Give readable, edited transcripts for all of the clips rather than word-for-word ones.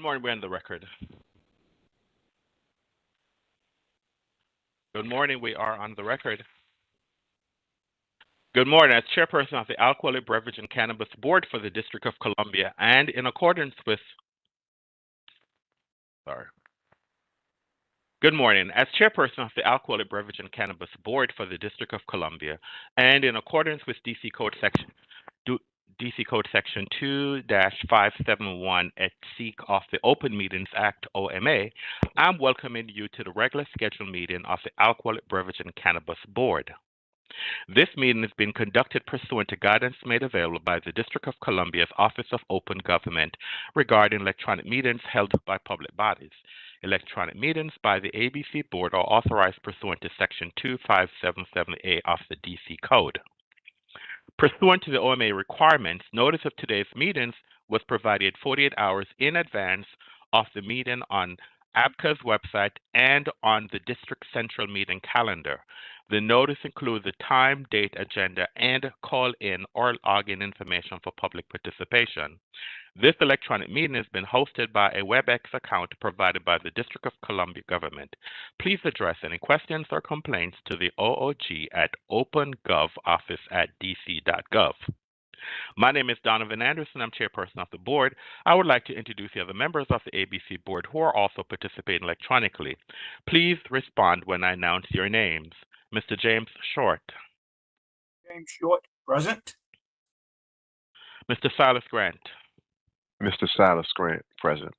Good morning, we're on the record. Good morning, we are on the record. Good morning, as chairperson of the Alcoholic Beverage and Cannabis Board for the District of Columbia, and in accordance with, Good morning, as chairperson of the Alcoholic Beverage and Cannabis Board for the District of Columbia, and in accordance with DC Code Section 2-571 et seek of the Open Meetings Act, OMA, I'm welcoming you to the regular scheduled meeting of the Alcoholic Beverage and Cannabis Board. This meeting is being conducted pursuant to guidance made available by the District of Columbia's Office of Open Government regarding electronic meetings held by public bodies. Electronic meetings by the ABCA Board are authorized pursuant to Section 2577A of the DC Code. Pursuant to the OMA requirements, notice of today's meetings was provided 48 hours in advance of the meeting on ABCA's website and on the District Central meeting calendar. The notice includes the time, date, agenda, and call-in or login information for public participation. This electronic meeting has been hosted by a WebEx account provided by the District of Columbia government. Please address any questions or complaints to the OOG at opengovoffice@dc.gov. My name is Donovan Anderson. I'm chairperson of the board. I would like to introduce the other members of the ABC board who are also participating electronically. Please respond when I announce your names. Mr. James Short. James Short, present. Mr. Silas Grant. Mr. Silas Grant, present.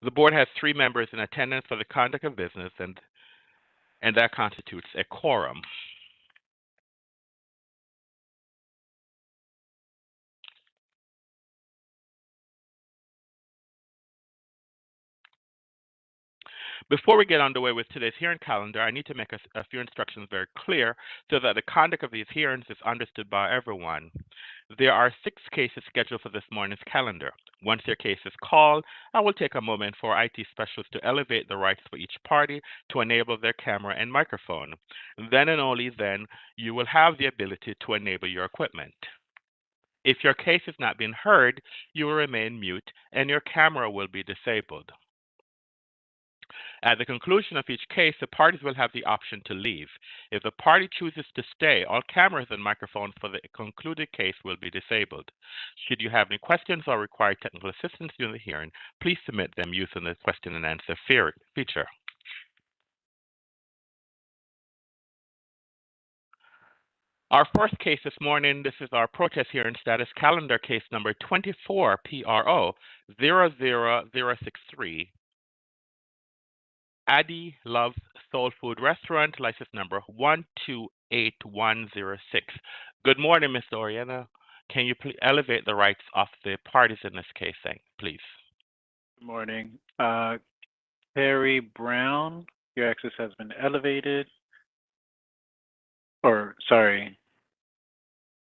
The board has 3 members in attendance for the conduct of business, and that constitutes a quorum. Before we get underway with today's hearing calendar, I need to make a few instructions very clear so that the conduct of these hearings is understood by everyone. There are 6 cases scheduled for this morning's calendar. Once your case is called, I will take a moment for IT specialists to elevate the rights for each party to enable their camera and microphone. Then and only then, you will have the ability to enable your equipment. If your case is not being heard, you will remain mute and your camera will be disabled. At the conclusion of each case, the parties will have the option to leave. If the party chooses to stay, all cameras and microphones for the concluded case will be disabled. Should you have any questions or require technical assistance during the hearing, please submit them using the question and answer feature. Our first case this morning, this is our protest hearing status calendar case number 24 PRO 00063. Addie Loves Soul Food Restaurant, license number 128106. Good morning, Ms. Oriana. Can you please elevate the rights of the parties in this case, please? Good morning. Perry Brown, your access has been elevated. Or, sorry,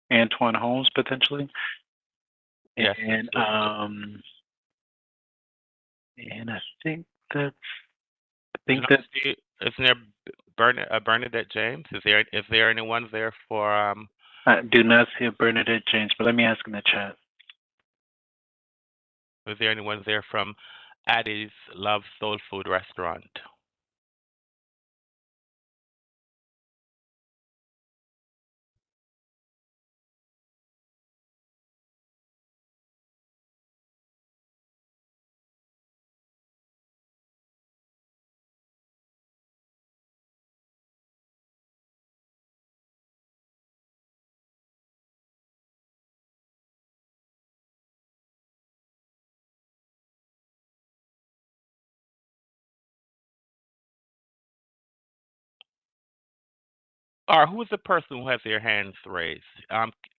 Antoine Holmes, potentially. Yes. And I think that's... Isn't there Bernadette James? Is there anyone there for? I do not see a Bernadette James, but let me ask in the chat. Is there anyone there from Addie's Love Soul Food Restaurant? Or who is the person who has their hands raised?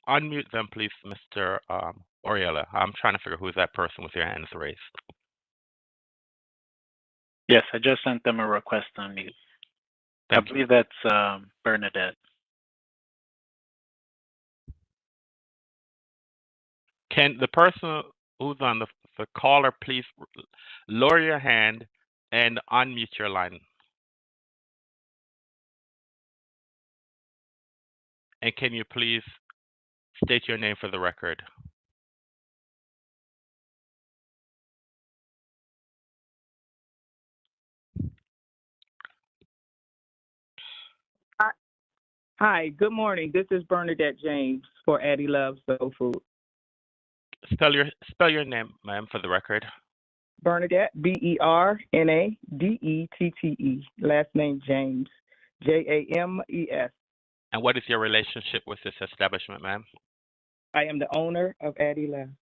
Unmute them, please, Mr. Oriella. I'm trying to figure who is that person with their hands raised. Yes, I just sent them a request on mute. I believe that's Bernadette. Can the person who's on the caller please lower your hand and unmute your line? And can you please state your name for the record? Hi, good morning. This is Bernadette James for Addie Loves Soul Food. Spell your name, ma'am, for the record. Bernadette, Bernadettete. Last name James, James. And what is your relationship with this establishment, ma'am? I am the owner of Addie Loves.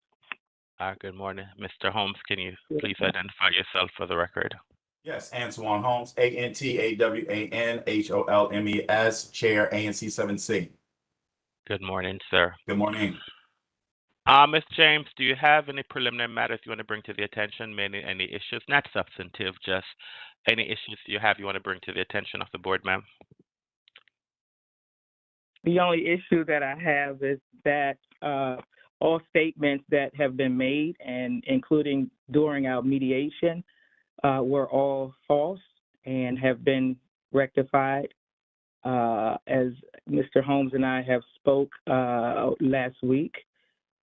Good morning. Mr. Holmes, can you please identify yourself for the record? Yes, Antoine Holmes, ANTAWANHOLMES, Chair ANC 7C. Good morning, sir. Good morning. Ms. James, do you have any preliminary matters you want to bring to the attention, mainly any issues, not substantive, just any issues you want to bring to the attention of the board, ma'am? The only issue that I have is that all statements that have been made, and including during our mediation, were all false and have been rectified. As Mr. Holmes and I have spoke last week,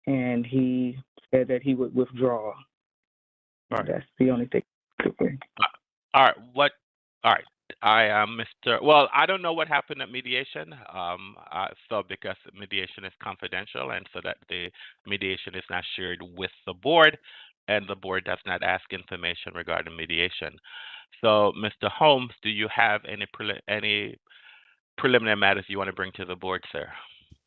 and he said that he would withdraw. All right. That's the only thing. All right. All right. I am Mr. Well, I don't know what happened at mediation. So because mediation is confidential, and so that the mediation is not shared with the board, and the board does not ask information regarding mediation. So, Mr. Holmes, do you have any preliminary matters you want to bring to the board, sir?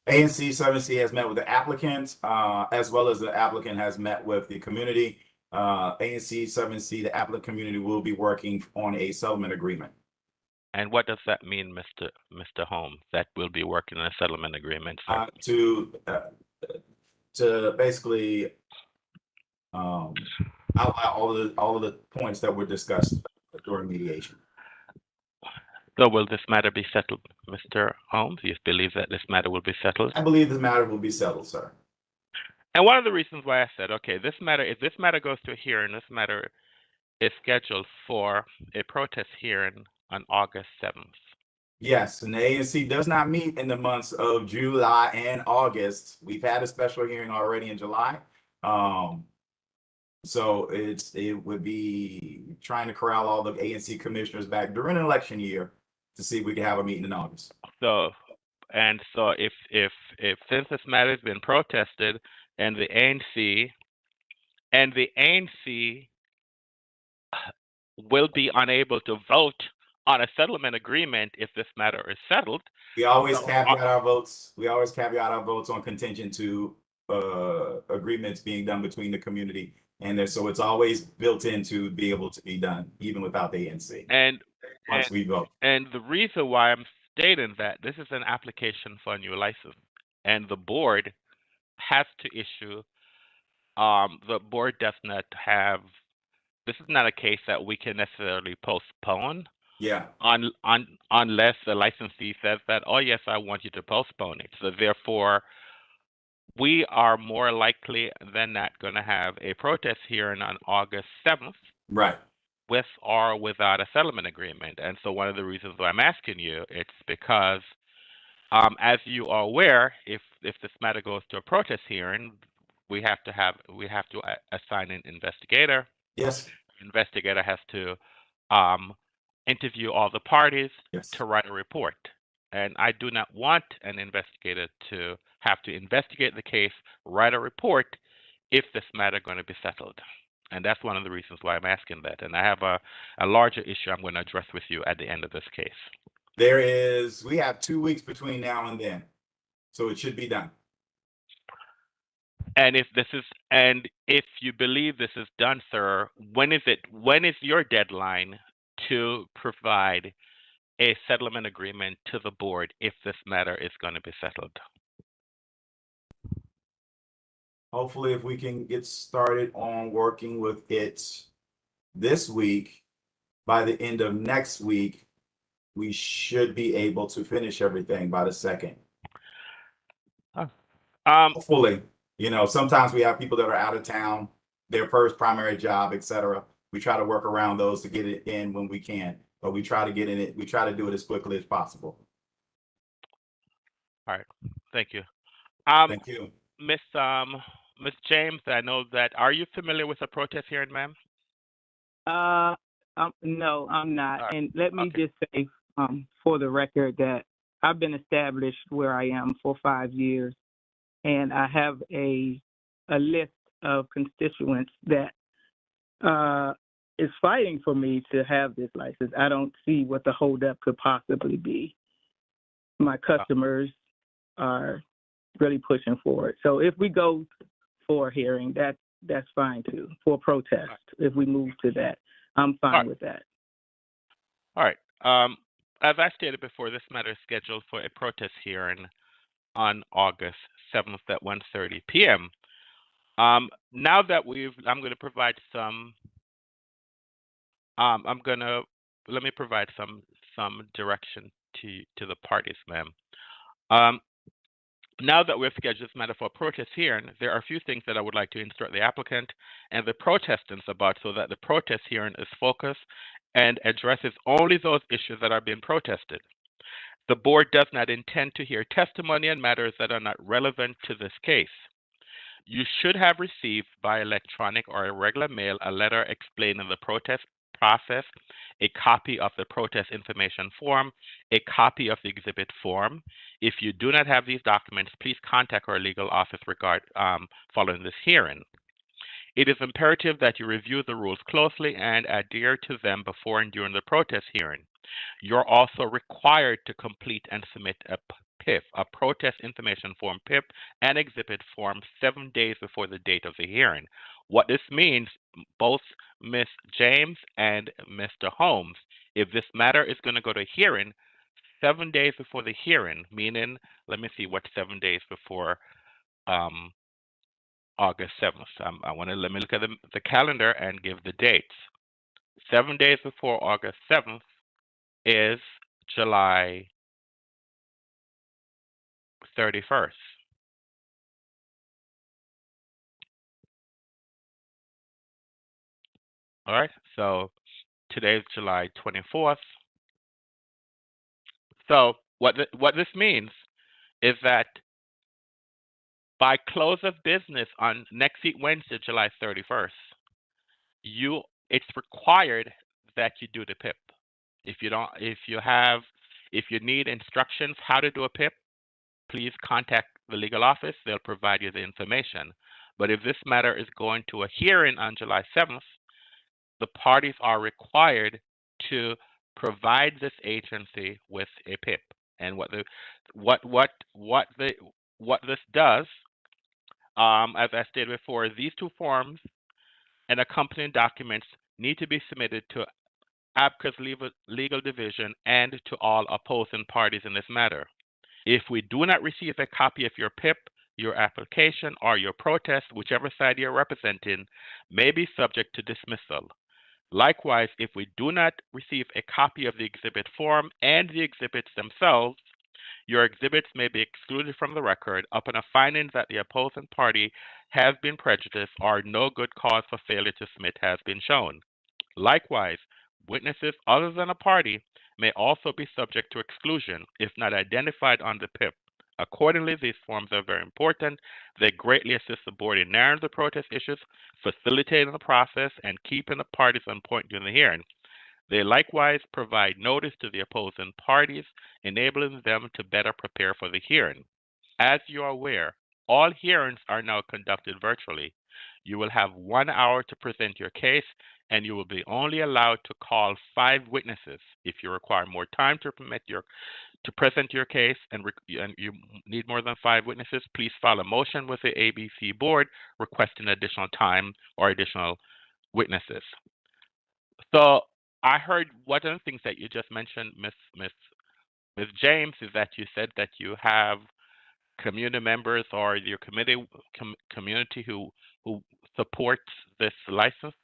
ANC 7C has met with the applicant, as well as the applicant has met with the community. ANC 7C, the applicant community, will be working on a settlement agreement. And what does that mean, Mr. Holmes, that we'll be working on a settlement agreement, sir? To basically outline all of the points that were discussed during mediation. So will this matter be settled, Mr. Holmes? You believe that this matter will be settled? I believe this matter will be settled, sir. And one of the reasons why I said, okay, if this matter goes to a hearing, this matter is scheduled for a protest hearing on August 7th. Yes, and the ANC does not meet in the months of July and August. We've had a special hearing already in July. So it would be trying to corral all the ANC commissioners back during an election year to see if we can have a meeting in August. So if since this matter has been protested and the ANC will be unable to vote on a settlement agreement if this matter is settled. We always caveat our votes. We always caveat our votes on contingent to agreements being done between the community and there. So it's always built in to be able to be done even without the ANC. Once we vote. And the reason why I'm stating that this is an application for a new license, and the board has to issue. The board does not have. This is not a case that we can necessarily postpone. Yeah. Unless the licensee says that, oh yes, I want you to postpone it. So therefore, we are more likely than not going to have a protest hearing on August 7th. Right. With or without a settlement agreement. And so one of the reasons why I'm asking you, it's because, as you are aware, if this matter goes to a protest hearing, we have to assign an investigator. Yes. The investigator has to interview all the parties to write a report. And I do not want an investigator to have to investigate the case, write a report, if this matter is going to be settled. And that's one of the reasons why I'm asking that. And I have a larger issue I'm going to address with you at the end of this case. We have 2 weeks between now and then. So it should be done. And if you believe this is done, sir, when is your deadline to provide a settlement agreement to the board if this matter is going to be settled? Hopefully, if we can get started on working with it this week, by the end of next week, we should be able to finish everything by the 2nd. Hopefully, sometimes we have people that are out of town, their first primary job, etc. We try to work around those to get it in when we can, but we try to get in it. We try to do it as quickly as possible. All right. Thank you. Thank you. Miss James, I know that. Are you familiar with a protest hearing, ma'am? No, I'm not. Right. And let me just say, for the record, that I've been established where I am for 5 years, and I have a list of constituents that is fighting for me to have this license. I don't see what the holdup could possibly be. My customers are really pushing for it. So if we go for a hearing, that's fine too. For a protest, if we move to that, I'm fine with that. All right. As I stated before, this matter is scheduled for a protest hearing on August 7th at 1:30 p.m. Now that I'm going to provide some. Let me provide some direction to the parties, ma'am. Now that we've scheduled this matter for a protest hearing, there are a few things that I would like to instruct the applicant and the protestants about so that the protest hearing is focused and addresses only those issues that are being protested. The board does not intend to hear testimony on matters that are not relevant to this case. You should have received by electronic or a regular mail a letter explaining the protest process, a copy of the protest information form, a copy of the exhibit form. If you do not have these documents, please contact our legal office following this hearing. It is imperative that you review the rules closely and adhere to them before and during the protest hearing. You're also required to complete and submit a PIF, a protest information form PIF, and exhibit form 7 days before the date of the hearing. What this means, both Ms. James and Mr. Holmes, if this matter is going to go to hearing, 7 days before the hearing, meaning, let me see what 7 days before August 7th. Let me look at the calendar and give the dates. 7 days before August 7th is July 31st. All right, so today's July 24th. So what this means is that by close of business on next week, Wednesday, July 31st, it's required that you do the PIP. If you need instructions how to do a PIP, please contact the legal office. They'll provide you the information. But if this matter is going to a hearing on July 7th, the parties are required to provide this agency with a PIP. And what this does, as I stated before, these two forms and accompanying documents need to be submitted to ABCA's legal division and to all opposing parties in this matter. If we do not receive a copy of your PIP, your application, or your protest, whichever side you're representing, may be subject to dismissal. Likewise, if we do not receive a copy of the exhibit form and the exhibits themselves, your exhibits may be excluded from the record upon a finding that the opposing party has been prejudiced or no good cause for failure to submit has been shown. Likewise, witnesses other than a party may also be subject to exclusion if not identified on the PIP. Accordingly, these forms are very important. They greatly assist the board in narrowing the protest issues, facilitating the process, and keeping the parties on point during the hearing. They likewise provide notice to the opposing parties, enabling them to better prepare for the hearing. As you are aware, all hearings are now conducted virtually. You will have 1 hour to present your case, and you will be only allowed to call 5 witnesses. If you require more time to present your case and you need more than 5 witnesses, please file a motion with the ABC board requesting additional time or additional witnesses. So I heard one of the things that you just mentioned, Ms. James, is that you said that you have community members or your community who supports this license.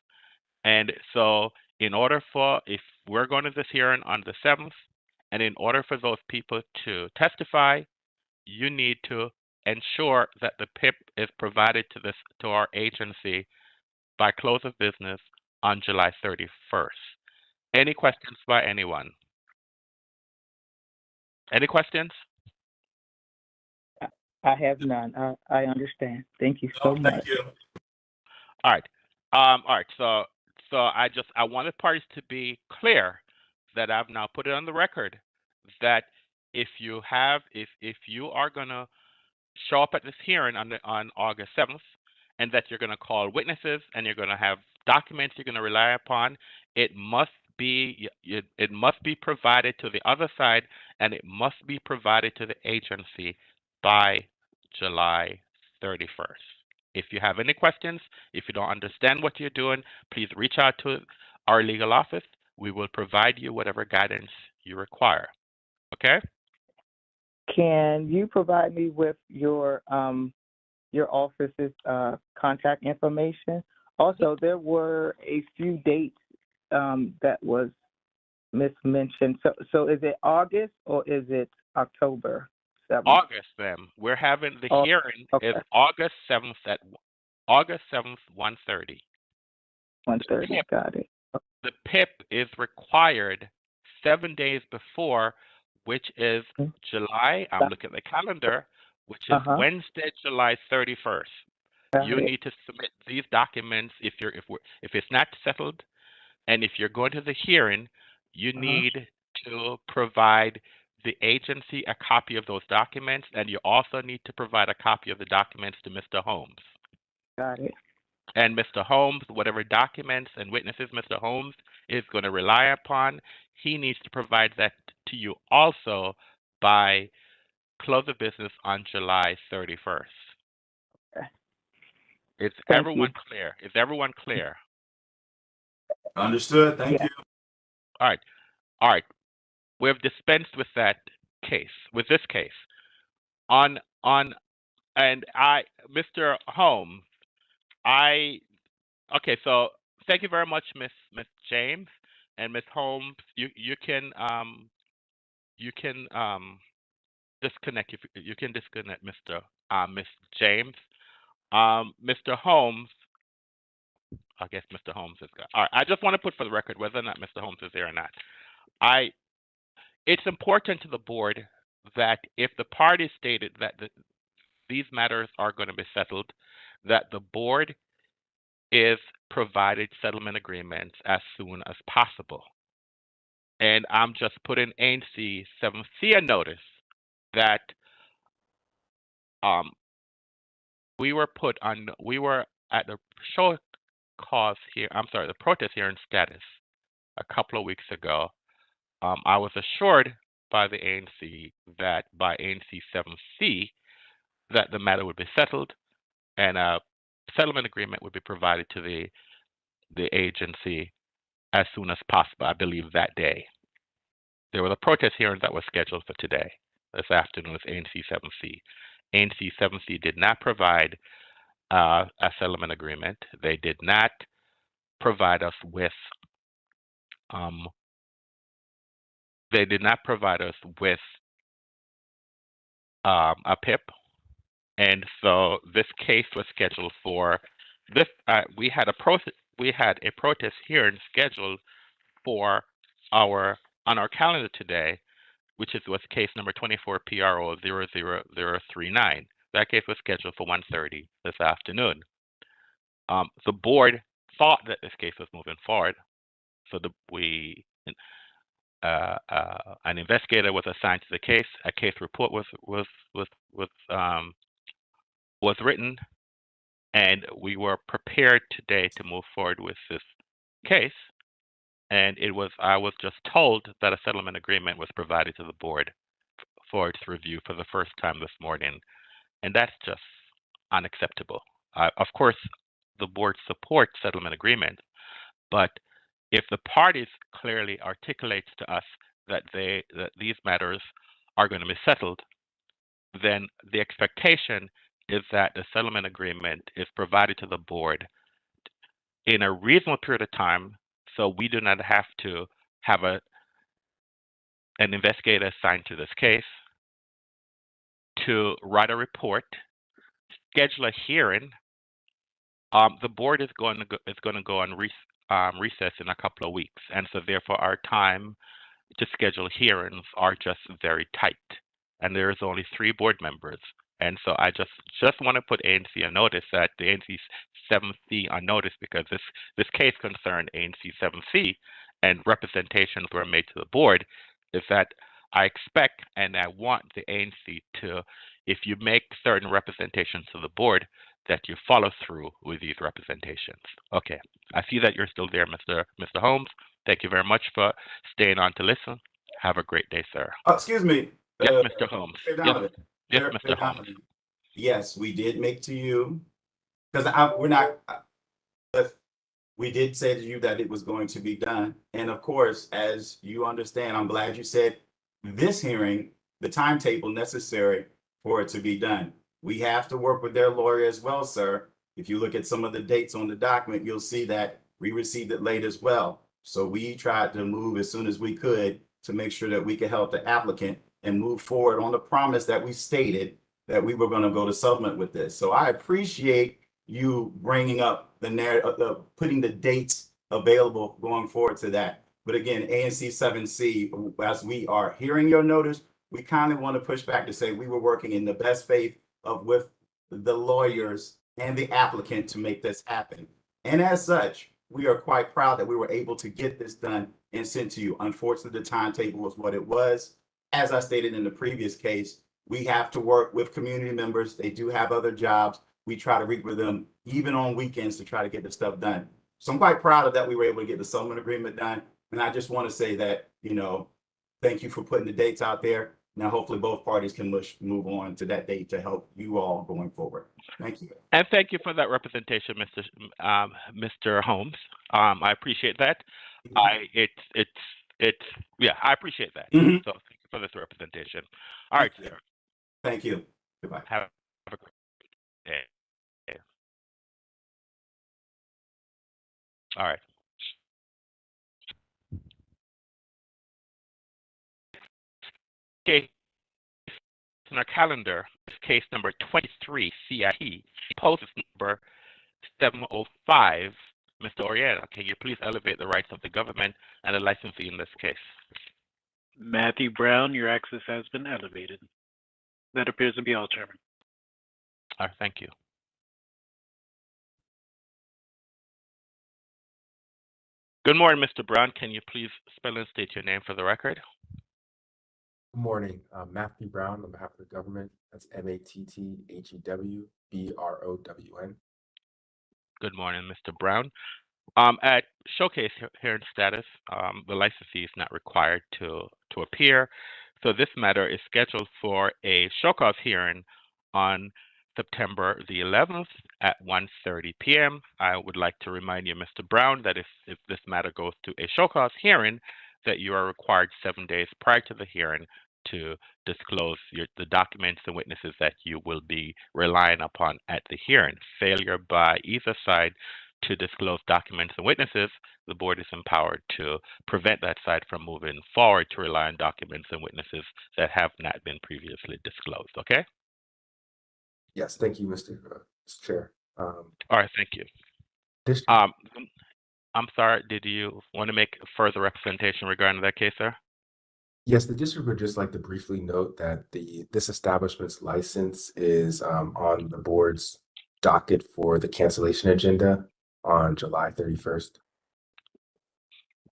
And so if we're going to this hearing on the 7th, and in order for those people to testify, you need to ensure that the PIP is provided to our agency by close of business on July 31st. Any questions by anyone? Any questions? I have none. I understand. Thank you so much. Thank you. All right. All right. So I wanted parties to be clear that I've now put it on the record that if you are gonna show up at this hearing on August 7th, and that you're gonna call witnesses and you're gonna have documents you're gonna rely upon, it must be provided to the other side, and it must be provided to the agency by July 31st. If you have any questions, if you don't understand what you're doing, please reach out to our legal office. We will provide you whatever guidance you require. Okay? Can you provide me with your office's contact information? Also, there were a few dates that was mismentioned. So is it August or is it October 7th? August, then. We're having the hearing is August 7th at 1:30. 1:30, got it. The PIP is required 7 days before, which is July. I'm looking at the calendar, which is Wednesday, July 31st. You need to submit these documents if it's not settled, and if you're going to the hearing, you need to provide the agency a copy of those documents, and you also need to provide a copy of the documents to Mr. Holmes. Got it. And Mr. Holmes, whatever documents and witnesses Mr. Holmes is going to rely upon, he needs to provide that to you also by close of business on July 31st. Okay. Is everyone clear? Is everyone clear? Understood. Thank you. All right. We've dispensed with this case. Mr. Holmes, okay, so thank you very much, Miss James and Miss Holmes. You can disconnect if you can disconnect Miss James. Mr. Holmes, I guess Mr. Holmes is good. All right, I just want to put for the record whether or not Mr. Holmes is there or not. It's important to the board that if the parties stated that these matters are going to be settled, that the board is provided settlement agreements as soon as possible. And I'm just putting ANC 7C a notice that we were at the the protest hearing status a couple of weeks ago. I was assured by the ANC that by ANC 7C that the matter would be settled and a settlement agreement would be provided to the agency as soon as possible, I believe that day. There was a protest hearing that was scheduled for today, this afternoon, with ANC 7C. ANC 7C did not provide a settlement agreement. They did not provide us with a PIP, and so this case was scheduled for this. We had a protest hearing scheduled for on our calendar today, which was case number 24 PRO 00039. That case was scheduled for 1:30 this afternoon. The board thought that this case was moving forward, so an investigator was assigned to the case. A case report was written, and we were prepared today to move forward with this case. And I was just told that a settlement agreement was provided to the board for its review for the first time this morning, and that's just unacceptable. Of course, the board supports settlement agreements, but if the parties clearly articulates to us that these matters are going to be settled, then the expectation is that the settlement agreement is provided to the board in a reasonable period of time, so we do not have to have an investigator assigned to this case, to write a report, schedule a hearing. The board is going to go on recess in a couple of weeks, and so therefore our time to schedule hearings are just very tight, and there is only 3 board members. And so I just want to put ANC on notice, that the ANC 7C on notice, because this case concerned ANC 7C, and representations were made to the board, is that I expect and I want the ANC to, if you make certain representations to the board, that you follow through with these representations. Okay, I see that you're still there, Mr. Holmes. Thank you very much for staying on to listen. Have a great day, sir. Excuse me. Yes, Mr. Holmes. Yes, Mr. Holmes. Yes, we did make to you, because we're not, we did say to you that it was going to be done. And of course, as you understand, I'm glad you said this hearing, the timetable necessary for it to be done. We have to work with their lawyer as well, sir. If you look at some of the dates on the document, you'll see that we received it late as well. So we tried to move as soon as we could to make sure that we could help the applicant and move forward on the promise that we stated that we were going to go to settlement with this. So I appreciate you bringing up the narrative, putting the dates available going forward to that. But again, ANC 7C, as we are hearing your notice, we kind of want to push back to say we were working in the best faith of with the lawyers and the applicant to make this happen. And as such, we are quite proud that we were able to get this done and sent to you. Unfortunately, the timetable was what it was. As I stated in the previous case, we have to work with community members. They do have other jobs. We try to reach with them even on weekends to try to get the stuff done. So I'm quite proud of that we were able to get the settlement agreement done. And I just want to say that, thank you for putting the dates out there. Now, hopefully both parties can move on to that date to help you all going forward. Thank you. And thank you for that representation, Mr. Holmes. I appreciate that. I appreciate that. Mhm. So thank you for this representation. All right, sir. Thank you. Goodbye. Have a great day. All right. Okay. In our calendar is case number 23, CIT, poses number 705. Mr. Orietta, can you please elevate the rights of the government and the licensee in this case? Matthew Brown, your access has been elevated. That appears to be all, Chairman. All right, thank you. Good morning, Mr. Brown. Can you please spell and state your name for the record? Good morning. Matthew Brown on behalf of the government. That's MATTHEWBROWN. Good morning, Mr. Brown. At showcase hearing status, the licensee is not required to appear. So this matter is scheduled for a show cause hearing on September the 11th at 1:30 p.m. I would like to remind you, Mr. Brown, that if this matter goes to a show cause hearing, that you are required 7 days prior to the hearing to disclose the documents and witnesses that you will be relying upon at the hearing. Failure by either side to disclose documents and witnesses, the board is empowered to prevent that side from moving forward to rely on documents and witnesses that have not been previously disclosed. Okay? Yes, thank you, Mr. Chair. All right, thank you. I'm sorry, did you want to make a further representation regarding that case, sir? Yes, the district would just like to briefly note that this establishment's license is on the board's docket for the cancellation agenda on July 31st.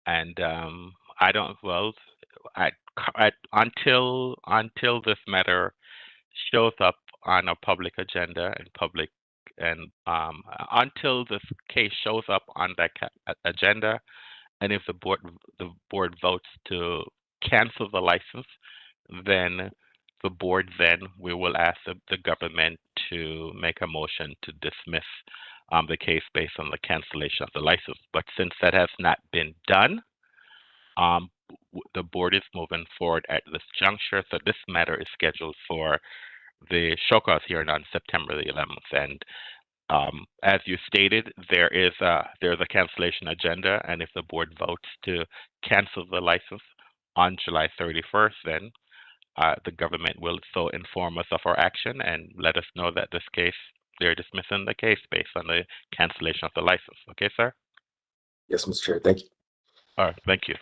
And I don't, well, until this matter shows up on a public agenda and until this case shows up on that agenda, and if the board votes to cancel the license, then we will ask the government to make a motion to dismiss the case based on the cancellation of the license. But since that has not been done, the board is moving forward at this juncture. So this matter is scheduled for the show cause hearing on September the 11th. And as you stated, there's a cancellation agenda, and if the board votes to cancel the license on July 31st, then the government will so inform us of our action and let us know that this case, they're dismissing the case based on the cancellation of the license. Okay, sir? Yes, Mr. Chair, thank you. All right, thank you.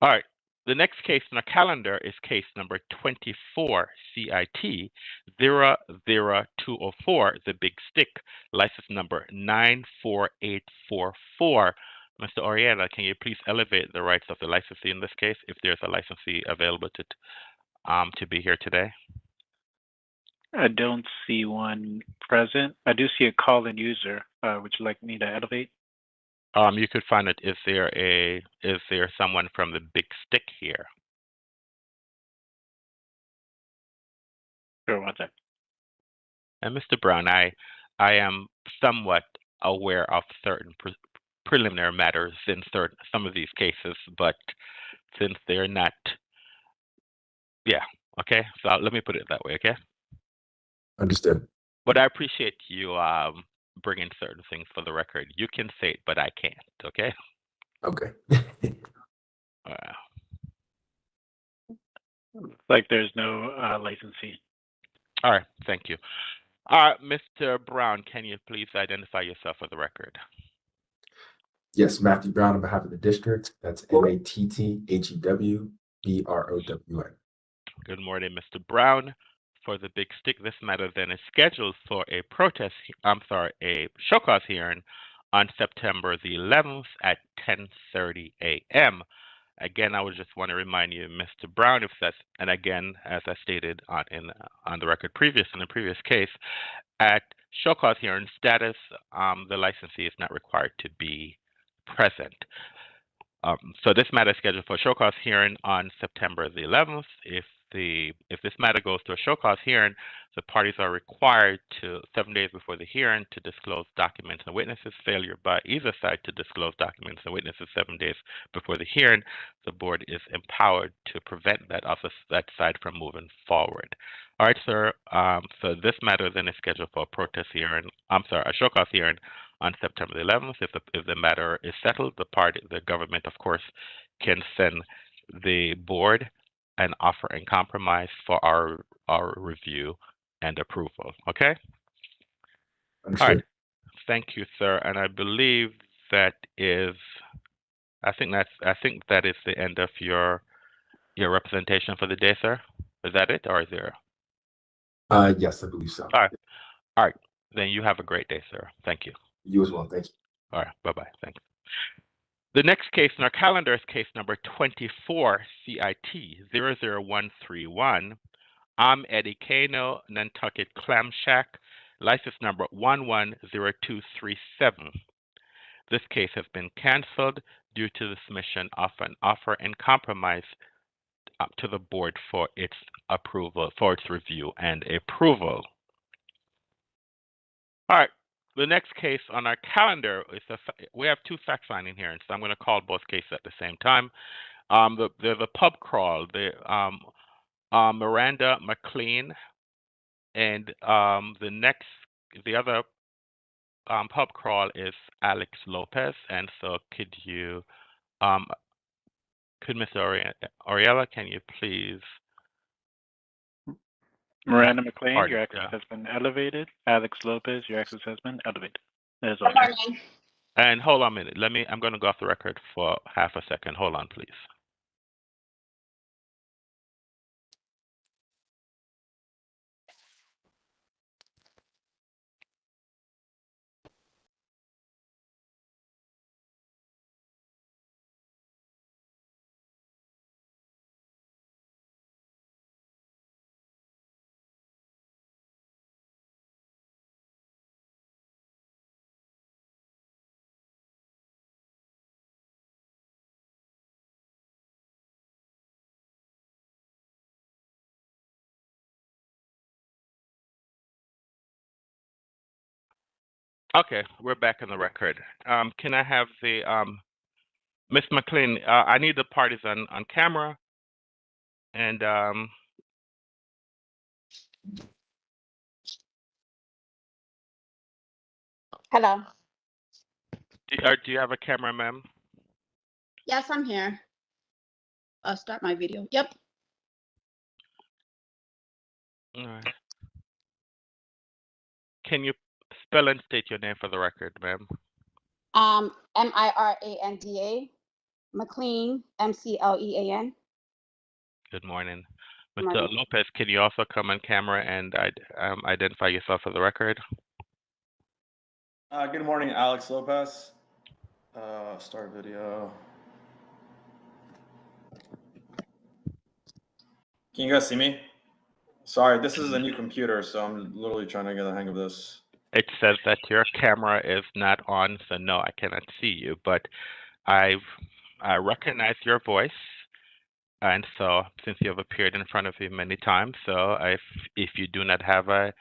All right, the next case on our calendar is case number 24, CIT 00204, the Big Stick, license number 94844. Mr. Oriana, can you please elevate the rights of the licensee in this case, if there's a licensee available to be here today? I don't see one present. I do see a call-in user. Would you like me to elevate? You could find it. Is there someone from the big stick here? Sure, one sec. And Mr. Brown, I am somewhat aware of certain preliminary matters in some of these cases, but since they're not, yeah, okay. So let me put it that way, okay? Understood. But I appreciate you bringing certain things for the record. You can say it, but I can't, okay? Okay. Like there's no licensee. All right, thank you. All right, Mr. Brown, can you please identify yourself for the record? Yes, Matthew Brown on behalf of the district. That's MATTHEWBROWN. Good morning, Mr. Brown. For the big stick, this matter then is scheduled for a show cause hearing on September the 11th at 10:30 a.m. Again, I would just want to remind you, Mr. Brown, if that's, and again, as I stated on the record in the previous case, at show cause hearing status, the licensee is not required to be present. So this matter is scheduled for a show cause hearing on September the 11th. If this matter goes to a show cause hearing, the parties are required to 7 days before the hearing to disclose documents and witnesses. Failure by either side to disclose documents and witnesses 7 days before the hearing, the board is empowered to prevent that side from moving forward. All right, sir. So this matter then is scheduled for a show cause hearing on September the 11th. If the matter is settled, the government, of course, can send the board an offer and compromise for our review and approval. Okay? Understood. All right. Thank you, sir. And I believe that is, I think that is the end of your representation for the day, sir. Is that it, or is there? Yes, I believe so. All right. All right. Then you have a great day, sir. Thank you. You as well. Thank you. All right. Bye-bye. Thanks. The next case in our calendar is case number 24, CIT 00131. I'm Eddie Kano, Nantucket Clam Shack, license number 110237. This case has been canceled due to the submission of an offer and compromise to the board for its approval, for its review and approval. All right. The next case on our calendar is we have two fact finding hearings, so I'm going to call both cases at the same time. There's a pub crawl. Miranda McLean, and the other pub crawl is Alex Lopez. And so, could Mr. Oriella, can you please? Miranda McLean, your access has been elevated. Alex Lopez, your access has been elevated. Good morning. And hold on a minute. I'm going to go off the record for half a second. Hold on, please. Okay, we're back on the record. Can I have the Miss McLean? I need the parties on camera, and Hello. do you have a camera, ma'am? Yes, I'm here. I'll start my video. Yep. All right. Can you spell and state your name for the record, ma'am? Miranda, McLean, McLean. Good morning. Good Mr. morning. Lopez, can you also come on camera and identify yourself for the record? Good morning, Alex Lopez. Start video. Can you guys see me? Sorry, this is a new computer, so I'm literally trying to get the hang of this. It says that your camera is not on, so no, I cannot see you. But I recognize your voice, and so since you have appeared in front of me many times, so if you do not have a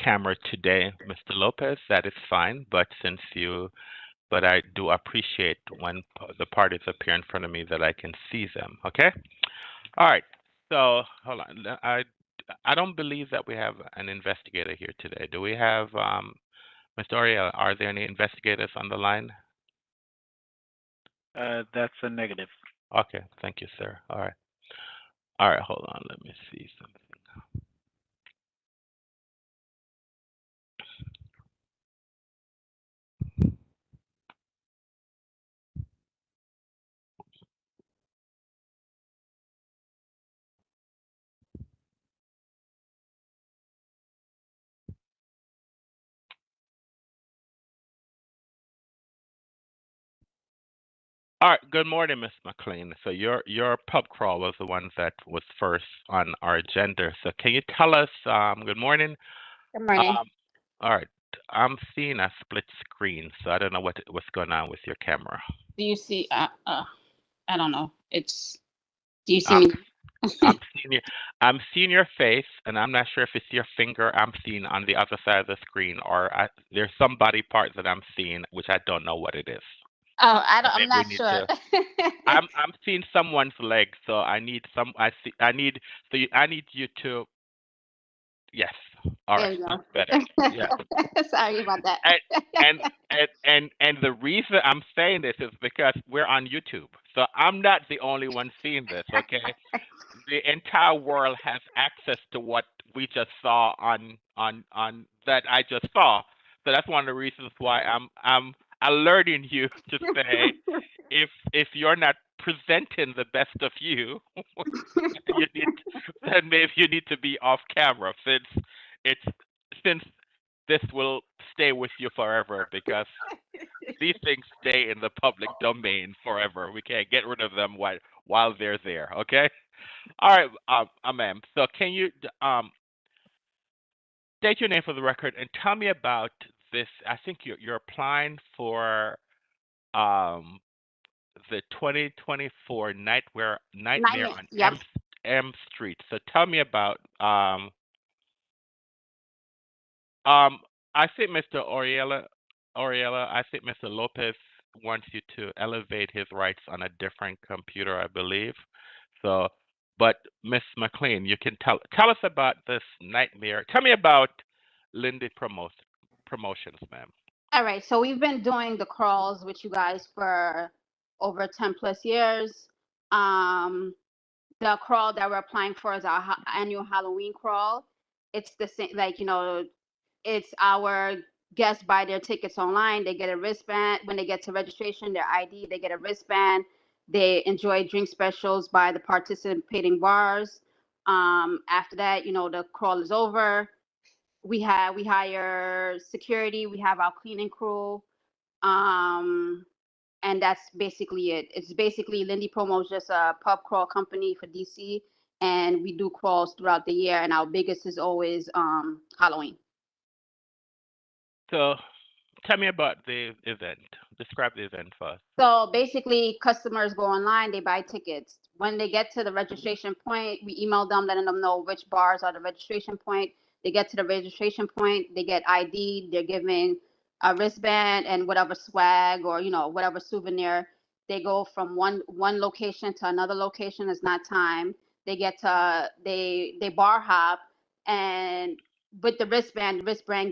camera today, Mr. Lopez, that is fine. But I do appreciate when the parties appear in front of me that I can see them. Okay. All right. So hold on. I don't believe that we have an investigator here today. Do we have Mr. Oriel? Are there any investigators on the line? That's a negative. Okay. Thank you, sir. All right. All right. Hold on. Let me see something. All right. Good morning, Miss McLean. So your pub crawl was the one that was first on our agenda. So can you tell us? Good morning. Good morning. All right. I'm seeing a split screen, so I don't know what's going on with your camera. Do you see? I don't know. Do you see Um, me? I'm seeing your face, and I'm not sure if it's your finger I'm seeing on the other side of the screen, or there's some body part that I'm seeing, which I don't know what it is. Oh, I'm Maybe we not need sure. to. I'm seeing someone's leg, so I need some. I need. I need you to. Yes. All There right. we go. That's better. Yeah. Sorry about that. And and the reason I'm saying this is because we're on YouTube, so I'm not the only one seeing this. Okay. The entire world has access to what we just saw on that I just saw. So that's one of the reasons why I'm alerting you to say if you're not presenting the best of you, you need then maybe you need to be off camera it's since this will stay with you forever because these things stay in the public domain forever. We can't get rid of them while they're there. Okay. All right, ma'am. So can you state your name for the record and tell me about this? I think you're applying for um, the 2024 Nightmare on Yep. M Street. So tell me about I think Mr. Oriella, I think Mr. Lopez wants you to elevate his rights on a different computer, I believe. So, but Miss McLean, you can tell us about this nightmare. Tell me about Lindy Promotions, ma'am. All right. So we've been doing the crawls with you guys for over 10 plus years. The crawl that we're applying for is our annual Halloween crawl. It's the same, like, it's our guests buy their tickets online. They get a wristband. When they get to registration, their ID, they get a wristband. They enjoy drink specials by the participating bars. After that, the crawl is over. We hire security. We have our cleaning crew. Um, and that's basically it. It's basically Lindy Promo is just a pub crawl company for DC, and we do crawls throughout the year. And our biggest is always Halloween. So, tell me about the event. Describe the event first. So basically, customers go online, they buy tickets. When they get to the registration point, we email them, letting them know which bars are the registration point. They get to the registration point, they get ID, they're giving a wristband and whatever swag or whatever souvenir. They go from one location to another location. It's not time. They get to they bar hop, and with the wristband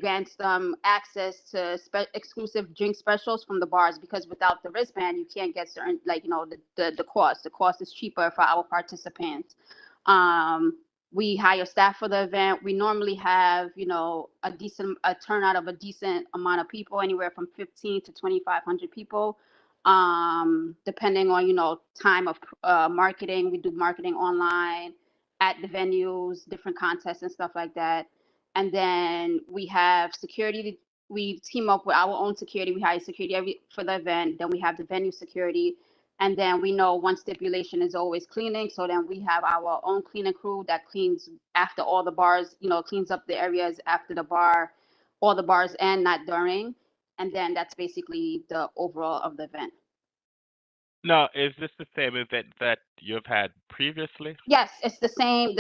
grants them access to exclusive drink specials from the bars, because without the wristband, you can't get certain, like, the cost. The cost is cheaper for our participants. We hire staff for the event. We normally have, a turnout of a decent amount of people, anywhere from 15 to 2,500 people. Depending on, time of marketing. We do marketing online, at the venues, different contests and stuff like that. And then we have security. we team up with our own security. We hire security for the event. Then we have the venue security. And then we know one stipulation is always cleaning. So then we have our own cleaning crew that cleans after all the bars, cleans up the areas after the bar, all the bars and not during. And then that's basically the overall of the event. Now, is this the same event that you've had previously? Yes, it's the same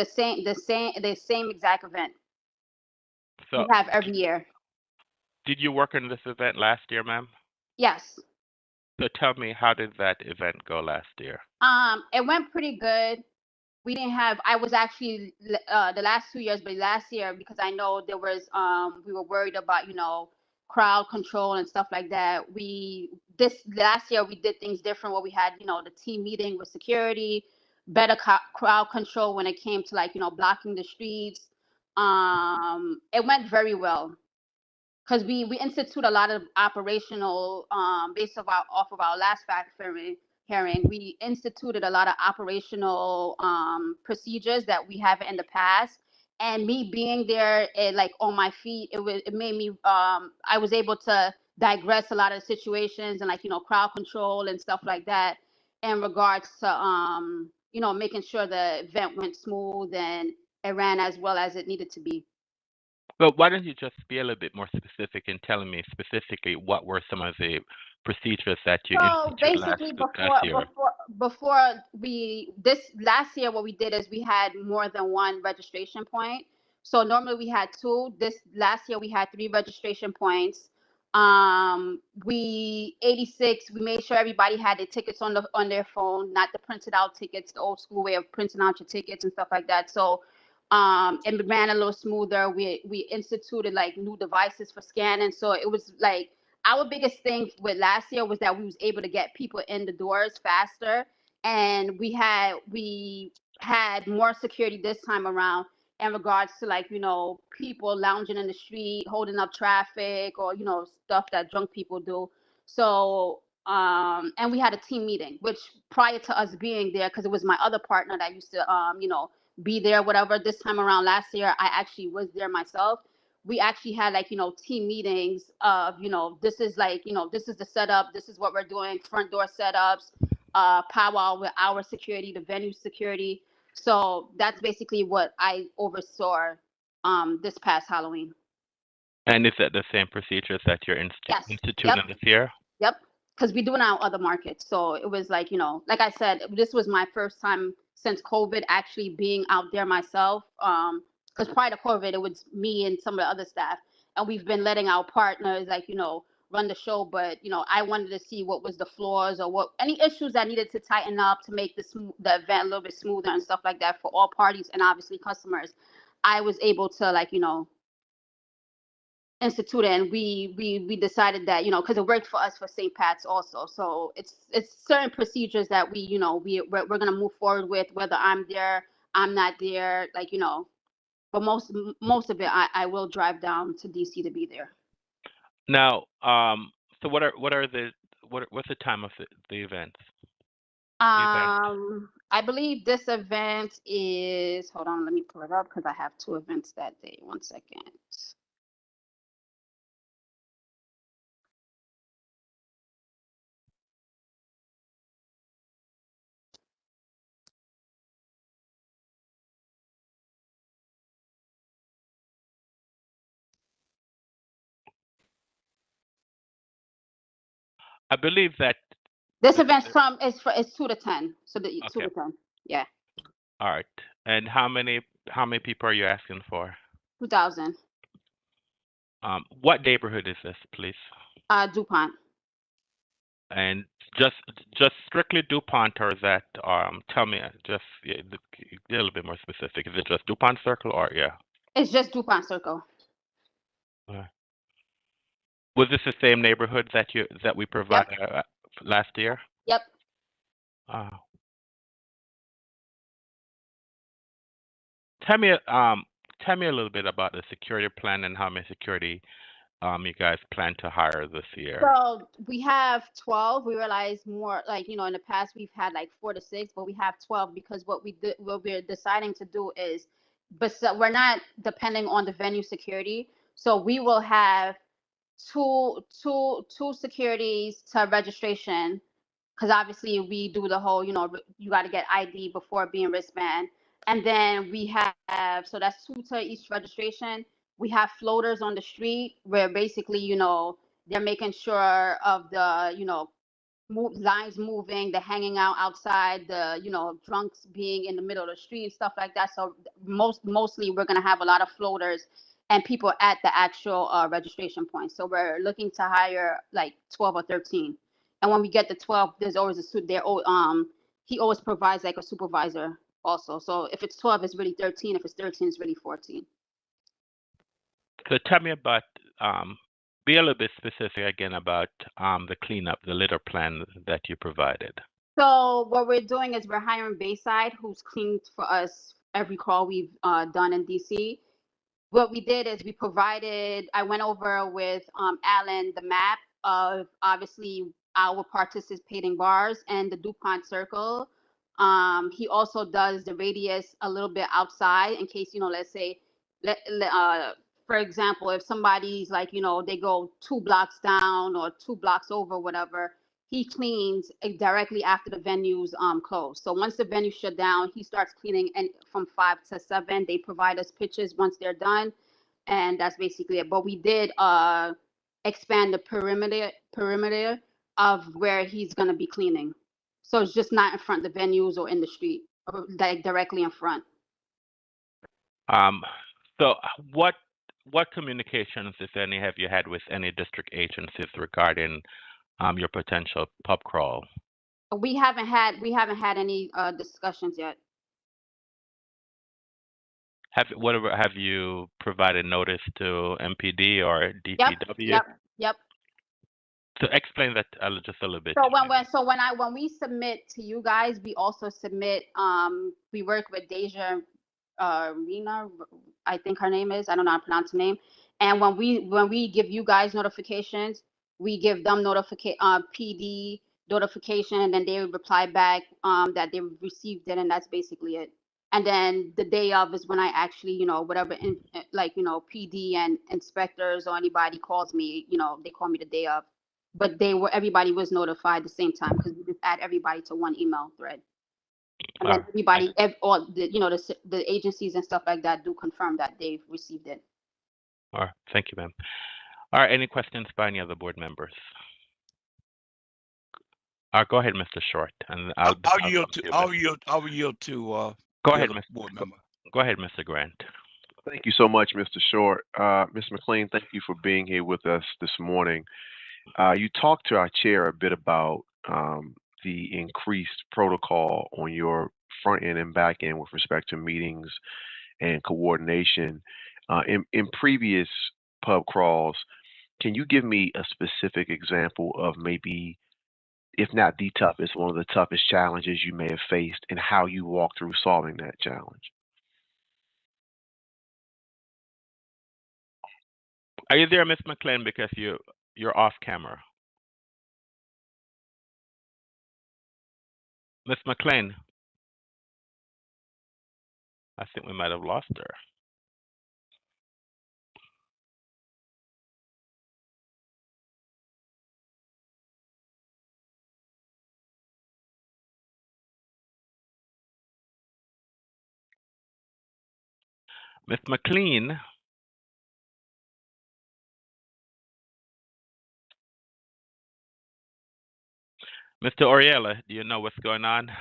exact event So, we have every year. did you work on this event last year, ma'am? Yes. So tell me, how did that event go last year? It went pretty good. We didn't have, I was actually the last 2 years, but last year, because I know there was, we were worried about, crowd control and stuff like that. This last year we did things different where we had, the team meeting with security, better crowd control when it came to blocking the streets. It went very well. Because we institute a lot of operational, based off of our last fact hearing, we instituted a lot of operational procedures that we haven't in the past. And me being there, on my feet, it made me, I was able to digress a lot of situations and crowd control and stuff like that in regards to, making sure the event went smooth and it ran as well as it needed to be. But why don't you just be a little bit more specific in telling me specifically what were some of the procedures that you So instituted basically, last year? before this last year, what we did is we had more than one registration point. So normally we had two. This last year we had 3 registration points. We made sure everybody had their tickets on their phone, not the printed out tickets, the old school way of printing out your tickets and stuff like that. So it ran a little smoother. We instituted new devices for scanning. So it was our biggest thing with last year was that we was able to get people in the doors faster, and we had more security this time around in regards to people lounging in the street, holding up traffic, or stuff that drunk people do. So and we had a team meeting, which prior to us being there, because it was my other partner that used to be there, whatever. This time around last year, I actually was there myself. We actually had team meetings of, this is this is the setup, this is what we're doing, front door setups, powwow with our security, the venue security. So that's basically what I oversaw this past Halloween. And is that the same procedures that you're Yes. instituting this year? Yep. Because we do it in our other markets. So it was like I said, this was my first time since COVID actually being out there myself. Because prior to COVID, it was me and some of the other staff. And we've been letting our partners run the show. But, I wanted to see what was the flaws or any issues that needed to tighten up to make the event a little bit smoother and stuff like that for all parties and obviously customers. I was able to institute, and we decided that because it worked for us for St. Pat's also. So it's certain procedures that we're gonna move forward with, whether I'm there, I'm not there, but most of it I will drive down to DC to be there. Now, so what's the time of the event? I believe this event is, hold on, let me pull it up because I have 2 events that day. 1 second. I believe that this event's it's 2 to 10. So the 2 okay. to 10. Yeah. All right. And how many people are you asking for? 2,000. What neighborhood is this, please? DuPont. And just strictly DuPont, or is that tell me just a little bit more specific. Is it just DuPont Circle, or yeah? It's just DuPont Circle. Was this the same neighborhood that we provided last year? Yep. Tell me a little bit about the security plan and how many security you guys plan to hire this year. So we have 12. We realize more in the past we've had 4 to 6, but we have 12 because what we're deciding to do is, but we're not depending on the venue security. So we will have two securities to registration, because obviously we do the whole, you got to get ID before being wristband. And then we have, so that's 2 to each registration. We have floaters on the street where basically, they're making sure of the, lines moving, the hanging out outside, the, drunks being in the middle of the street and stuff like that. So mostly we're going to have a lot of floaters and people at the actual registration point. So we're looking to hire like 12 or 13. And when we get to 12, there's always a suit there. He always provides like a supervisor also. So if it's 12, it's really 13. If it's 13, it's really 14. So tell me about, be a little bit specific again about the cleanup, the litter plan that you provided. So what we're doing is we're hiring Bayside, who's cleaned for us every call we've done in DC. What we did is I went over with Alan the map of obviously our participating bars and the DuPont circle. He also does the radius a little bit outside in case, let's say, for example, if somebody's like, they go 2 blocks down or 2 blocks over, whatever, he cleans directly after the venues close. So once the venue shut down, he starts cleaning, and from 5 to 7, they provide us pictures once they're done, and that's basically it. But we did expand the perimeter of where he's gonna be cleaning. So it's just not in front of the venues or in the street, or like directly in front. So what communications, if any, have you had with any district agencies regarding your potential pub crawl? We haven't had any discussions yet. Have you provided notice to MPD or DPW? Yep. So explain that just a little bit. So when we submit to you guys, we also submit. We work with Deja Rena, I think her name is. I don't know how to pronounce her name. And when we give you guys notifications, we give them PD notification, and then they reply back that they received it, and that's basically it. And then the day of is when I actually, whatever, PD and inspectors or anybody calls me, they call me the day of. But everybody was notified at the same time because we just add everybody to one email thread. And then everybody, all the agencies and stuff like that do confirm that they've received it. All right, thank you, ma'am. All right, any questions by any other board members? Go ahead, Mr. Short, and I'll yield to. Go ahead, Mr. Board member. Go ahead, Mr. Grant. Thank you so much, Mr. Short. Ms. McLean, thank you for being here with us this morning. You talked to our chair a bit about the increased protocol on your front end and back end with respect to meetings and coordination. In previous pub crawls, can you give me a specific example of maybe, if not the toughest, one of the toughest challenges you may have faced and how you walked through solving that challenge? Are you there, Ms. McLean? Because you're off camera. Ms. McLean, I think we might have lost her. Ms. McLean? Mr. Oriella, do you know what's going on?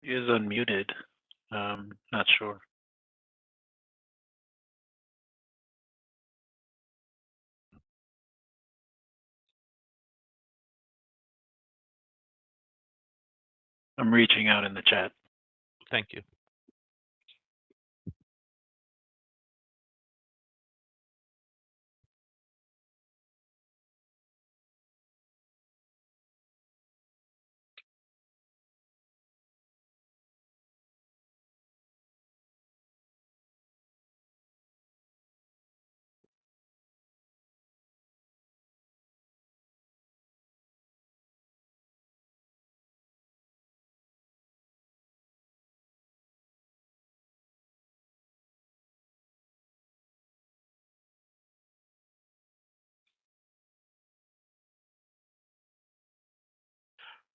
He is unmuted. Not sure. I'm reaching out in the chat. Thank you.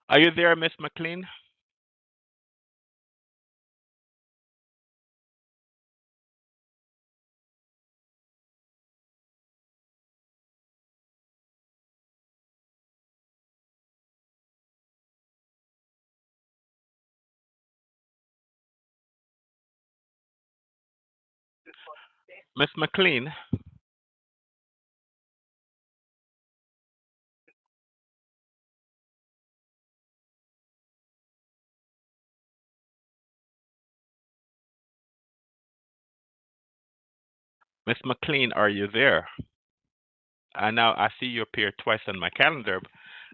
Are you there, Miss McLean? Miss McLean? Miss McLean, are you there? Now I see you appear twice on my calendar.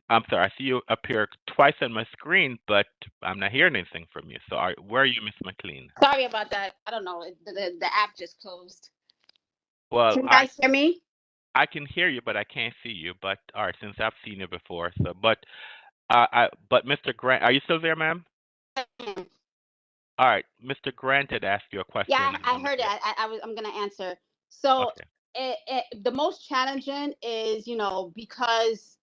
I'm sorry, I see you appear twice on my screen, but I'm not hearing anything from you. So where are you, Miss McLean? Sorry about that. I don't know. The app just closed. Well, Can you guys hear me? I can hear you, but I can't see you. But all right, since I've seen you before, so but Mr. Grant, are you still there, ma'am? All right, Mr. Grant had asked you a question. Yeah, I heard it. I'm gonna answer. So Okay. the most challenging is, because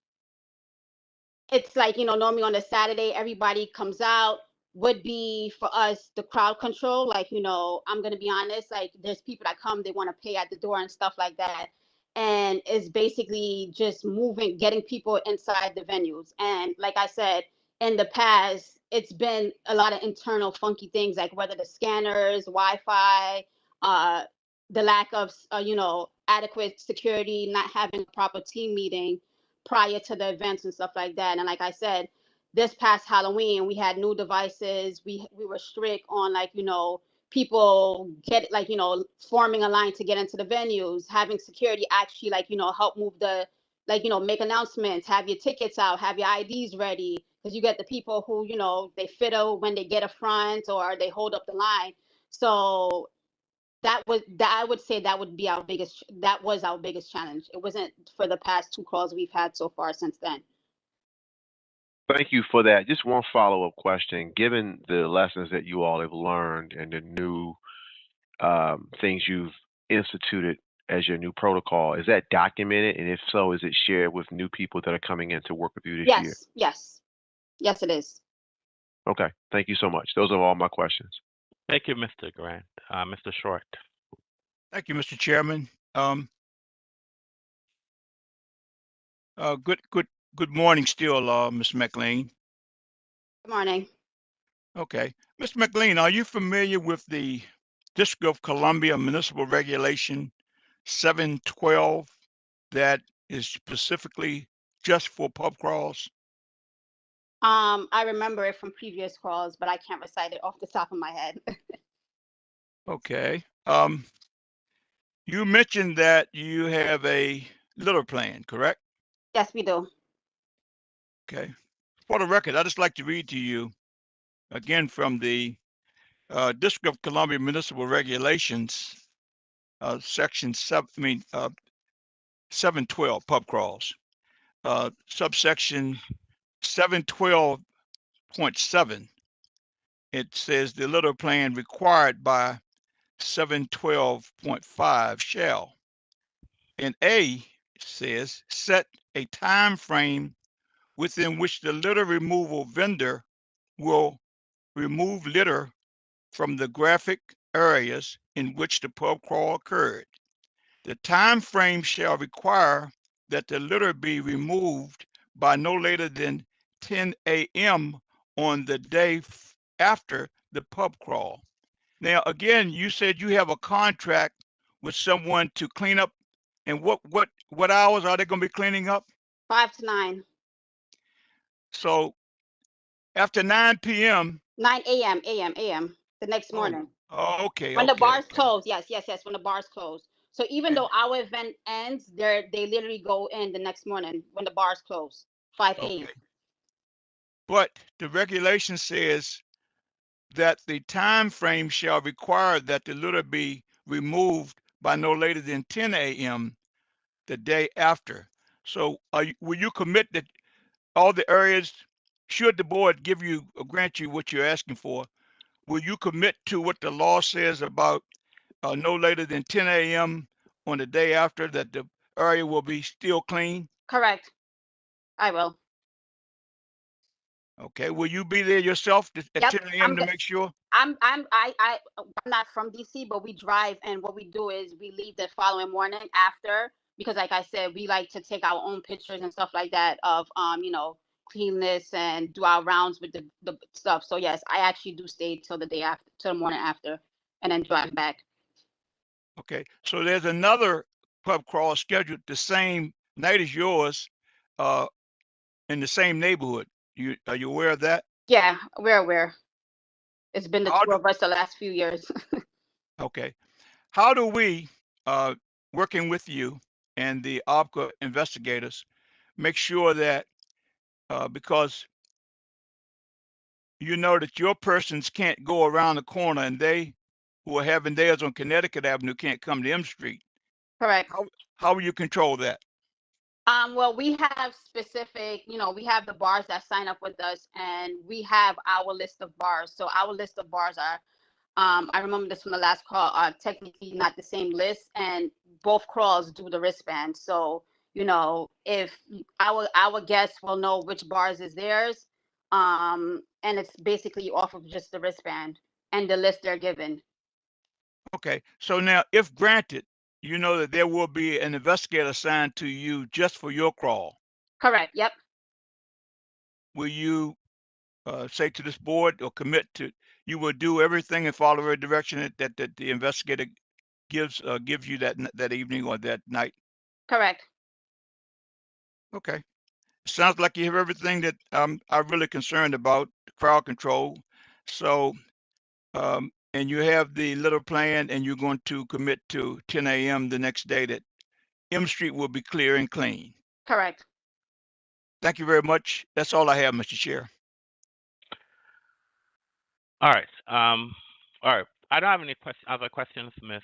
it's like, normally on a Saturday, everybody comes out, would be for us the crowd control. Like, I'm going to be honest, like there's people that come, they want to pay at the door and stuff like that. And it's basically just getting people inside the venues. And like I said, in the past, it's been a lot of internal funky things, like whether the scanners, Wi-Fi, the lack of, adequate security, not having a proper team meeting prior to the events and stuff like that. And like I said, this past Halloween, we had new devices. We were strict on, like, people get, like, forming a line to get into the venues, having security actually, like, help move the, like, make announcements, have your tickets out, have your IDs ready. Because you get the people who, they fiddle when they get a front or they hold up the line. So I would say that was our biggest challenge. It wasn't for the past two calls we've had so far since then. Thank you for that. Just one follow-up question. Given the lessons that you all have learned and the new things you've instituted as your new protocol, is that documented? And if so, is it shared with new people that are coming in to work with you this year? Yes, it is. Okay. Thank you so much. Those are all my questions. Thank you, Mr. Grant. Mr. Short. Thank you, Mr. Chairman. Good morning still, Ms. McLean. Good morning. Okay. Mr. McLean, are you familiar with the District of Columbia Municipal Regulation 712 that is specifically just for pub crawls? I remember it from previous calls, but I can't recite it off the top of my head. Okay. You mentioned that you have a litter plan, correct? Yes, we do. Okay. For the record, I'd just like to read to you again from the District of Columbia Municipal Regulations, section 712 pub crawls, subsection 712.7. It says the litter plan required by 712.5 shall. And A says set a time frame within which the litter removal vendor will remove litter from the graphic areas in which the pub crawl occurred. The time frame shall require that the litter be removed by no later than 10 a.m. on the day after the pub crawl. Now, again, you said you have a contract with someone to clean up, and what hours are they going to be cleaning up? 5 to 9. So after 9 p.m. 9 a.m. the next morning. Oh, okay. When the bars okay. close, yes, when the bars close. So even though our event ends, they literally go in the next morning when the bars close, 5 a.m. Okay. But the regulation says that the time frame shall require that the litter be removed by no later than 10 a.m. the day after. So will you commit that all the areas, should the board grant you what you're asking for, will you commit to what the law says about no later than 10 a.m. on the day after, that the area will be still clean? Correct. I will. Okay. Will you be there yourself at Yep, 10 a.m. to make sure? I'm not from DC, but we drive, and what we do is we leave the following morning after, because like I said, we like to take our own pictures and stuff like that of cleanness and do our rounds with the stuff. So yes, I actually do stay till the day after, till the morning after, and then drive back. Okay. So there's another pub crawl scheduled the same night as yours, in the same neighborhood. Are you aware of that? Yeah, we're aware. It's been the How two do, of us the last few years. okay. How do we, working with you and the ABCA investigators, make sure that, because you know that your persons can't go around the corner and they who are having theirs on Connecticut Avenue can't come to M Street. Correct. How will you control that? Well, we have specific, we have the bars that sign up with us, and we have our list of bars. So our list of bars are, I remember this from the last call, are technically not the same list, and both crawls do the wristband. So, if our guests will know which bars is theirs, and it's basically off of just the wristband and the list they're given. Okay. So now, if granted, you know that there will be an investigator assigned to you just for your crawl. Correct. Yep. Will you say to this board or commit to you will do everything and follow every direction that the investigator gives you that evening or that night? Correct. Okay. Sounds like you have everything that I'm really concerned about, crowd control. So, and you have the little plan, and you're going to commit to 10 a.m. the next day that M Street will be clear and clean. Correct. Thank you very much. That's all I have, Mr. Chair. All right. All right. I don't have any other questions, Miss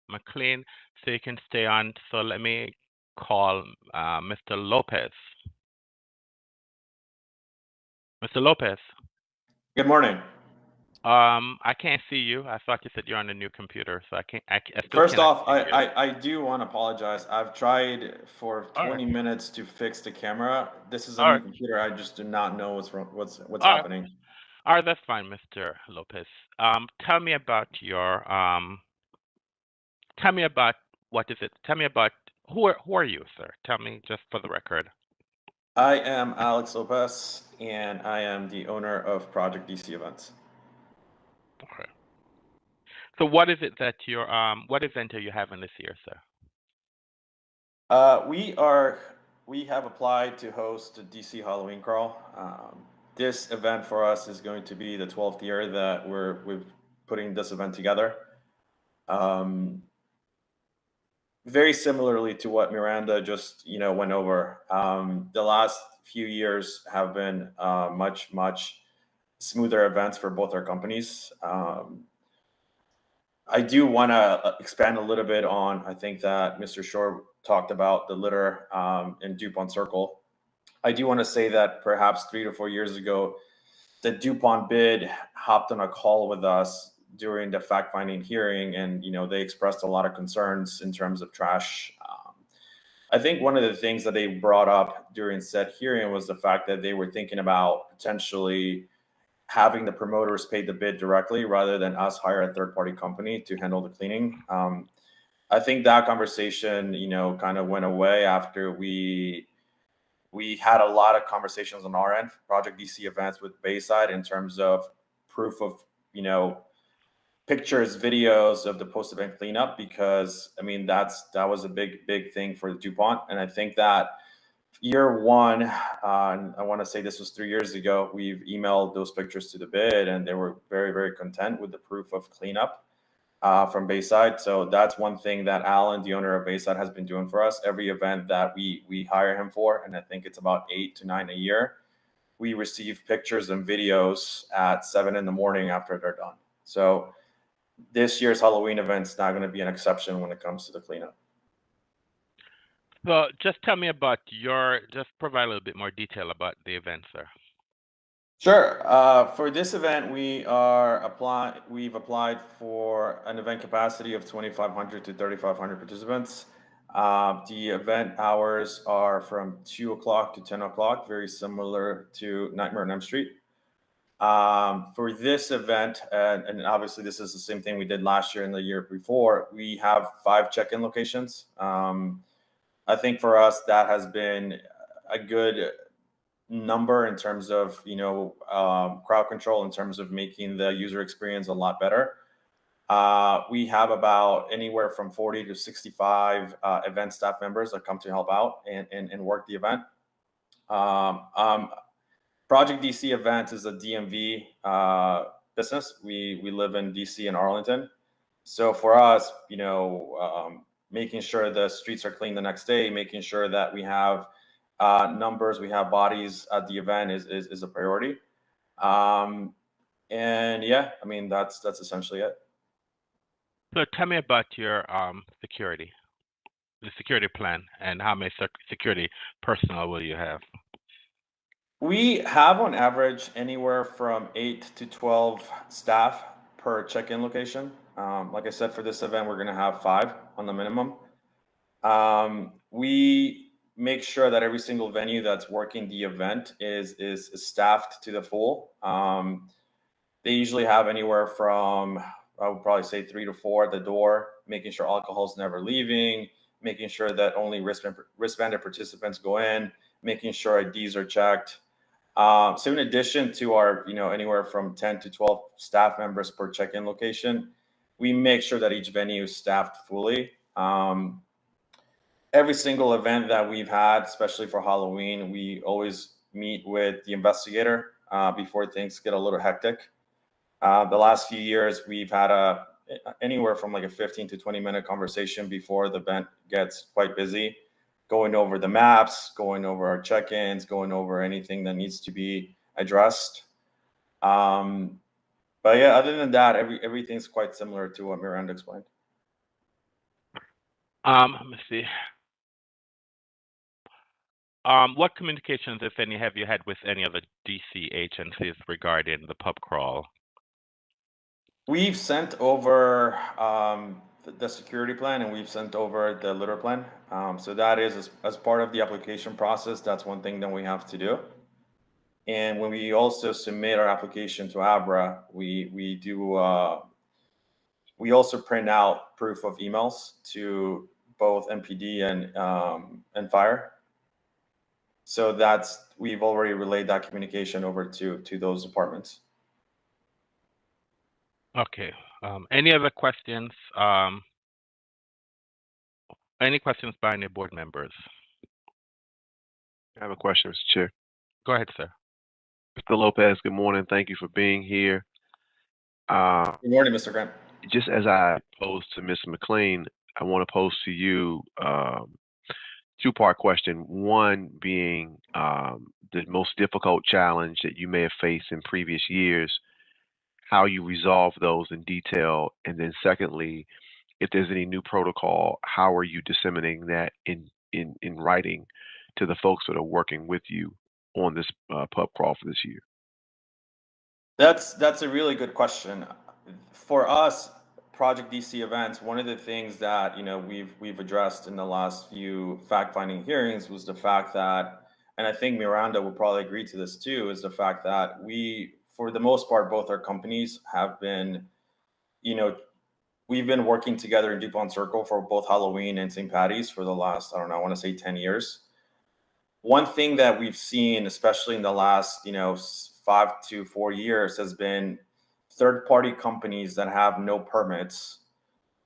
McLean, so you can stay on. So let me call Mr. Lopez. Mr. Lopez. Good morning. I can't see you. I thought you said you're on a new computer, so I still First cannot off, see you. I do want to apologize. I've tried for All 20 right. minutes to fix the camera. This is a All new right. computer. I just do not know what's wrong, what's All right. happening. All right, that's fine, Mr. Lopez. Tell me about your tell me about what is it? Tell me about who are you, sir? Tell me just for the record. I am Alex Lopez, and I am the owner of Project DC Events. Okay. So what is it that you're what event are you having this year, sir? We have applied to host a DC Halloween crawl. This event for us is going to be the 12th year that we're putting this event together. Very similarly to what Miranda just went over. The last few years have been much smoother events for both our companies. I do want to expand a little bit on, I think that Mr. Shore talked about the litter in DuPont Circle. I do want to say that perhaps 3 to 4 years ago, the DuPont bid hopped on a call with us during the fact-finding hearing, and they expressed a lot of concerns in terms of trash. I think one of the things that they brought up during said hearing was the fact that they were thinking about potentially having the promoters pay the bid directly rather than us hire a third-party company to handle the cleaning. I think that conversation, kind of went away after we had a lot of conversations on our end, Project DC Events with Bayside, in terms of proof of, pictures, videos of the post-event cleanup, because that was a big thing for DuPont. And I think that year one, I want to say this was 3 years ago, we've emailed those pictures to the bid, and they were very content with the proof of cleanup from Bayside. So that's one thing that Alan, the owner of Bayside, has been doing for us. Every event that we hire him for, and I think it's about 8 to 9 a year, we receive pictures and videos at 7 in the morning after they're done. So this year's Halloween event's not going to be an exception when it comes to the cleanup. So just tell me about just provide a little bit more detail about the event, sir. Sure. For this event, we've applied for an event capacity of 2,500 to 3,500 participants. The event hours are from 2 o'clock to 10 o'clock, very similar to Nightmare on Elm Street. For this event, and obviously this is the same thing we did last year and the year before, we have 5 check-in locations. I think for us, that has been a good number in terms of, crowd control, in terms of making the user experience a lot better. We have about anywhere from 40 to 65 event staff members that come to help out and work the event. Project DC Events is a DMV business. We live in DC and Arlington. So for us, making sure the streets are clean the next day, making sure that we have numbers, we have bodies at the event is a priority. And yeah, I mean, that's essentially it. So tell me about your security, the security plan, and how many security personnel will you have? We have on average anywhere from 8 to 12 staff per check-in location. Like I said, for this event, we're going to have 5 on the minimum. We make sure that every single venue that's working the event is staffed to the full. They usually have anywhere from, I would probably say 3 to 4 at the door, making sure alcohol's never leaving, making sure that only wristbanded participants go in, making sure IDs are checked. So in addition to our, anywhere from 10 to 12 staff members per check-in location, we make sure that each venue is staffed fully. Every single event that we've had, especially for Halloween, we always meet with the investigator before things get a little hectic. The last few years, we've had anywhere from like a 15 to 20-minute conversation before the event gets quite busy, going over the maps, going over our check-ins, going over anything that needs to be addressed. But yeah, other than that, everything's quite similar to what Miranda explained. Let me see. What communications, if any, have you had with any other DC agencies regarding the pub crawl? We've sent over the security plan, and we've sent over the litter plan. So that is as part of the application process. That's one thing that we have to do. And when we also submit our application to ABRA, we do we also print out proof of emails to both MPD and fire. So we've already relayed that communication over to those departments. Okay. Any other questions? Any questions by any board members? I have a question, Mr. Chair. Go ahead, sir. Mr. Lopez, good morning. Thank you for being here. Good morning, Mr. Grant. Just as I posed to Ms. McLean, I want to pose to you two-part question. One being the most difficult challenge that you may have faced in previous years, how you resolve those in detail, and then secondly, if there's any new protocol, how are you disseminating that in writing to the folks that are working with you on this pub crawl for this year? That's a really good question. For us, Project DC events, one of the things that we've addressed in the last few fact-finding hearings was the fact that, and I think Miranda will probably agree to this too, is the fact that we, for the most part, both our companies have been, we've been working together in DuPont Circle for both Halloween and St. Patty's for the last, I want to say 10 years. One thing that we've seen, especially in the last, 5 to 4 years, has been third-party companies that have no permits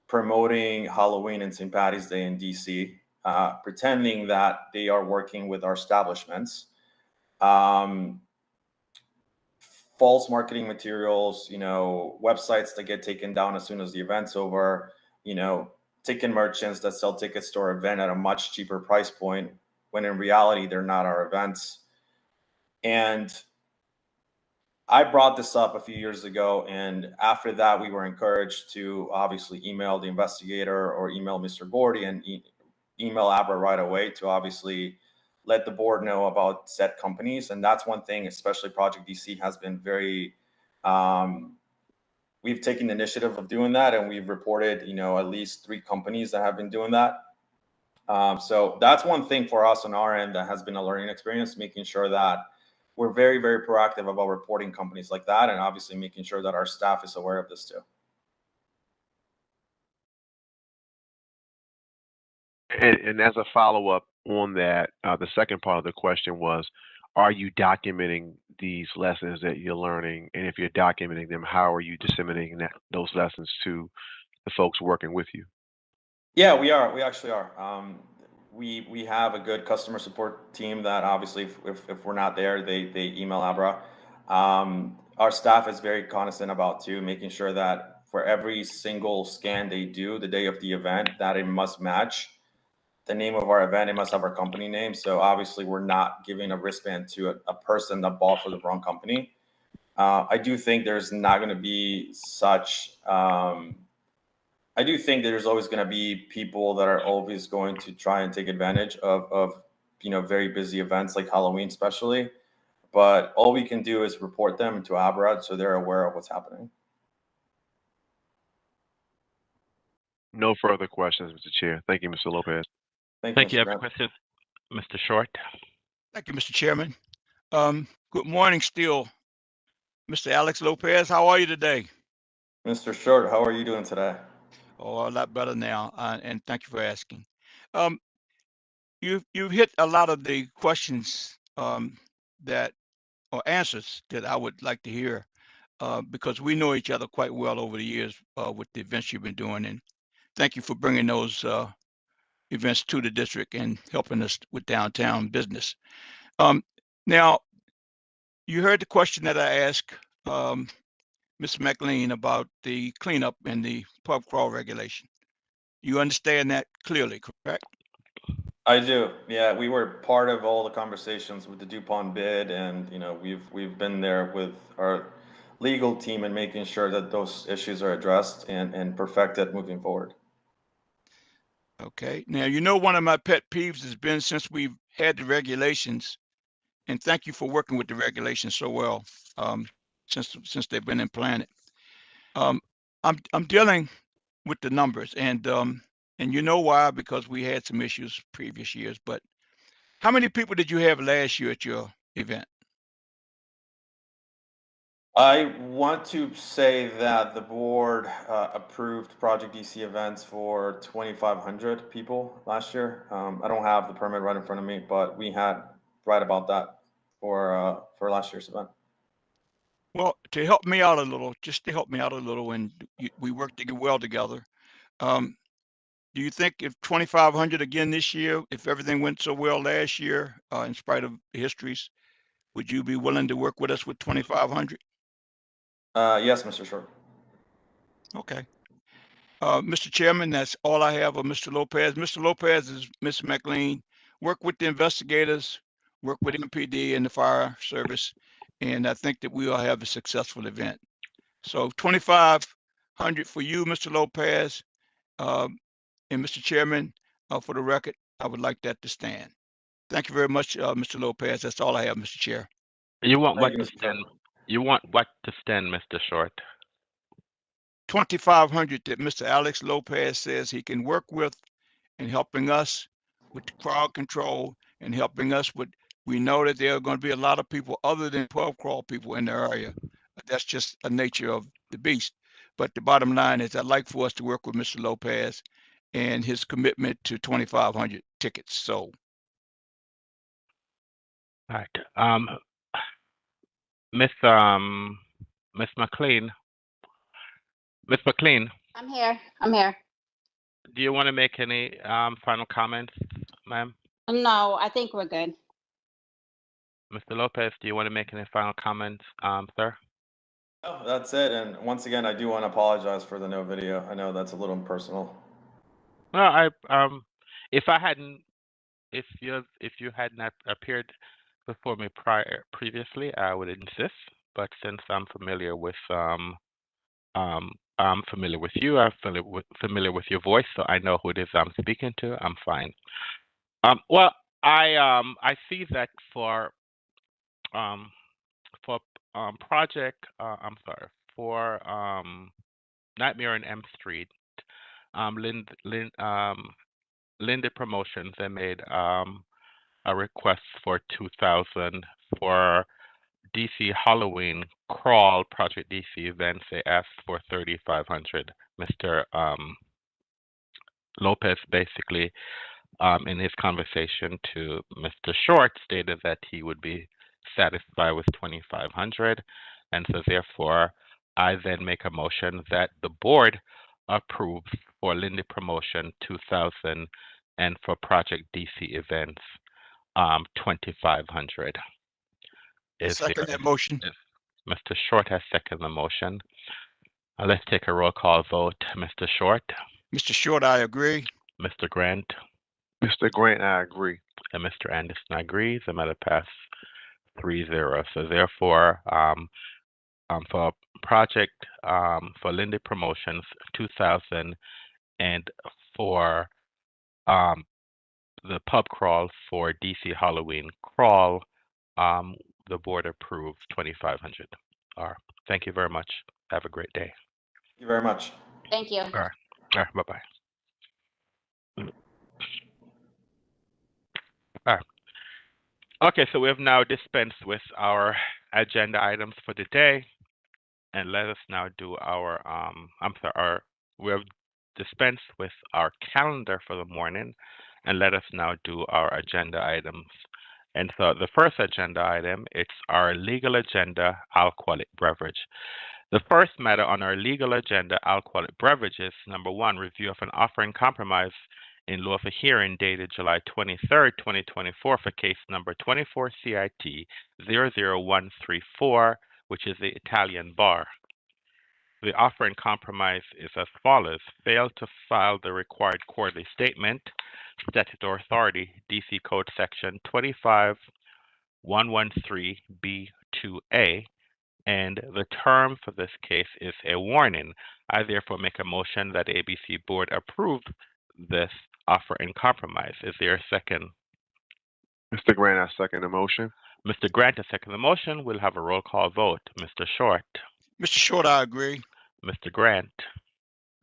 promoting Halloween and St. Patty's Day in DC, pretending that they are working with our establishments. False marketing materials, websites that get taken down as soon as the event's over, ticket merchants that sell tickets to our event at a much cheaper price point, when in reality, they're not our events. And I brought this up a few years ago, and after that, we were encouraged to obviously email the investigator or email Mr. Gordy and email ABRA right away to obviously let the board know about said companies. And that's one thing, especially Project DC has been very, we've taken the initiative of doing that, and we've reported, at least 3 companies that have been doing that. So that's one thing for us on our end that has been a learning experience, making sure that we're very, very proactive about reporting companies like that, and obviously making sure that our staff is aware of this too. And as a follow-up on that, the second part of the question was, are you documenting these lessons that you're learning? And if you're documenting them, how are you disseminating those lessons to the folks working with you? Yeah, we are. We actually are. We have a good customer support team that obviously, if we're not there, they email Abra. Our staff is very cognizant about too, making sure that for every single scan they do the day of the event, that it must match the name of our event. It must have our company name. So obviously, we're not giving a wristband to a person that bought for the wrong company. I do think there's not going to be such. I do think that there's always going to be people that are always going to try and take advantage of very busy events like Halloween, especially. But all we can do is report them to Abra so they're aware of what's happening. No further questions, Mr. Chair. Thank you, Mr. Lopez. Thank you. Mr. Every Grant. question, Mr. Short. Thank you, Mr. Chairman. Good morning still. Mr. Alex Lopez, how are you today? Mr. Short, how are you doing today? Oh, a lot better now, and thank you for asking. You've hit a lot of the questions that or answers that I would like to hear because we know each other quite well over the years with the events you've been doing, and thank you for bringing those events to the district and helping us with downtown business. Now, you heard the question that I asked Mr. McLean about the cleanup and the pub crawl regulation. You understand that clearly, correct? I do. Yeah, we were part of all the conversations with the DuPont bid, and we've been there with our legal team and making sure that those issues are addressed and perfected moving forward. Okay. Now, one of my pet peeves has been since we've had the regulations, and thank you for working with the regulations so well since they've been implanted. I'm dealing with the numbers, and you know why? Because we had some issues previous years. But how many people did you have last year at your event? I want to say that the board approved Project DC events for 2,500 people last year. I don't have the permit right in front of me, but we had right about that for last year's event. Well, to help me out a little, just to help me out a little, and we work well together. Do you think if 2,500 again this year, if everything went so well last year, in spite of the histories, would you be willing to work with us with 2,500? Yes, Mr. Short. Okay. Mr. Chairman, that's all I have of Mr. Lopez. Mr. Lopez is Ms. McLean. Work with the investigators, work with MPD and the fire service, and I think that we will have a successful event. So 2,500 for you, Mr. Lopez, and Mr. Chairman, for the record, I would like that to stand. Thank you very much, Mr. Lopez. That's all I have, Mr. Chair. You want Thank what you, to Mr. stand? Short. You want what to stand, Mr. Short? 2,500 that Mr. Alex Lopez says he can work with in helping us with the crowd control and helping us with, we know that there are going to be a lot of people other than 12 crawl people in the area. That's just a nature of the beast. But the bottom line is I'd like for us to work with Mr. Lopez and his commitment to 2,500 tickets sold. All right. Miss McLean. Miss McLean, I'm here. I'm here. do you want to make any final comments, ma'am? No, I think we're good. Mr. Lopez, do you want to make any final comments, sir? Oh, that's it. And once again, I do want to apologize for the no video. I know that's a little impersonal. Well, if you had not appeared before me previously, I would insist. But since I'm familiar with you, I'm familiar with your voice, so I know who it is I'm speaking to. I'm fine. Well, I see that for project. I'm sorry, for Nightmare on M Street. Lynn Lindy Promotions, they made a request for 2,000 for DC Halloween Crawl Project DC events. They asked for 3,500. Mr. Lopez basically, in his conversation to Mr. Short, stated that he would be satisfied with 2,500, and so therefore I then make a motion that the board approves for Lindy Promotion 2,000 and for Project DC events 2,500. Second that motion. Mr. Short has seconded the motion. Let's take a roll call vote. Mr. Short, Mr. Short, I agree. Mr. Grant, Mr. Grant, I agree. and Mr. Anderson agrees. The matter passed 3-0. So therefore, for project for Lindy Promotions 2,000 and for the pub crawl for DC Halloween Crawl, the board approves 2,500. Thank you very much. Have a great day. Thank you very much. Thank you. All right. Bye-bye. All right. Okay, so we have now dispensed with our agenda items for the day, and let us now do our we have dispensed with our calendar for the morning, and let us now do our agenda items. And so the first agenda item, it's our legal agenda, alcoholic beverage. The first matter on our legal agenda, alcoholic beverages, number one, review of an offer in compromise in lieu of a hearing dated July 23rd, 2024 for case number 24 CIT 00134, which is the Italian Bar. The offer in compromise is as follows. Failed to file the required quarterly statement, statutory authority, DC Code Section 25113B2A, and the term for this case is a warning. I therefore make a motion that ABC Board approve this offer in compromise. Is there a second? Mr. Grant, I second the motion. Mr. Grant has seconded the motion. We'll have a roll call vote. Mr. Short. Mr. Short, I agree. Mr. Grant.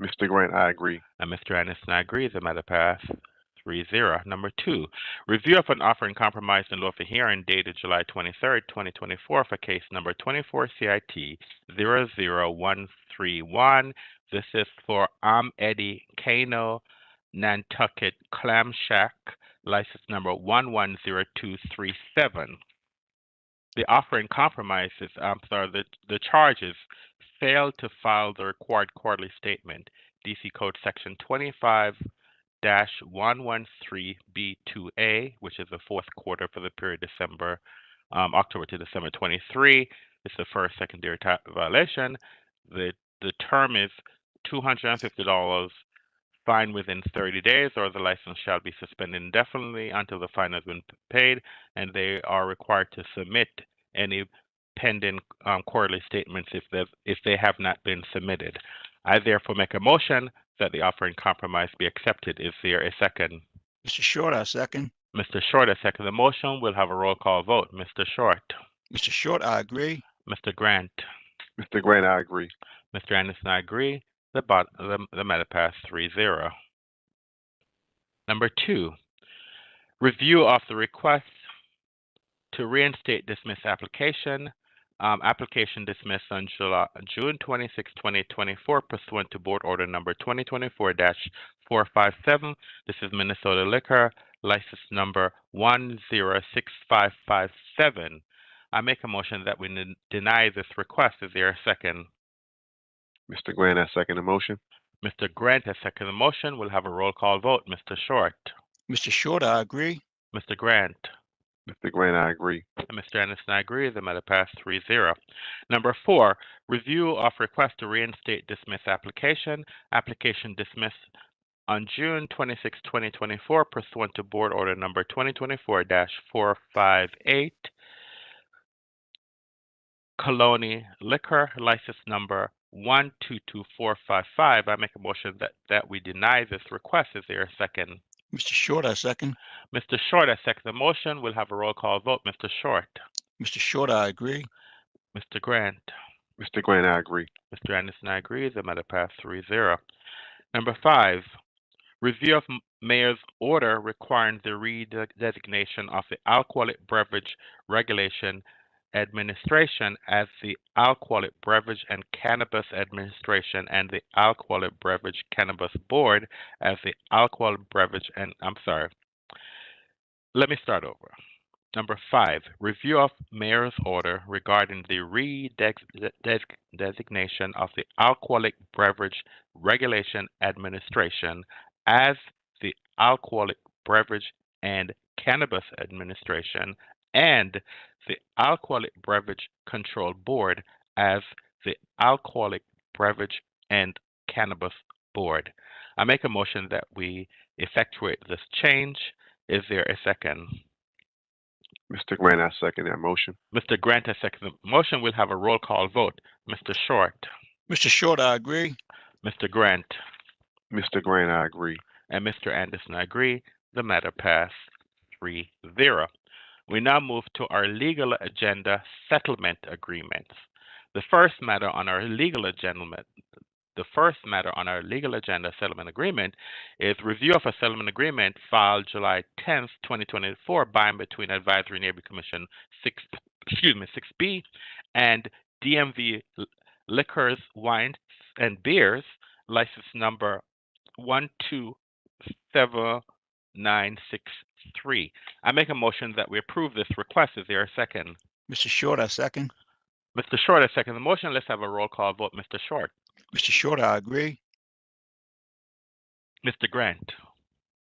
Mr. Grant, I agree. And Mr. Anderson, I agree. The matter passed 3-0. Number two, review of an offer in compromise in lieu of a hearing dated July 23rd, 2024 for case number 24 CIT 00131. This is for Eddie Kano Nantucket Clam Shack, license number 110237. The offer in compromise is, the charges failed to file the required quarterly statement, DC Code Section 25-113B2A, which is the fourth quarter for the period October to December 23. It's the first secondary violation. The term is $250, fine within 30 days, or the license shall be suspended indefinitely until the fine has been paid, and they are required to submit any pending quarterly statements if they have not been submitted. I therefore make a motion that the offer in compromise be accepted. Is there a second? Mr. Short, I second. Mr. Short, I second the motion. We'll have a roll call vote. Mr. Short. Mr. Short, I agree. Mr. Grant. Mr. Grant, I agree. Mr. Anderson, I agree. The matter passed 3-0. Number two, review of the request to reinstate dismissed application. Application dismissed on June 26, 2024, pursuant to Board Order Number 2024-457. This is Minnesota Liquor, license number 106557. I make a motion that we deny this request. Is there a second? Mr. Grant, I second the motion. Mr. Grant has seconded the motion. We'll have a roll call vote. Mr. Short. Mr. Short, I agree. Mr. Grant. Mr. Grant, I agree. And Mr. Anderson, I agree. The matter passed 3-0. Number four, review of request to reinstate dismissed application. Application dismissed on June 26, 2024, pursuant to Board Order Number 2024-458. Colony Liquor, license number 122455. I make a motion that we deny this request. Is there a second? Mr. Short, I second. Mr. Short, I second the motion. We'll have a roll call vote. Mr. Short. Mr. Short, I agree. Mr. Grant. Mr. Grant, I agree. Mr. Anderson, I agree. The matter passed 3-0. Number five, review of Mayor's order requiring the redesignation of the Alcoholic Beverage Regulation Administration as the Alcoholic Beverage and Cannabis Administration and the Alcoholic Beverage Cannabis Board as the Alcoholic Beverage and let me start over. Number 5, review of Mayor's order regarding the redesignation of the Alcoholic Beverage Regulation Administration as the Alcoholic Beverage and Cannabis Administration and the Alcoholic Beverage Control Board as the Alcoholic Beverage and Cannabis Board. I make a motion that we effectuate this change. Is there a second? Mr. Grant, I second that motion. Mr. Grant has seconded the motion. We'll have a roll call vote. Mr. Short. Mr. Short, I agree. Mr. Grant. Mr. Grant, I agree. And Mr. Anderson, I agree. The matter passed 3-0. We now move to our legal agenda settlement agreements. The first matter on our legal agenda settlement agreement is review of a settlement agreement filed July 10th, 2024 by and between Advisory Neighborhood Commission 6B and DMV Liquors, Wines, and Beers, license number 127963. I make a motion that we approve this request. Is there a second? Mr. Short, I second. Mr. Short, I second the motion. Let's have a roll call vote. Mr. Short. Mr. Short, I agree. Mr. Grant.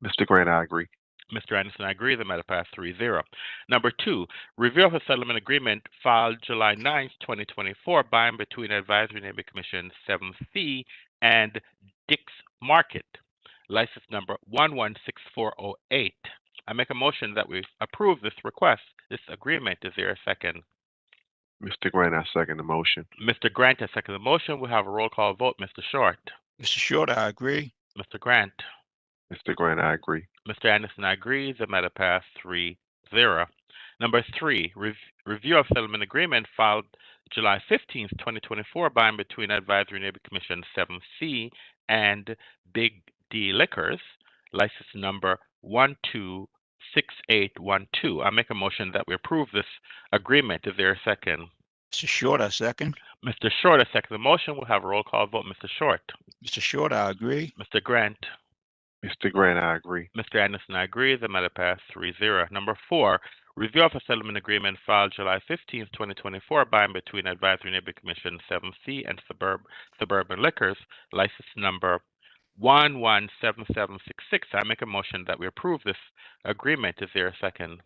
Mr. Grant, I agree. Mr. Anderson, I agree. The matter passed 3-0. Number 2, review of a settlement agreement filed July 9th, 2024 by and between Advisory Neighborhood Commission 7C and Dick's Market, license number 116408. I make a motion that we approve this request, this agreement. Is there a second? Mr. Grant, I second the motion. Mr. Grant has seconded the motion. We'll have a roll call vote. Mr. Short. Mr. Short, I agree. Mr. Grant. Mr. Grant, I agree. Mr. Anderson, I agree. The matter passed 3-0. Number 3, review of settlement agreement filed July 15th, 2024 by and between Advisory Neighborhood Commission 7C and Big D Liquors, license number 126812. I make a motion that we approve this agreement. Is there a second? Mr. Short, I second. Mr. Short, I second the motion. We'll have a roll call vote. Mr. Short. Mr. Short, I agree. Mr. Grant. Mr. Grant, I agree. Mr. Anderson, I agree. The matter passed 3-0. Number 4, review of a settlement agreement filed July 15th, 2024 by and between Advisory Neighborhood Commission 7C and Suburban Liquors, license number 117766. I make a motion that we approve this agreement. Is there a second?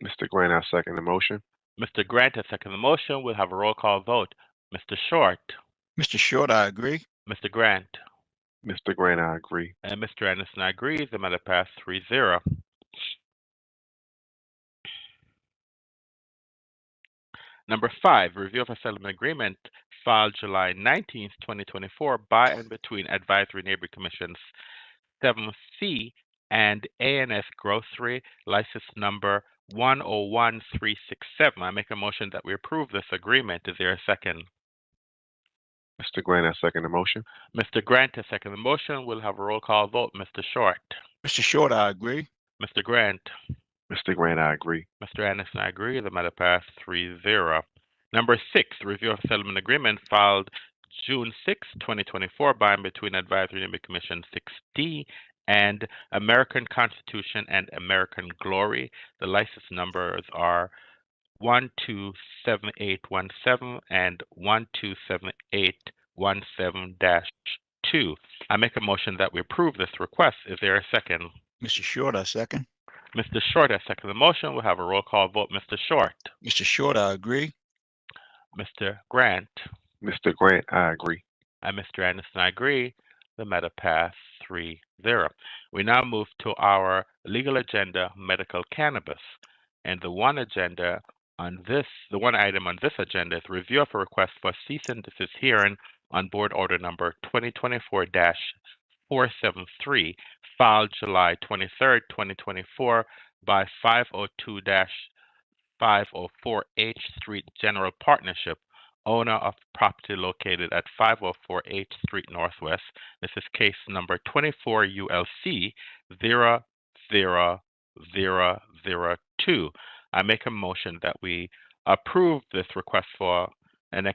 Mr. Grant, I second the motion. Mr. Grant has seconded the motion. We'll have a roll call vote. Mr. Short. Mr. Short, I agree. Mr. Grant. Mr. Grant, I agree. And Mr. Anderson, I agree. The matter passed 3-0. Number 5, review of a settlement agreement filed July 19th, 2024 by and between Advisory Neighborhood Commissions 7C and A&S Grocery, license number 101367. I make a motion that we approve this agreement. Is there a second? Mr. Grant, I second the motion. Mr. Grant has seconded the motion. We'll have a roll call vote. Mr. Short. Mr. Short, I agree. Mr. Grant. Mr. Grant, I agree. Mr. Anderson, I agree. The matter passed 3-0. Number 6, review of settlement agreement filed June 6, 2024 by and between Advisory Neighborhood Commission 6D and American Constitution and American Glory. The license numbers are 127817 and 127817-2. I make a motion that we approve this request. Is there a second? Mr. Short, I second. Mr. Short has seconded the motion. We'll have a roll call vote. Mr. Short. Mr. Short, I agree. Mr. Grant. Mr. Grant, I agree. And Mr. Anderson, I agree. The matter passed 3-0. We now move to our legal agenda, medical cannabis. And the one item on this agenda is review of a request for cease and desist hearing on board order number 2024-473, filed July 23rd, 2024 by 502-504 H Street General Partnership, owner of property located at 504 8th Street Northwest. This is case number 24 ULC 00002. I make a motion that we approve this request for a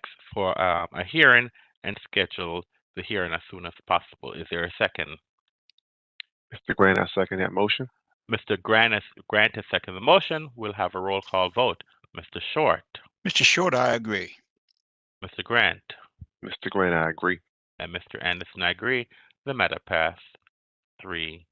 hearing and schedule the hearing as soon as possible. Is there a second? Mr. Grant, I second that motion. Mr. Grant has seconded the motion. We'll have a roll call vote. Mr. Short. Mr. Short, I agree. Mr. Grant. Mr. Grant, I agree. And Mr. Anderson, I agree. The matter passed 3-0.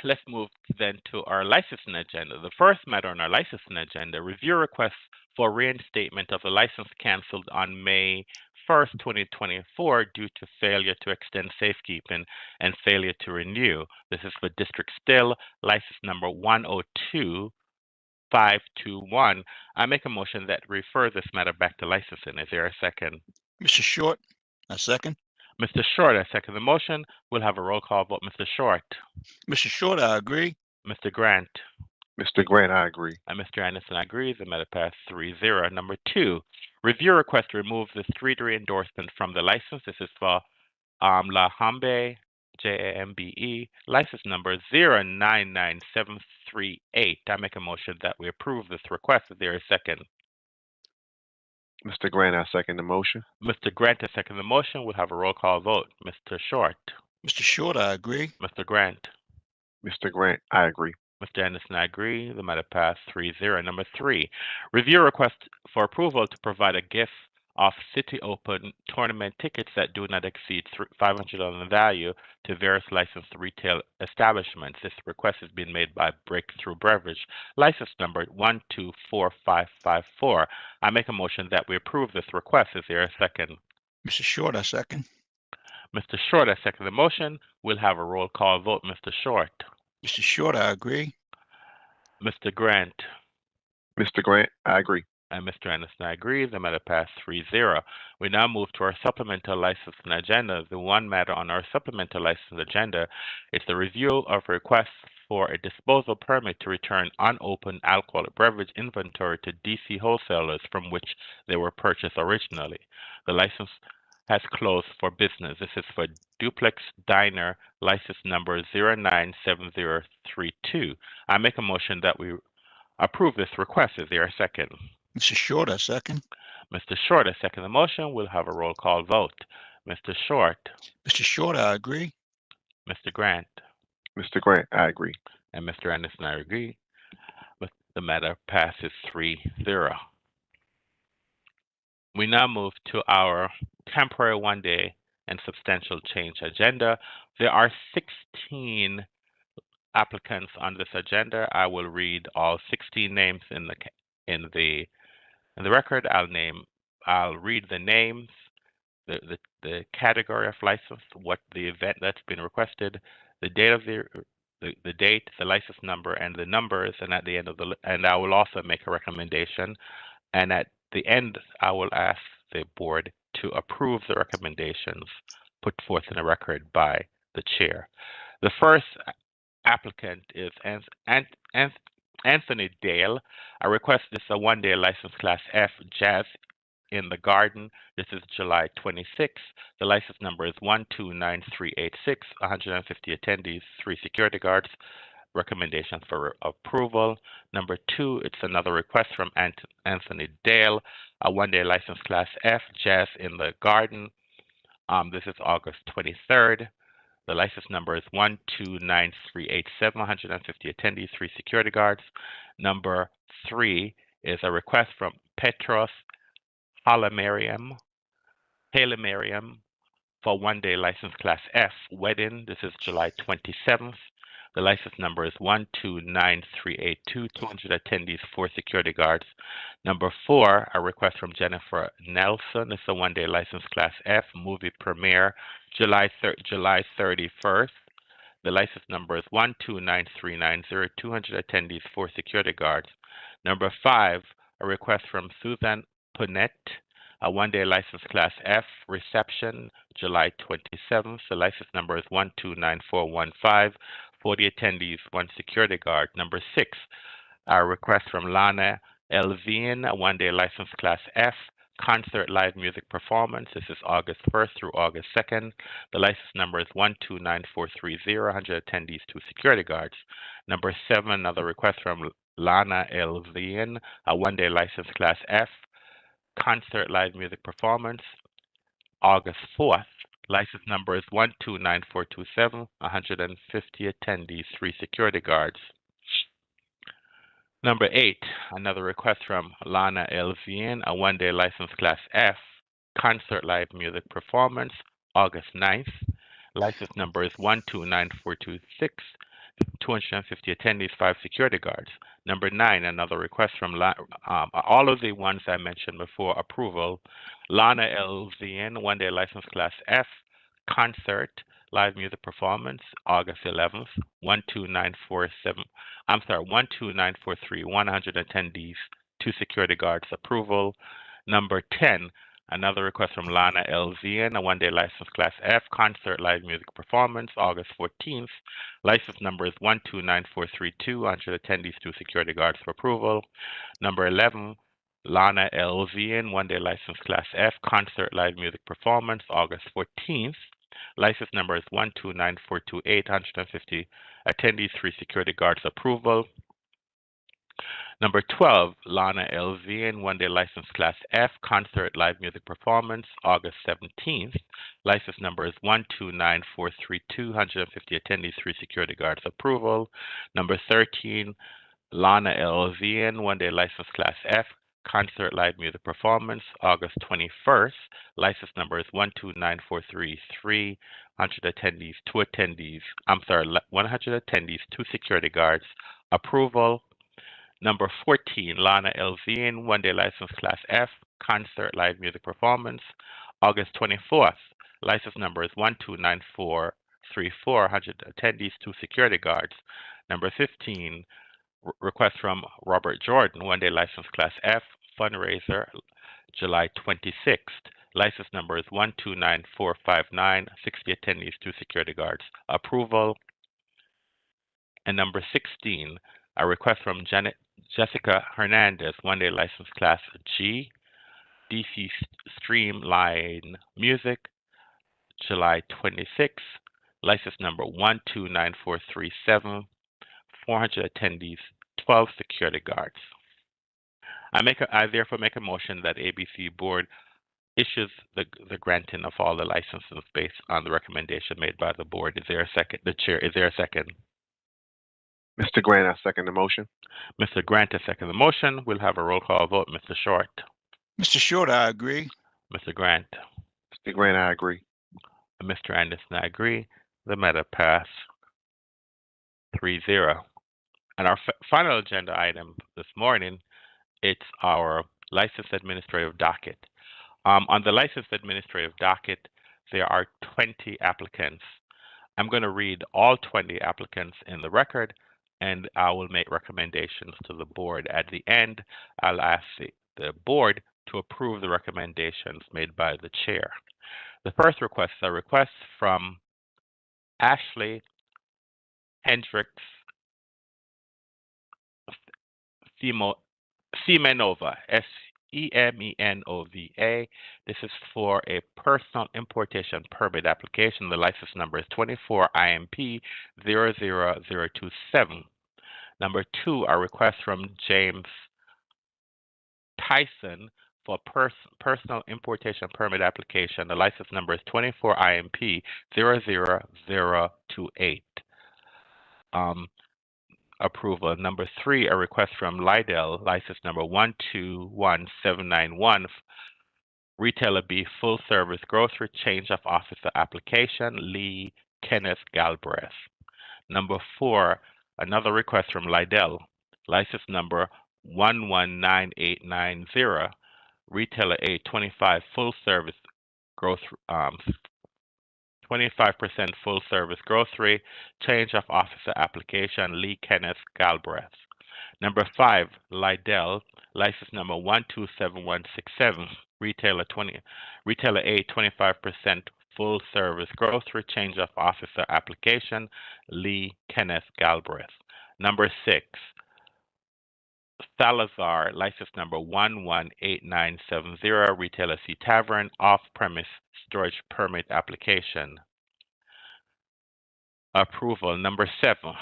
Let's move then to our licensing agenda. The first matter on our licensing agenda, review requests for reinstatement of a license canceled on May 1st, 2024 due to failure to extend safekeeping and failure to renew. This is for District Still, license number 102521. I make a motion that refer this matter back to licensing. Is there a second? Mr. Short, I second. Mr. Short, I second the motion. We'll have a roll call vote. Mr. Short. Mr. Short, I agree. Mr. Grant. Mr. Grant, I agree. And Mr. Anderson, I agree. The matter passed 3-0. Number 2, review request to remove the streetery endorsement from the license. This is for La Hambe, JAMBE, license number 099738. I make a motion that we approve this request. Is there a second? Mr. Grant, I second the motion. Mr. Grant has seconded the motion. We'll have a roll call vote. Mr. Short. Mr. Short, I agree. Mr. Grant. Mr. Grant, I agree. Mr. Anderson, I agree. The matter passed 3-0. Number 3, review request for approval to provide a gift of City Open tournament tickets that do not exceed $500 in value to various licensed retail establishments. This request has been made by Breakthrough Beverage, license number 124554. I make a motion that we approve this request. Is there a second? Mr. Short, I second. Mr. Short, I second the motion. We'll have a roll call vote. Mr. Short. Mr. Short, I agree. Mr. Grant. Mr. Grant, I agree. And Mr. Anderson, I agree. The matter passed 3-0. We now move to our supplemental licensing agenda. The one matter on our supplemental licensing agenda is the review of requests for a disposal permit to return unopened alcoholic beverage inventory to DC wholesalers from which they were purchased originally. The license has closed for business. This is for Duplex Diner, license number 097032. I make a motion that we approve this request. Is there a second? Mr. Short, I second. Mr. Short, I second the motion. We'll have a roll call vote. Mr. Short. Mr. Short, I agree. Mr. Grant. Mr. Grant, I agree. And Mr. Anderson, I agree. The matter passes 3-0. We now move to our temporary one-day and substantial change agenda. There are 16 applicants on this agenda. I will read all 16 names in the record. I'll read the names, the category of license, what the event that's been requested, the date of the date, the license number, and the numbers. And at the end of and I will also make a recommendation. And at the end, I will ask the board to approve the recommendations put forth in the record by the chair. The first applicant is Anthony Dale. I request this a one-day license class F Jazz in the Garden. This is July 26th. The license number is 129386. 150 attendees, 3 security guards. Recommendation for approval. Number 2, it's another request from Anthony Dale, a one-day license class F Jazz in the Garden. This is August 23rd. The license number is 129387. 150 attendees, 3 security guards. Number 3 is a request from Petros Halimariam for one-day license class F wedding. This is July 27th. The license number is 129382, 200 attendees, 4 security guards. Number 4, a request from Jennifer Nelson. It's a one-day license class F, movie premiere, July 31st. The license number is 129390, 200 attendees, 4 security guards. Number 5, a request from Susan Punnett, a one-day license class F, reception, July 27th. The license number is 129415, 40 attendees, 1 security guard. Number 6, a request from Lana Elvin, a one-day license class F, concert live music performance. This is August 1st through August 2nd. The license number is 129430, 100 attendees, 2 security guards. Number 7, another request from Lana Elvin, a one-day license class F, concert live music performance, August 4th. License number is 129427, 150 attendees, 3 security guards. Number 8, another request from Lana Elvin, a one-day license class F, concert live music performance, August 9th. License number is 129426, 250 attendees, 5 security guards. Number 9, another request from all of the ones I mentioned before, approval. Lana Elvin, one-day license class F, concert live music performance, August 11th, 12943, 100 attendees, 2 security guards, approval. Number 10, another request from Lana Elvin, a one-day license class F, concert live music performance, August 14th. License number is 129432, 100 attendees, 2 security guards for approval. Number 11, Lana Elvin, one-day license class F, concert live music performance, August 14th. License number is 129428, 150 attendees, 3 security guards approval. Number 12, Lana Elvin, one-day license class F, concert live music performance, August 17th. License number is 129432, 150 attendees, 3 security guards approval. Number 13, Lana Elvin, one-day license class F, concert live music performance, August 21st. License number is 129433, 100 attendees, 100 attendees, 2 security guards approval. Number 14, Lana Elvin, one-day license class F, concert live music performance, August 24th. License number is 129434, 100 attendees, 2 security guards. Number 15, request from Robert Jordan, one-day license class F, fundraiser, July 26th. License number is 129459, 60 attendees, 2 security guards. Approval. And number 16, a request from Jessica Hernandez, one-day license class G, DC Streamline Music, July 26th. License number 129437, 400 attendees, 12 security guards. I therefore make a motion that ABC Board issues the granting of all the licenses based on the recommendation made by the board. Is there a second? The chair, is there a second? Mr. Grant, I second the motion. Mr. Grant has seconded the motion. We'll have a roll call vote. Mr. Short. Mr. Short, I agree. Mr. Grant. Mr. Grant, I agree. And Mr. Anderson, I agree. The matter passed 3-0. And our final agenda item this morning, it's our license administrative docket. On the license administrative docket, there are 20 applicants. I'm going to read all 20 applicants in the record, and I will make recommendations to the board. At the end, I'll ask the board to approve the recommendations made by the chair. The first request is a request from Ashley Hendricks Semenova, Semenova. This is for a personal importation permit application. The license number is 24 IMP 00027. Number 2, a request from James Tyson for personal importation permit application. The license number is 24 IMP 00028. Approval. Number 3, a request from Lydell, license number 121791, Retailer B, full service grocery, change of officer application, Lee Kenneth Galbraith. Number 4, another request from Lidell, license number 119890, retailer A, 25 full service growth, 25% full service grocery, change of officer application, Lee Kenneth Galbraith. Number 5, Lidell, license number 127167, retailer A, 25% full service grocery, change of officer application, Lee Kenneth Galbraith. Number 6, Salazar, license number 118970, retailer C Tavern, off-premise storage permit application. Approval. Number 7,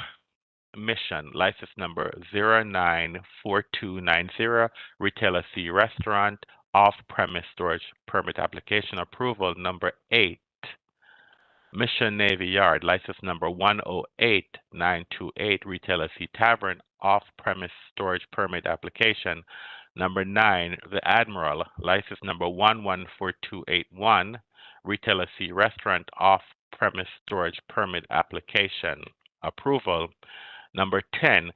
Mission, license number 094290, retailer C Restaurant, off-premise storage permit application. Approval. Number 8, Mission Navy Yard, license number 108928, retailer C Tavern, off-premise storage permit application. Number 9, The Admiral, license number 114281, retailer C Restaurant, off-premise storage permit application. Approval. Number 10,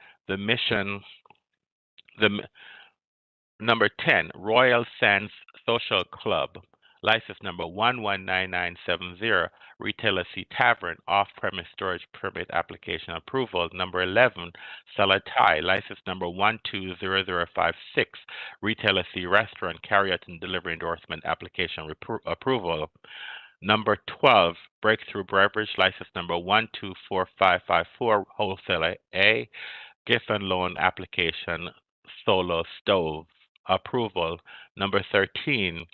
Number 10, Royal Sands Social Club, license number 119970, retailer C Tavern, off-premise storage permit application. Approval. Number 11, Salatai, license number 120056, retailer C Restaurant, carryout and delivery endorsement application. Approval. Number 12, Breakthrough Beverage, license number 124554, wholesaler A, gift and loan application, Solo Stove. Approval. Number 13,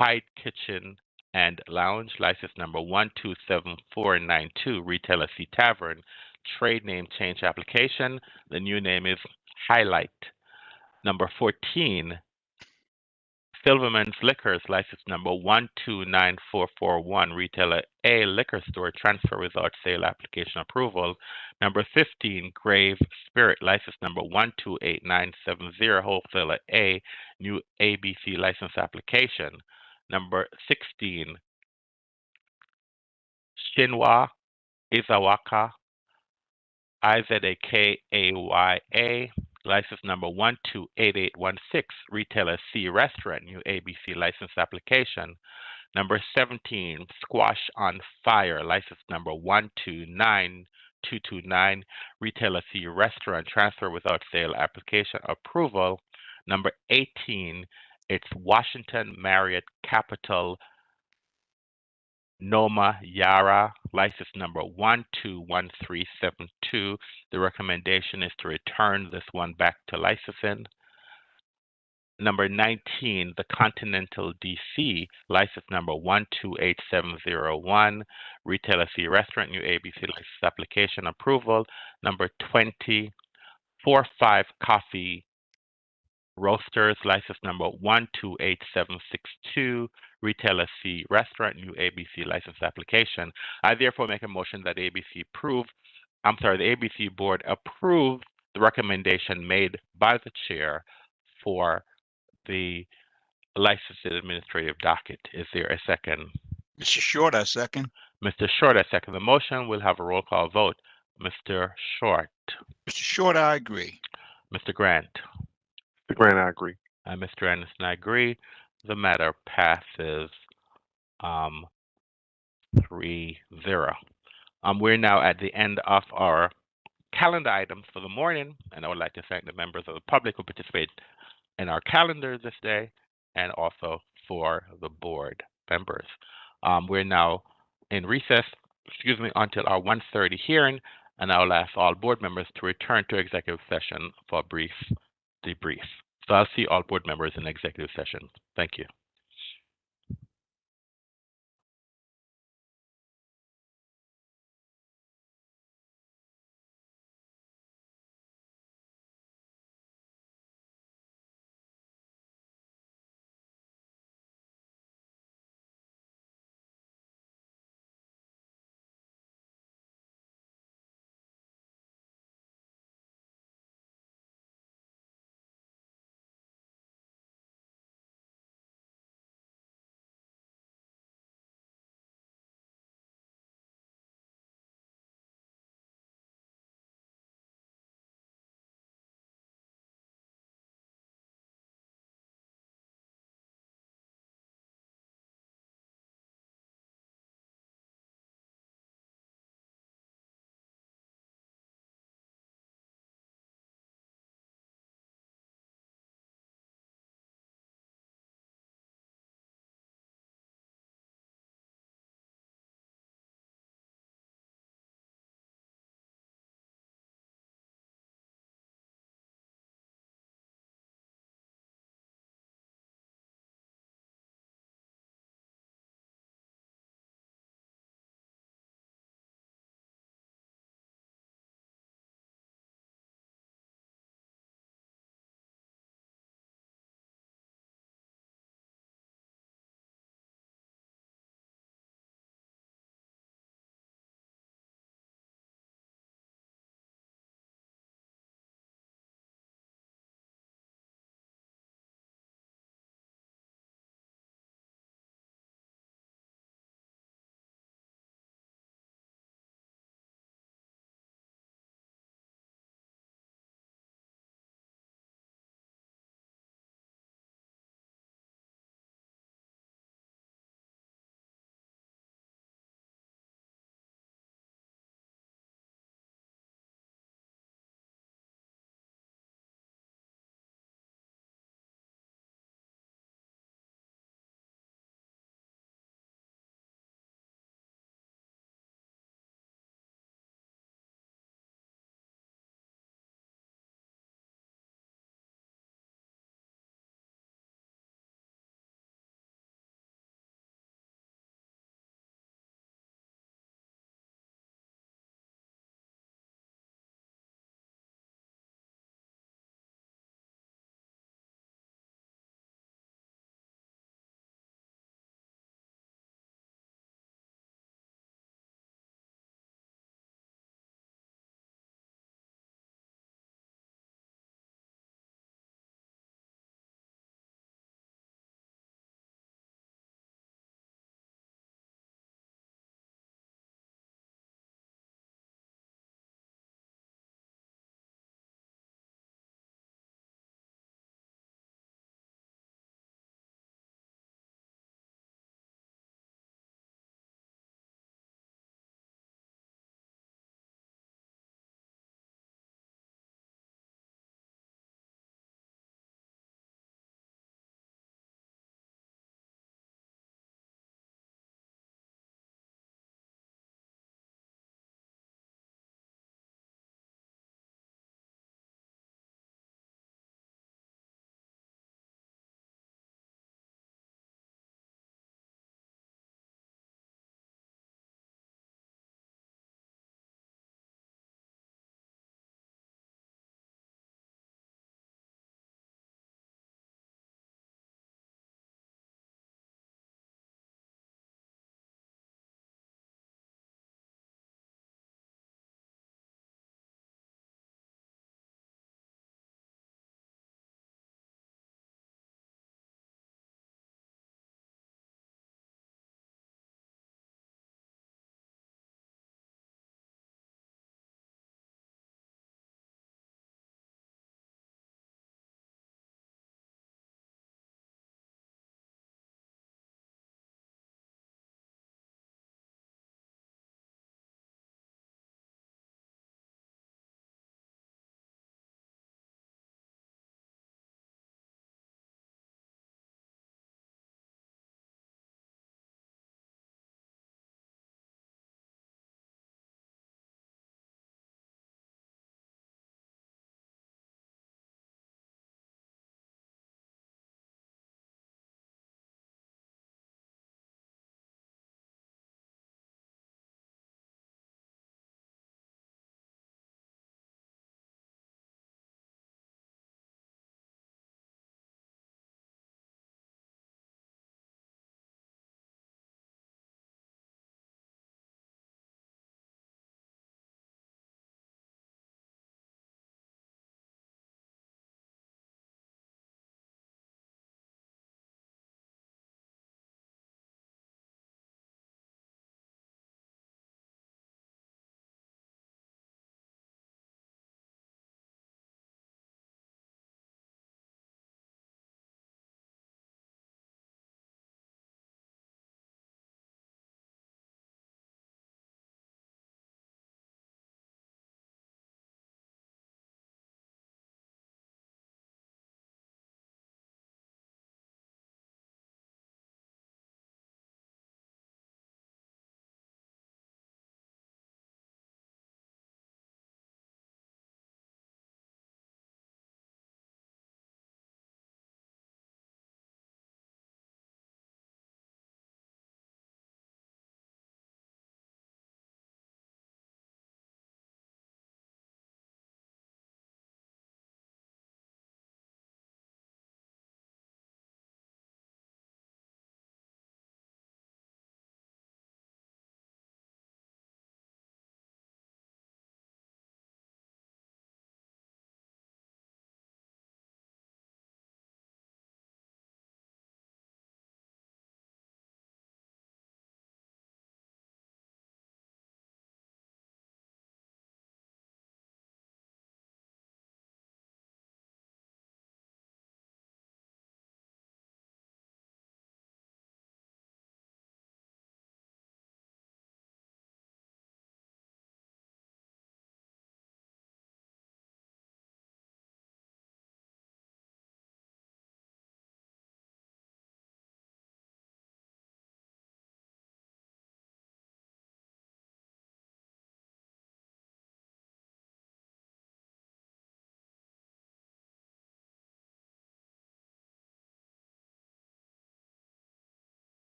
Hyde Kitchen and Lounge, license number 127492, retailer C Tavern, trade name change application. The new name is Highlight. Number 14, Silverman's Liquors, license number 129441, retailer A, liquor store, transfer without sale application. Approval. Number 15, Grave Spirit, license number 128970, wholesaler A, new ABC license application. Number 16, Shinwa Izawaka, IZAKAYA, license number 128816, retailer C Restaurant, new ABC license application. Number 17, Squash on Fire, license number 129229, retailer C Restaurant, transfer without sale application. Approval. Number 18, it's Washington Marriott Capital Noma Yara, license number 121372. The recommendation is to return this one back to licensing. Number 19, the Continental DC, license number 128701, retailer C Restaurant, new ABC license application. Approval. Number 20, 45 Coffee Roasters, license number 128762, retailer C Restaurant, new ABC license application. I therefore make a motion that the ABC board approve the recommendation made by the chair for the licensed administrative docket. Is there a second? Mr. Short, I second. Mr. Short, I second the motion. We'll have a roll call vote. Mr. Short. Mr. Short, I agree. Mr. Grant. Mr. Grant, I agree. And Mr. Anderson, I agree. The matter passes 3-0. We're now at the end of our calendar items for the morning, and I would like to thank the members of the public who participate in our calendar this day, and also for the board members. We're now in recess, until our 1:30 hearing, and I will ask all board members to return to executive session for a brief debrief. So I'll see all board members in executive session. Thank you.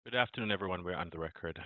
Good afternoon, everyone. We're on the record.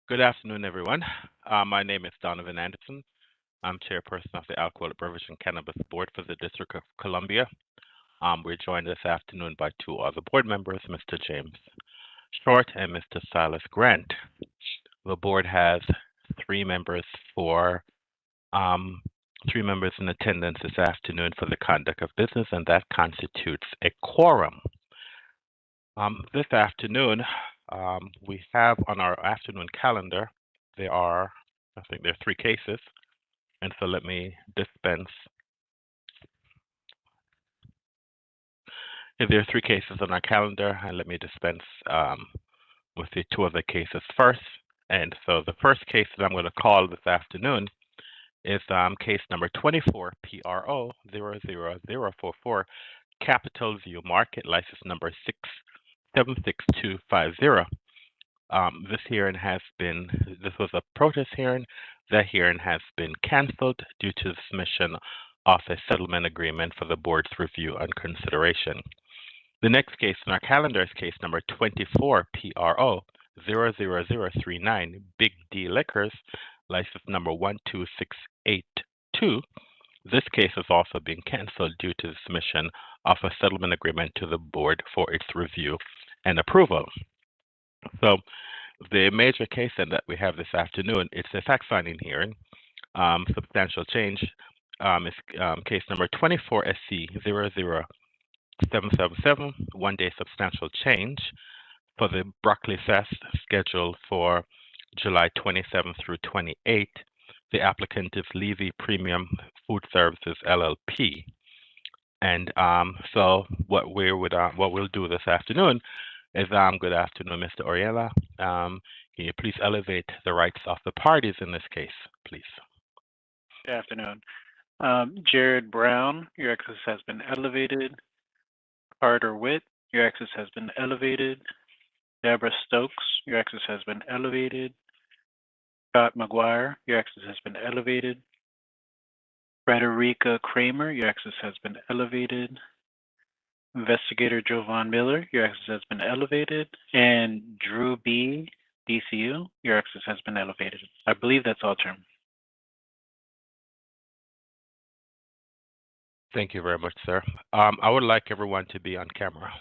Good afternoon, everyone. My name is Donovan Anderson. I'm chairperson of the Alcoholic Beverage and Cannabis Board for the District of Columbia. We're joined this afternoon by two other board members, Mr. James Short and Mr. Silas Grant. The board has three members for 3 members in attendance this afternoon for the conduct of business, and that constitutes a quorum. This afternoon, we have on our afternoon calendar, I think there are 3 cases, and so let me dispense. If there are 3 cases on our calendar, and let me dispense with the 2 other cases first. And so the first case that I'm going to call this afternoon is case number 24 PRO 00044, Capitol View Market, license number 676250. This was a protest hearing. That hearing has been canceled due to the submission of a settlement agreement for the board's review and consideration. The next case on our calendar is case number 24 PRO 00039, Big D Liquors, license number 12682. This case has also been canceled due to the submission of a settlement agreement to the board for its review and approval. So the major case that we have this afternoon, it's a fact-finding hearing. Substantial change is case number 24 SC 00777, one-day substantial change for the Broccoli Fest scheduled for July 27th through 28th. The applicant is Levy Premium Food Services LLP. And so what we'll do this afternoon is good afternoon, Mr. Oriella. Can you please elevate the rights of the parties in this case, please? Good afternoon. Jared Brown, your access has been elevated. Carter Witt, your access has been elevated. Deborah Stokes, your access has been elevated. Scott McGuire, your access has been elevated. Frederica Kramer, your access has been elevated. Investigator Jovan Miller, your access has been elevated. And Drew B, DCU, your access has been elevated. I believe that's all, Chairman. Thank you very much, sir. I would like everyone to be on camera.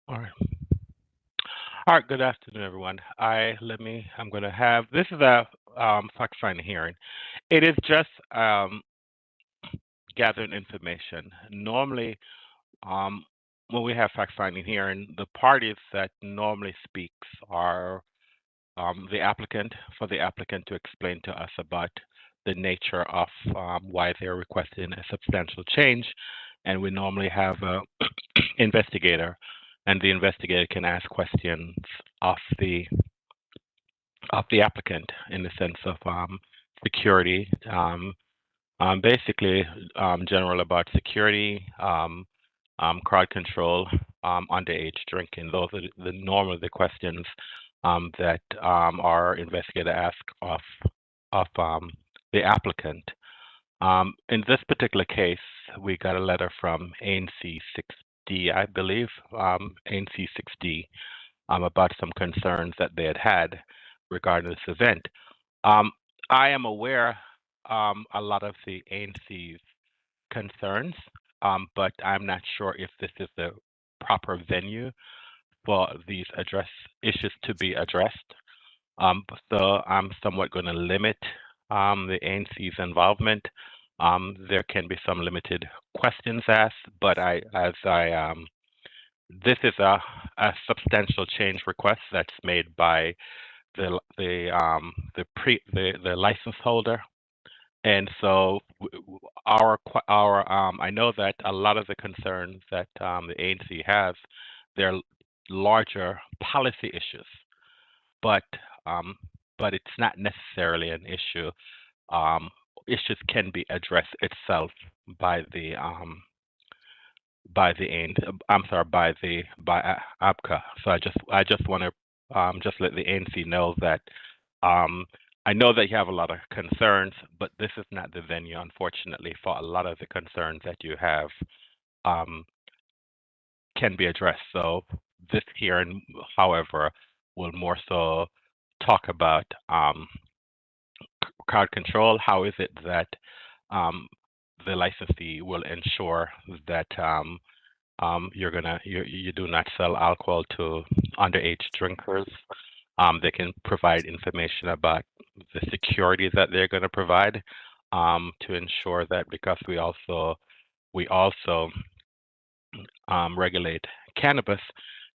All right. All right, good afternoon, everyone. I'm going to have, this is a fact-finding hearing. It is just gathering information. Normally, when we have fact-finding hearing, the parties that normally speaks are the applicant, for the applicant to explain to us about the nature of why they're requesting a substantial change. And we normally have an investigator, and the investigator can ask questions of the applicant in the sense of security, basically general about security, crowd control, underage drinking. Those are the questions that our investigator asks of the applicant. In this particular case, we got a letter from ANC 6D, I believe, ANC 6D, about some concerns that they had regarding this event. I am aware a lot of the ANC's concerns, but I'm not sure if this is the proper venue for these issues to be addressed. So I'm somewhat going to limit the ANC's involvement there can be some limited questions asked, but this is a substantial change request that's made by the license holder. And so I know that a lot of the concerns that the ANC has, they're larger policy issues, but it's not necessarily an issue. Um, Issues can be addressed itself by the ANC. I'm sorry, by ABCA. So I just want to just let the ANC know that I know that you have a lot of concerns, but this is not the venue, unfortunately, for a lot of the concerns that you have can be addressed. So this hearing, however, will more so talk about crowd control. How is it that the licensee will ensure that you do not sell alcohol to underage drinkers? They can provide information about the security that they're going to provide to ensure that, because we also regulate cannabis,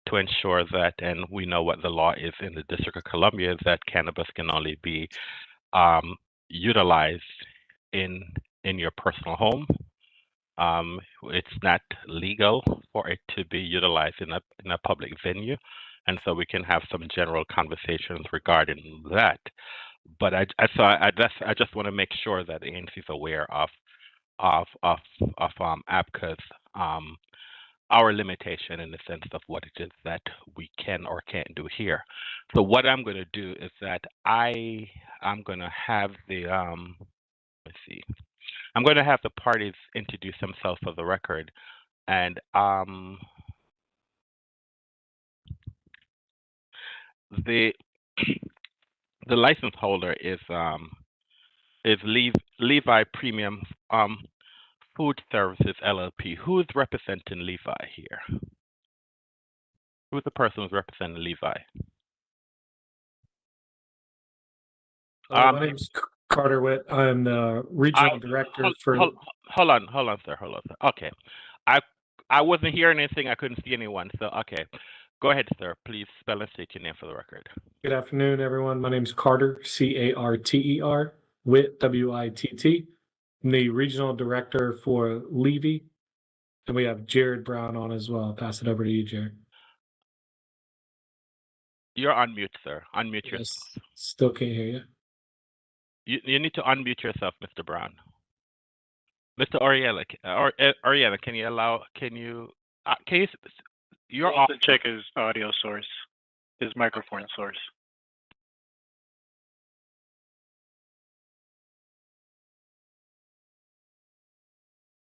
to ensure that, and we know what the law is in the District of Columbia, that cannabis can only be utilized in your personal home. It's not legal for it to be utilized in a public venue, and so we can have some general conversations regarding that. But I just want to make sure that the ANC is aware of ABCA's our limitation in the sense of what it is that we can or can't do here. So what I'm going to do is that I'm going to have the let's see. I'm going to have the parties introduce themselves for the record, and the the license holder is Levi Premium Food Services LLP. Who's representing Levi here? Who's the person who's representing Levi? My name's Carter Witt. I'm the regional director for. Hold on, sir. Okay, I wasn't hearing anything. I couldn't see anyone. So okay, go ahead, sir. Please spell and state your name for the record. Good afternoon, everyone. My name's Carter, Carter, Witt, Witt. I'm the regional director for Levy, and we have Jared Brown on as well. I'll pass it over to you, Jared. You're on mute, sir. Unmute yourself. Still can't hear you. You need to unmute yourself, Mr. Brown. Mr. Oriella, can you you're off to check his audio source, his microphone source.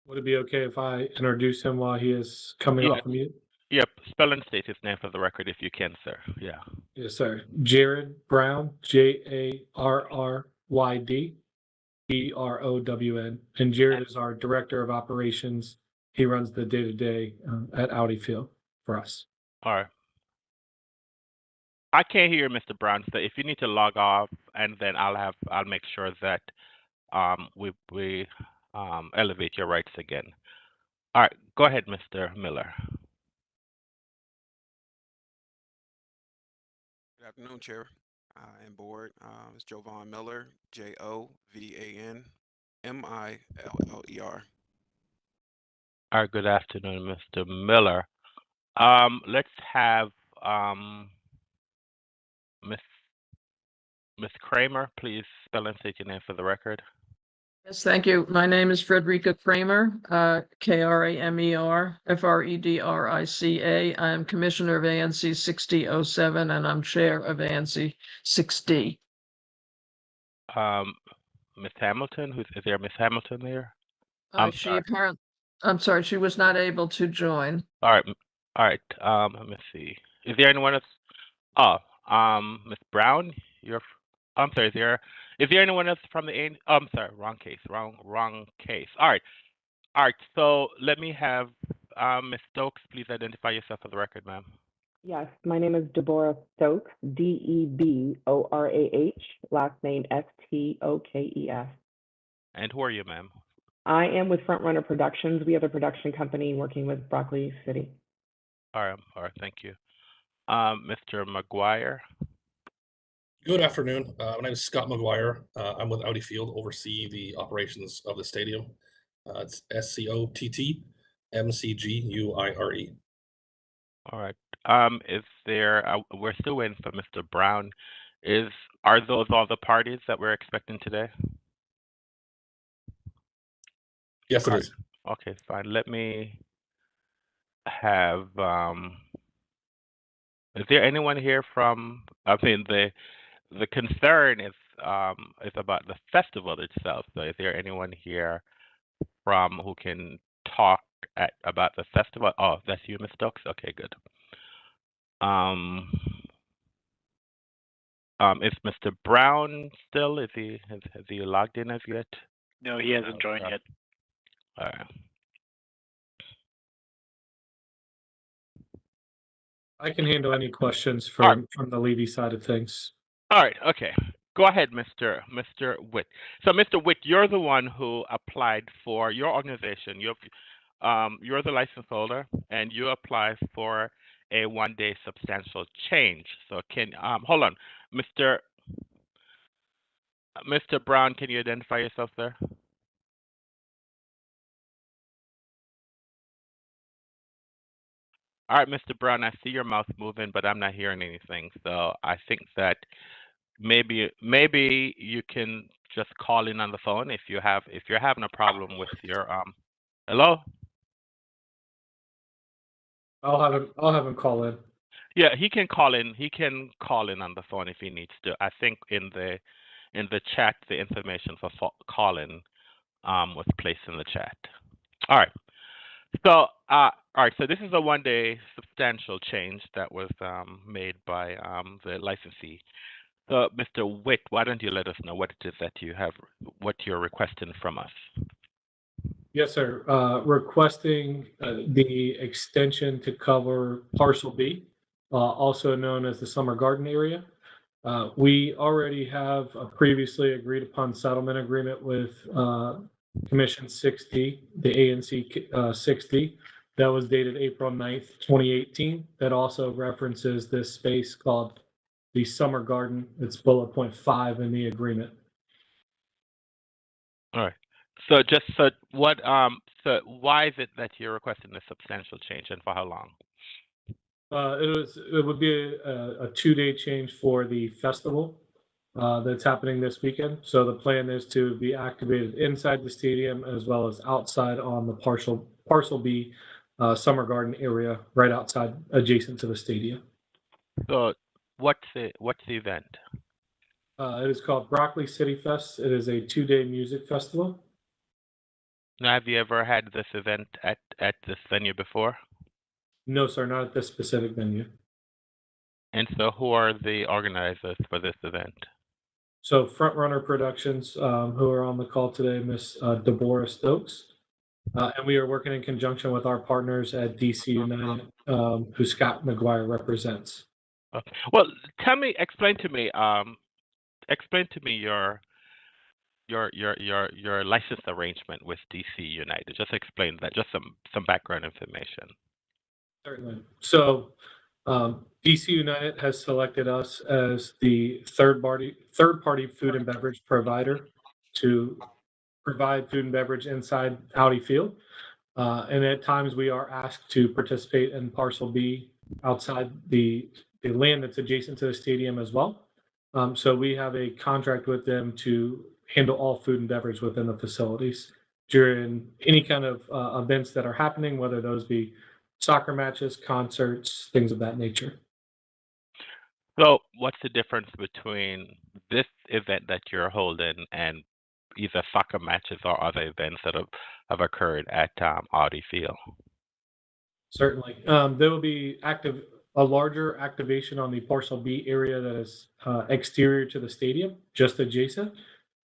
Would it be okay if I introduce him while he is coming off of mute? Yep, spell and state his name for the record if you can, sir. Yeah. Yes, sir. Jared Brown, JARRYD BROWN. And Jared is our director of operations. He runs the day-to-day at Audi Field for us. All right. I can't hear Mr. Brown, so if you need to log off, and then I'll make sure that we elevate your rights again. All right, go ahead, Mr. Miller. Good afternoon, Chair and Board. It's Jovan Miller, JOVAN MILLER. All right, good afternoon, Mr. Miller. Let's have Miss Kramer, please spell and state your name for the record. Yes, thank you. My name is Frederica Kramer, KRAMER FREDRICA. I am Commissioner of ANC 6007, and I'm Chair of ANC 6D. Miss Hamilton, is there Miss Hamilton there? I'm sorry, she was not able to join. All right. Let me see. Is there anyone else? Miss Brown, I'm sorry. Is there anyone else from the? I'm sorry. Wrong case. Wrong case. All right. So let me have Miss Stokes. Please identify yourself for the record, ma'am. Yes, my name is Deborah Stokes, DEBORAH, last name STOKES. And who are you, ma'am? I am with Frontrunner Productions. We have a production company working with Broccoli City. All right, thank you. Mr. McGuire. Good afternoon. My name is Scott McGuire. I'm with Audi Field, oversee the operations of the stadium. It's SCOTTMCGUIRE. All right. Is there? We're still waiting for Mr. Brown. Are those all the parties that we're expecting today? Yes, it is. Okay, fine. Let me have. Is there anyone here from? I mean, the concern is about the festival itself. So, is there anyone here from who can talk about the festival? Oh, that's you, Ms. Stokes. Okay, good. Is Mr. Brown still? Has he logged in as yet? No, he hasn't joined yet. All right. I can handle any questions from the Levy side of things. All right. Okay. Go ahead, Mr. Witt. So, Mr. Witt, you're the one who applied for your organization. You're the license holder, and you applied for a one-day substantial change. So, hold on, Mr. Brown, can you identify yourself there? All right, Mr. Brown, I see your mouth moving, but I'm not hearing anything. So I think that maybe you can just call in on the phone if you're having a problem with your Hello? I'll have him call in. Yeah, he can call in. He can call in on the phone if he needs to. I think in the chat the information for calling was placed in the chat. All right. So, all right. So this is a one-day substantial change that was made by the licensee. So, Mr. Witt, why don't you let us know what it is that you have, what you're requesting from us? Yes, sir. Requesting the extension to cover Parcel B, also known as the Summer Garden area. We already have a previously agreed upon settlement agreement with Commission 6D, the ANC 6D, that was dated April 9th, 2018. That also references this space called the Summer Garden. It's bullet point 5 in the agreement. All right. So why is it that you're requesting a substantial change, and for how long? It would be a 2-day change for the festival that's happening this weekend. So the plan is to be activated inside the stadium as well as outside on the Parcel B Summer Garden area, right outside, adjacent to the stadium. So what's the event? It is called Broccoli City Fest. It is a 2-day music festival. Now, have you ever had this event at this venue before? No, sir, not at this specific venue. And so who are the organizers for this event? So Frontrunner Productions, who are on the call today, Miss Deborah Stokes. And we are working in conjunction with our partners at DC United, who Scott McGuire represents. Okay. Well, explain to me your license arrangement with DC United. Just explain that, just some background information. Certainly. So DC United has selected us as the third party food and beverage provider to provide food and beverage inside Audi Field. And at times we are asked to participate in Parcel B outside the land that's adjacent to the stadium as well. So we have a contract with them to handle all food and beverage within the facilities during any kind of events that are happening, whether those be soccer matches, concerts, things of that nature. So what's the difference between this event that you're holding and either soccer matches or other events that have occurred at Audi Field? Certainly. There will be a larger activation on the Parcel B area that is exterior to the stadium, just adjacent.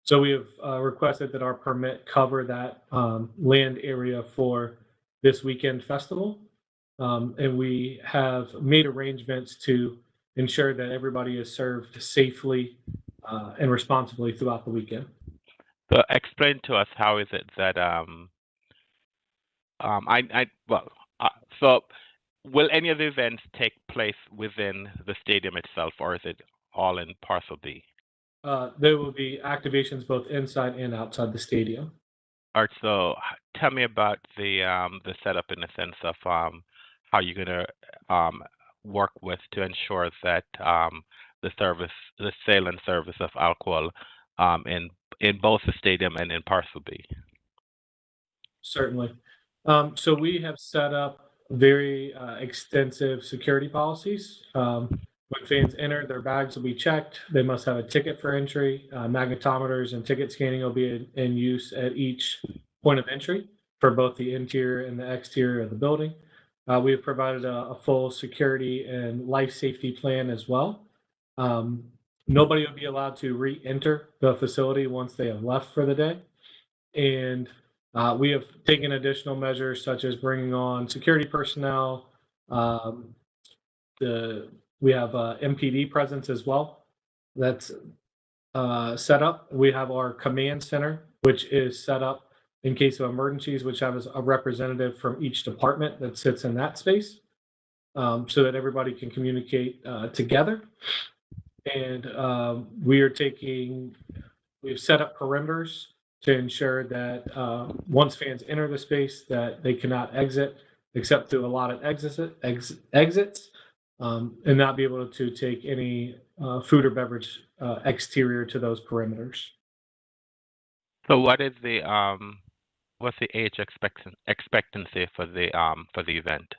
So we have requested that our permit cover that land area for this weekend festival. And we have made arrangements to ensure that everybody is served safely and responsibly throughout the weekend. So explain to us how is it that well so will any of the events take place within the stadium itself, or is it all in Parcel B? There will be activations both inside and outside the stadium. All right, so tell me about the setup in the sense of how you're gonna work with to ensure that the sale and service of alcohol in both the stadium and in Parcel B. Certainly. So we have set up very extensive security policies. When fans enter, their bags will be checked. They must have a ticket for entry. Magnetometers and ticket scanning will be in use at each point of entry for both the interior and the exterior of the building. We have provided a full security and life safety plan as well. Nobody will be allowed to re-enter the facility once they have left for the day. And we have taken additional measures such as bringing on security personnel. We have MPD presence as well. That's set up. We have our command center, which is set up in case of emergencies, which has a representative from each department that sits in that space, so that everybody can communicate together. And we've set up perimeters to ensure that once fans enter the space, that they cannot exit except through allotted exits, and not be able to take any food or beverage exterior to those perimeters. So what is what's the age expectancy for the event?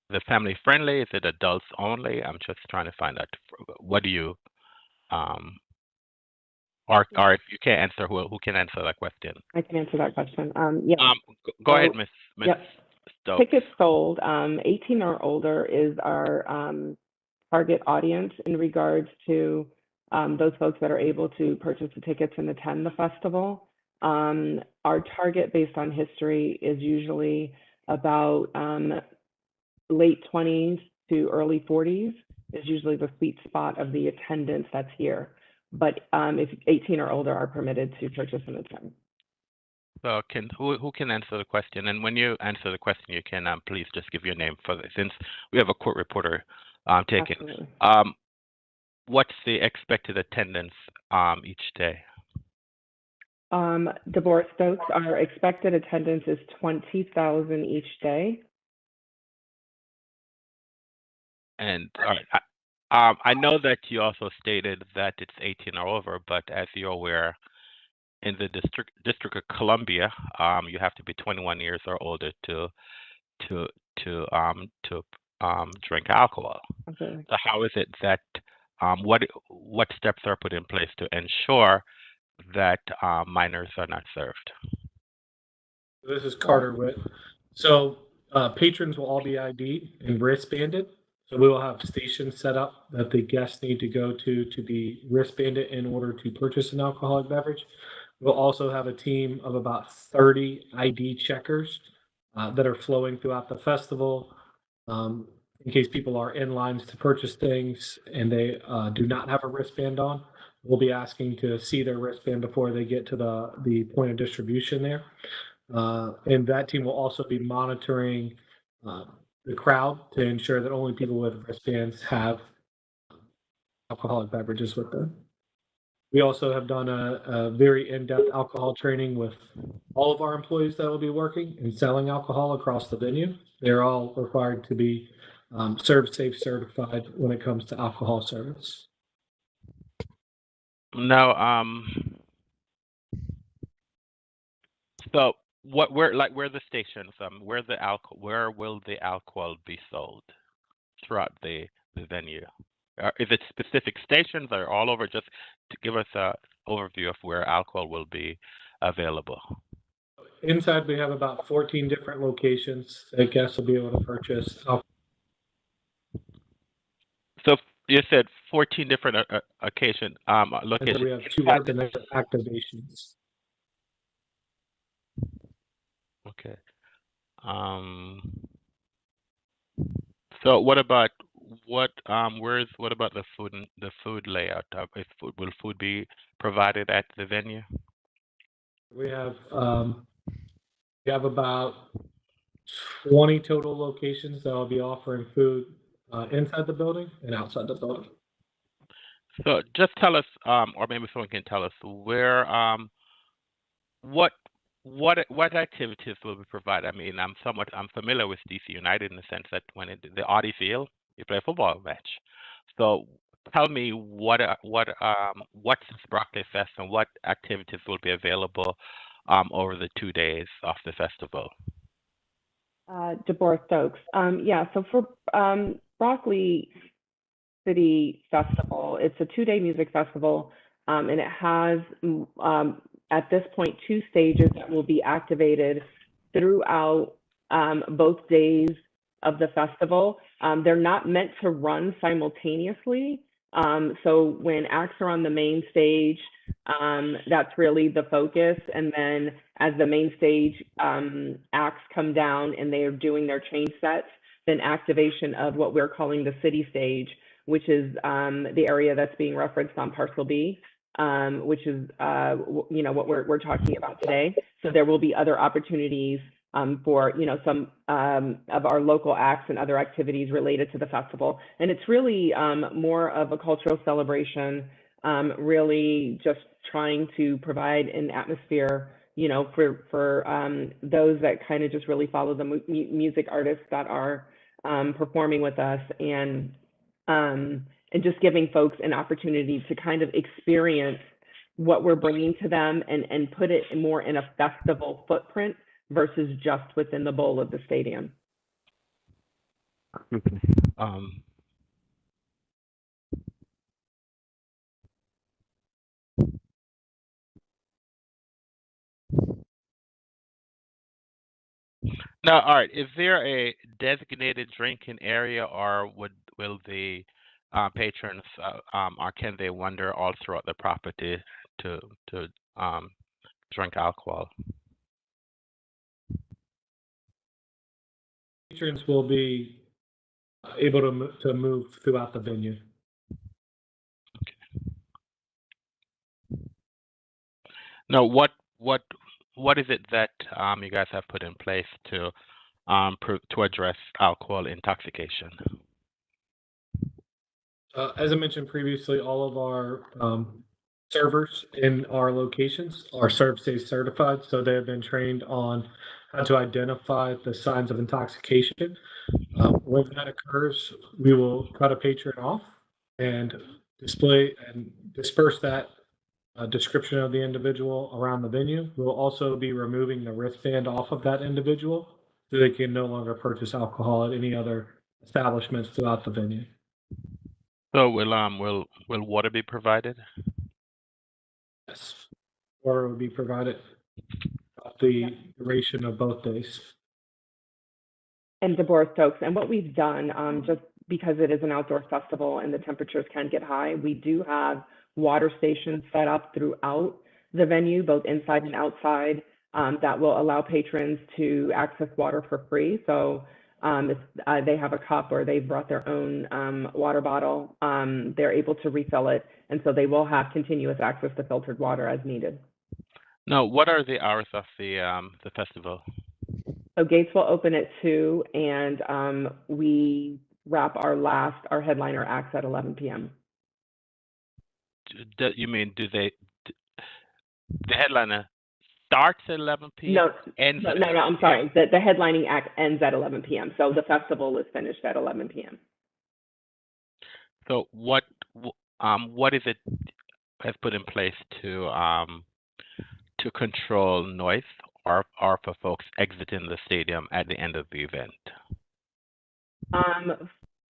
Is it family friendly? Is it adults only? I'm just trying to find out. What do you or if you can't answer, who can answer that question? I can answer that question. Yeah. Go ahead, Miss Yep. Stokes. Tickets sold, 18 or older is our target audience in regards to those folks that are able to purchase the tickets and attend the festival. Our target based on history is usually about late 20s to early 40s is usually the sweet spot of the attendance that's here. But if 18 or older are permitted to purchase and attend. So who can answer the question? And when you answer the question, you can please just give your name since we have a court reporter taking. Absolutely. What's the expected attendance each day? Deborah Stokes, our expected attendance is 20,000 each day. And all right, I know that you also stated that it's 18 or over, but as you're aware, in the District of Columbia, you have to be 21 years or older to drink alcohol. Okay. So how is it that what steps are put in place to ensure that minors are not served? This is Carter Witt. So patrons will all be ID'd and wristbanded. So we will have stations set up that the guests need to go to be wristbanded in order to purchase an alcoholic beverage. We'll also have a team of about 30 ID checkers that are flowing throughout the festival in case people are in lines to purchase things and they do not have a wristband on. We'll be asking to see their wristband before they get to the point of distribution there. And that team will also be monitoring the crowd to ensure that only people with wristbands have alcoholic beverages with them. We also have done a very in-depth alcohol training with all of our employees that will be working and selling alcohol across the venue. They're all required to be Serve Safe certified when it comes to alcohol service. Now, so where the stations? Where will the alcohol be sold throughout the venue? Is it specific stations or all over? Just to give us an overview of where alcohol will be available. Inside, we have about 14 different locations that guests will be able to purchase alcohol. So you said 14 different locations. We have 2 activations. Okay. So what about the food layout? Will food be provided at the venue? We have about 20 total locations that will be offering food inside the building and outside the building. So just tell us, or maybe someone can tell us where, what activities will be provided. I mean, I'm familiar with DC United in the sense that when the Audi Field, you play a football match. So tell me what's Broccoli Fest and what activities will be available over the 2 days of the festival. Deborah Stokes. Yeah, so for Broccoli City Festival, it's a 2-day music festival, and it has, at this point, 2 stages that will be activated throughout both days of the festival. They're not meant to run simultaneously. So when acts are on the main stage, that's really the focus. And then as the main stage acts come down and they are doing their change sets, then activation of what we're calling the city stage, which is the area that's being referenced on Parcel B, which is what we're talking about today. So there will be other opportunities for some of our local acts and other activities related to the festival. And it's really more of a cultural celebration, really just trying to provide an atmosphere, for those that kind of just really follow the music artists that are performing with us, and just giving folks an opportunity to kind of experience what we're bringing to them and put it more in a festival footprint versus just within the bowl of the stadium. Now, all right, is there a designated drinking area, or will the patrons, or can they wander all throughout the property to drink alcohol? Patrons will be able to move throughout the venue. Now, what is it that you guys have put in place to address alcohol intoxication? As I mentioned previously, all of our servers in our locations are ServSafe certified, so they have been trained on how to identify the signs of intoxication. When that occurs, we will cut a patron off and display and disperse that description of the individual around the venue. We'll also be removing the wristband off of that individual so they can no longer purchase alcohol at any other establishments throughout the venue. So will water be provided? Yes, water will be provided throughout the duration of both days. And Deborah Stokes, and what we've done, just because it is an outdoor festival and the temperatures can get high, we do have water stations set up throughout the venue, both inside and outside, that will allow patrons to access water for free. So if they have a cup or they've brought their own water bottle, they're able to refill it. And so they will have continuous access to filtered water as needed. Now, what are the hours of the festival? So gates will open at 2, and we wrap our headliner acts at 11 p.m. You mean the headliner starts at 11 p.m.? No, ends no, at no, 11 I'm sorry. The headlining act ends at 11 p.m. So the festival is finished at 11 p.m. So what is it has put in place to control noise or for folks exiting the stadium at the end of the event?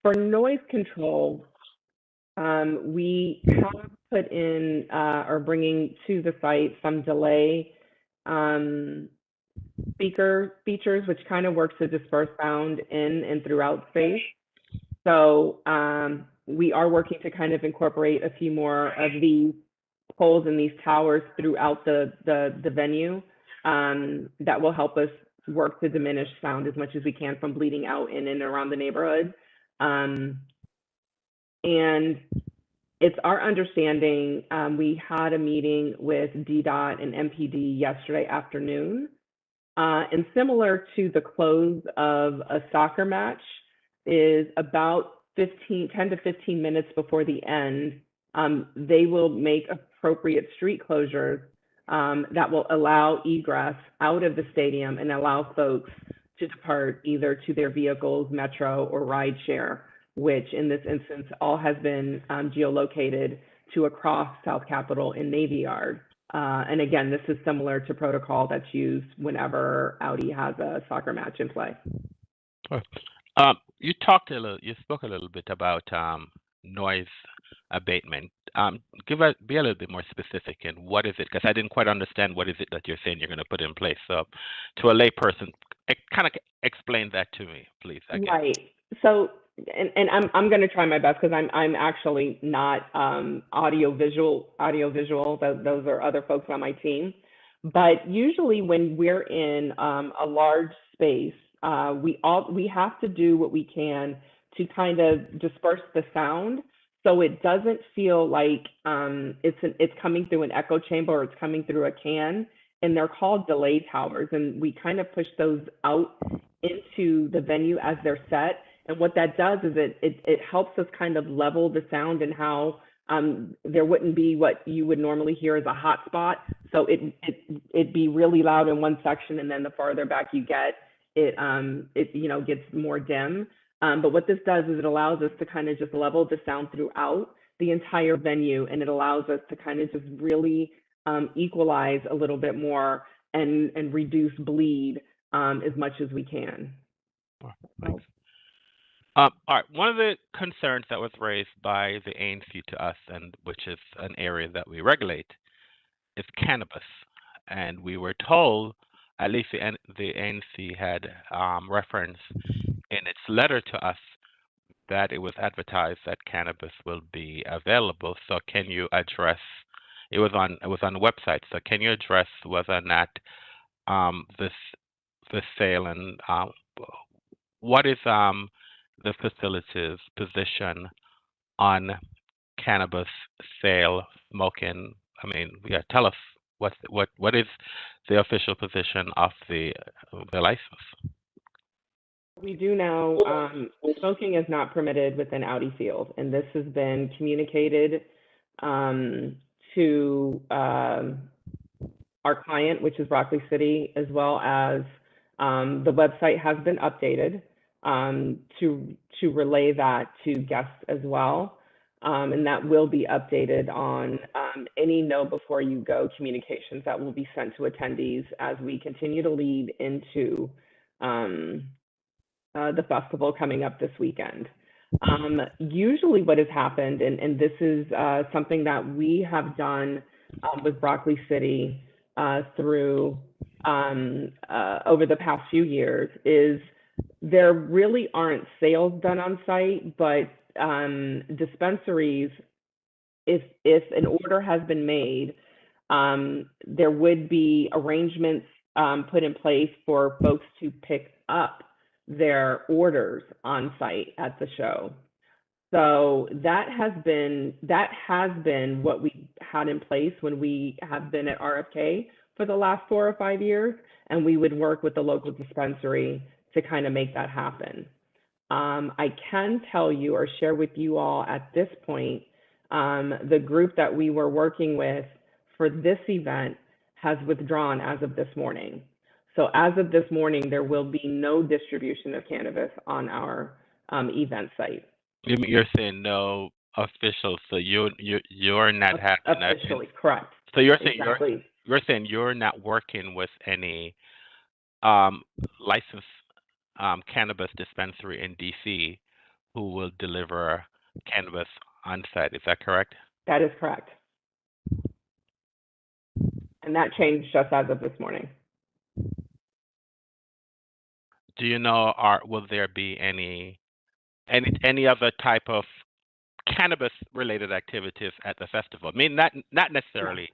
For noise control, we have put in or bringing to the site some delay speaker features, which kind of works to disperse sound in and throughout space. So we are working to kind of incorporate a few more of these poles and these towers throughout the venue that will help us work to diminish sound as much as we can from bleeding out in and around the neighborhood. And It's our understanding, we had a meeting with DDOT and MPD yesterday afternoon. And similar to the close of a soccer match, is about 10 to 15 minutes before the end, they will make appropriate street closures that will allow egress out of the stadium and allow folks to depart either to their vehicles, metro, or rideshare, which in this instance all has been geolocated to across South Capitol in Navy Yard. And again, this is similar to protocol that's used whenever Audi has a soccer match in play. You spoke a little bit about noise abatement. Be a little bit more specific and what is it? Because I didn't quite understand what is it that you're saying you're going to put in place. So, to a layperson, kind of explain that to me, please. Again. Right. So, and I'm going to try my best because I'm actually not audio visual. Those are other folks on my team. But usually when we're in a large space, we have to do what we can to kind of disperse the sound so it doesn't feel like it's coming through an echo chamber or it's coming through a can. And they're called delay towers, and we kind of push those out into the venue as they're set. And what that does is it helps us kind of level the sound and how there wouldn't be what you would normally hear as a hot spot. So it'd be really loud in one section, and then the farther back you get, it gets more dim. But what this does is it allows us to kind of just level the sound throughout the entire venue, and it allows us to kind of just really equalize a little bit more and reduce bleed as much as we can. Thanks. All right. One of the concerns that was raised by the ANC to us, and which is an area that we regulate, is cannabis. And we were told, at least the ANC had referenced in its letter to us that it was advertised that cannabis will be available. So can you address? It was on the website. So can you address whether or not this sale and what is the facility's position on cannabis sale, smoking? I mean, yeah, tell us what is the official position of the license? We do know smoking is not permitted within Audi Field, and this has been communicated to our client, which is Rockaway City, as well as the website has been updated to relay that to guests as well. And that will be updated on any know before you go communications that will be sent to attendees as we continue to lead into the festival coming up this weekend. Usually what has happened, and this is something that we have done with Rockaway City through over the past few years, is there really aren't sales done on site, but dispensaries, if an order has been made, there would be arrangements put in place for folks to pick up their orders on site at the show. So that has been what we had in place when we have been at RFK for the last 4 or 5 years, and we would work with the local dispensary to kind of make that happen. I can tell you or share with you all at this point, the group that we were working with for this event has withdrawn as of this morning. So as of this morning, there will be no distribution of cannabis on our event site. You're saying no official, so you're not having officially correct. So you're saying exactly. you're saying you're not working with any licensed cannabis dispensary in DC who will deliver cannabis on site. Is that correct? That is correct. And that changed just as of this morning. Do you know, will there be any other type of cannabis related activities at the festival? I mean, not necessarily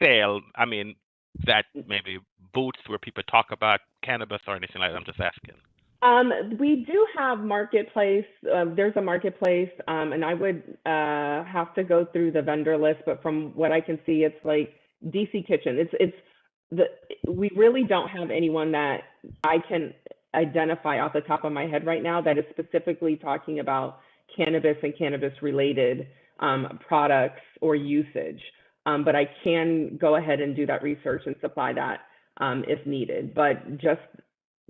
sale. I mean, that maybe booths where people talk about cannabis or anything like that. I'm just asking. We do have marketplace. There's a marketplace, and I would have to go through the vendor list. But from what I can see, it's like DC Kitchen. We really don't have anyone that I can identify off the top of my head right now that is specifically talking about cannabis and cannabis related products or usage. But I can go ahead and do that research and supply that if needed. But just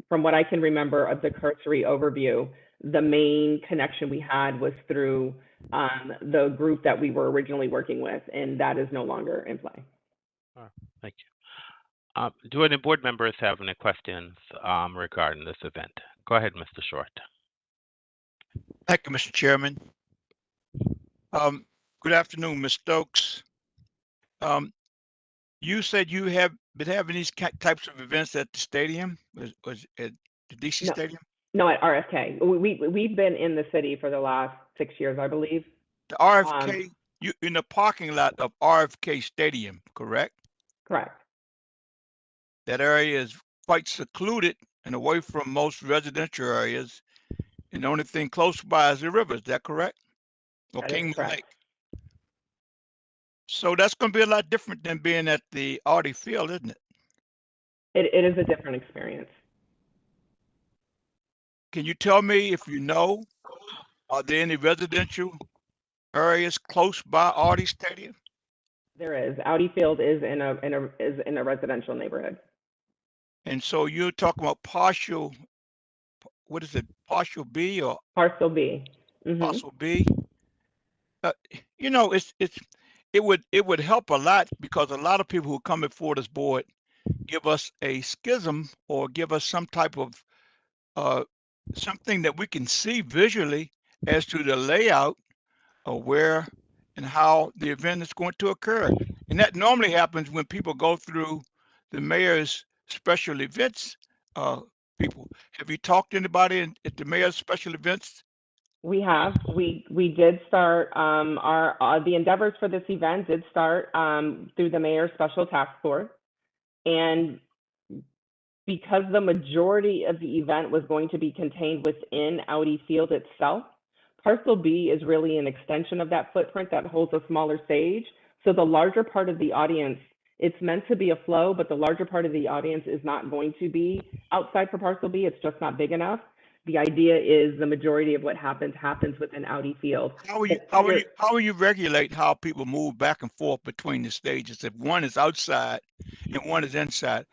from what I can remember of the cursory overview, the main connection we had was through the group that we were originally working with, and that is no longer in play. Thank you. Do any board members have any questions regarding this event? Go ahead, Mr. Short. Thank you, Mr. Chairman. Good afternoon, Ms. Stokes. You said you have been having these types of events at the stadium, was at the DC Stadium? No, at RFK. We've been in the city for the last 6 years, I believe. The RFK, you in the parking lot of RFK Stadium, correct? Correct. That area is quite secluded and away from most residential areas, and the only thing close by is the river. Is that correct? Or Kingman Lake? So that's going to be a lot different than being at the Audi Field, isn't it? It is a different experience. Can you tell me if you know, are there any residential areas close by Audi Stadium? There is. Audi Field is in a residential neighborhood. And so you're talking about partial, what is it, partial B or? Parcel B. Mm-hmm. Parcel B. You know, it would help a lot because a lot of people who come before this board give us a schism or give us some type of something that we can see visually as to the layout of where and how the event is going to occur. And that normally happens when people go through the mayor's special events people. Have you talked to anybody at the mayor's special events? We have. We did start the endeavors for this event did start through the mayor's special task force, and because the majority of the event was going to be contained within Audi Field itself, Parcel B is really an extension of that footprint that holds a smaller stage. So the larger part of the audience, it's meant to be a flow, but the larger part of the audience is not going to be outside for Parcel B. It's just not big enough. The idea is the majority of what happens within Audi Field. How will you regulate how people move back and forth between the stages if one is outside and one is inside?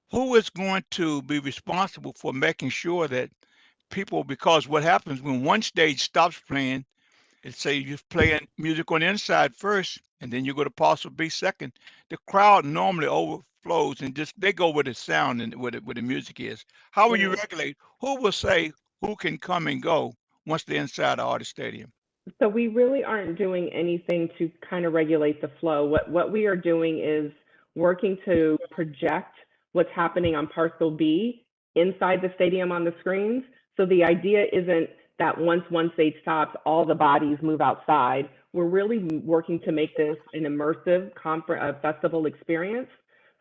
Who is going to be responsible for making sure that people, because what happens when one stage stops playing, it's say you're playing music on the inside first, and then you go to Parcel B second, the crowd normally overflows and just they go where the sound and where the music is. How will you regulate? Who will say who can come and go once they're inside the Audi Stadium? So we really aren't doing anything to kind of regulate the flow. What we are doing is working to project what's happening on Parcel B inside the stadium on the screens. So the idea isn't that once one stage stops, all the bodies move outside. We're really working to make this an immersive festival experience.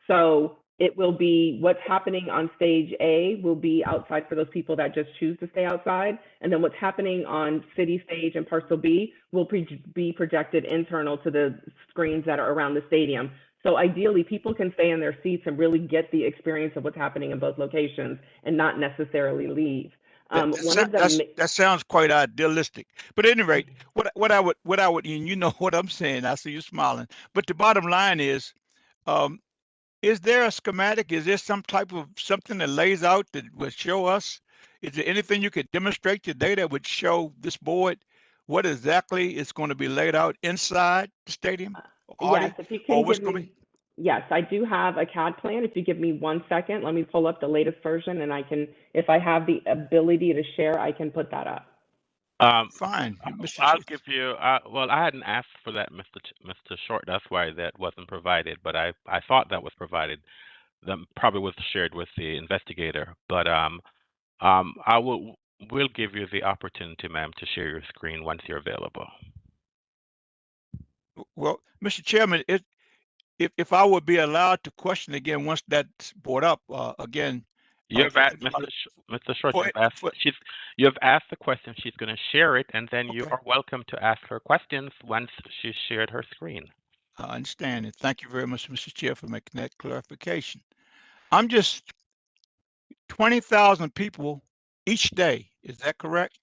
So it will be what's happening on stage A will be outside for those people that just choose to stay outside. And then what's happening on city stage and Parcel B will be projected internal to the screens that are around the stadium. So ideally, people can stay in their seats and really get the experience of what's happening in both locations and not necessarily leave. That sounds quite idealistic. But at any rate, what I would, and you know what I'm saying, I see you smiling. But the bottom line is there a schematic? Is there some type of something that lays out that would show us? Is there anything you could demonstrate today that would show this board what exactly is going to be laid out inside the stadium? Yes, if you can give me. Yes, I do have a CAD plan. If you give me 1 second, let me pull up the latest version, and I can, if I have the ability to share, I can put that up. Fine. I'll give you. Well, I hadn't asked for that, Mr. Short. That's why that wasn't provided. But I thought that was provided. That probably was shared with the investigator. But we'll give you the opportunity, ma'am, to share your screen once you're available. Well, Mr. Chairman, if I would be allowed to question again once that's brought up again, You have asked, for- Mr. Short, for- for- you have asked the question. She's going to share it, and then you Okay. are welcome to ask her questions once she's shared her screen. I understand it. Thank you very much, Mr. Chair, for making that clarification. I'm just 20,000 people each day. Is that correct?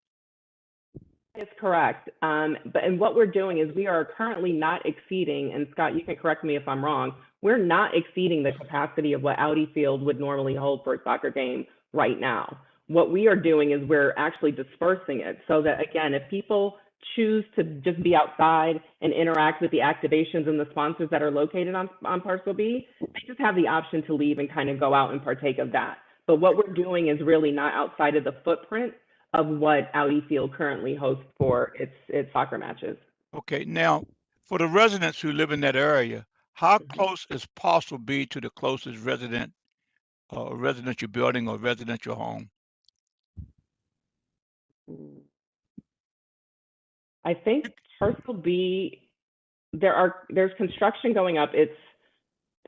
It's correct. And what we're doing is we are currently not exceeding, and Scott, you can correct me if I'm wrong, we're not exceeding the capacity of what Audi Field would normally hold for a soccer game right now. What we are doing is we're actually dispersing it so that, again, if people choose to just be outside and interact with the activations and the sponsors that are located on Parcel B, they just have the option to leave and kind of go out and partake of that. But what we're doing is really not outside of the footprint of what Audi Field currently hosts for its soccer matches. Okay, now for the residents who live in that area, how close is Parcel B to the closest residential building or residential home? I think Parcel B, there's construction going up. It's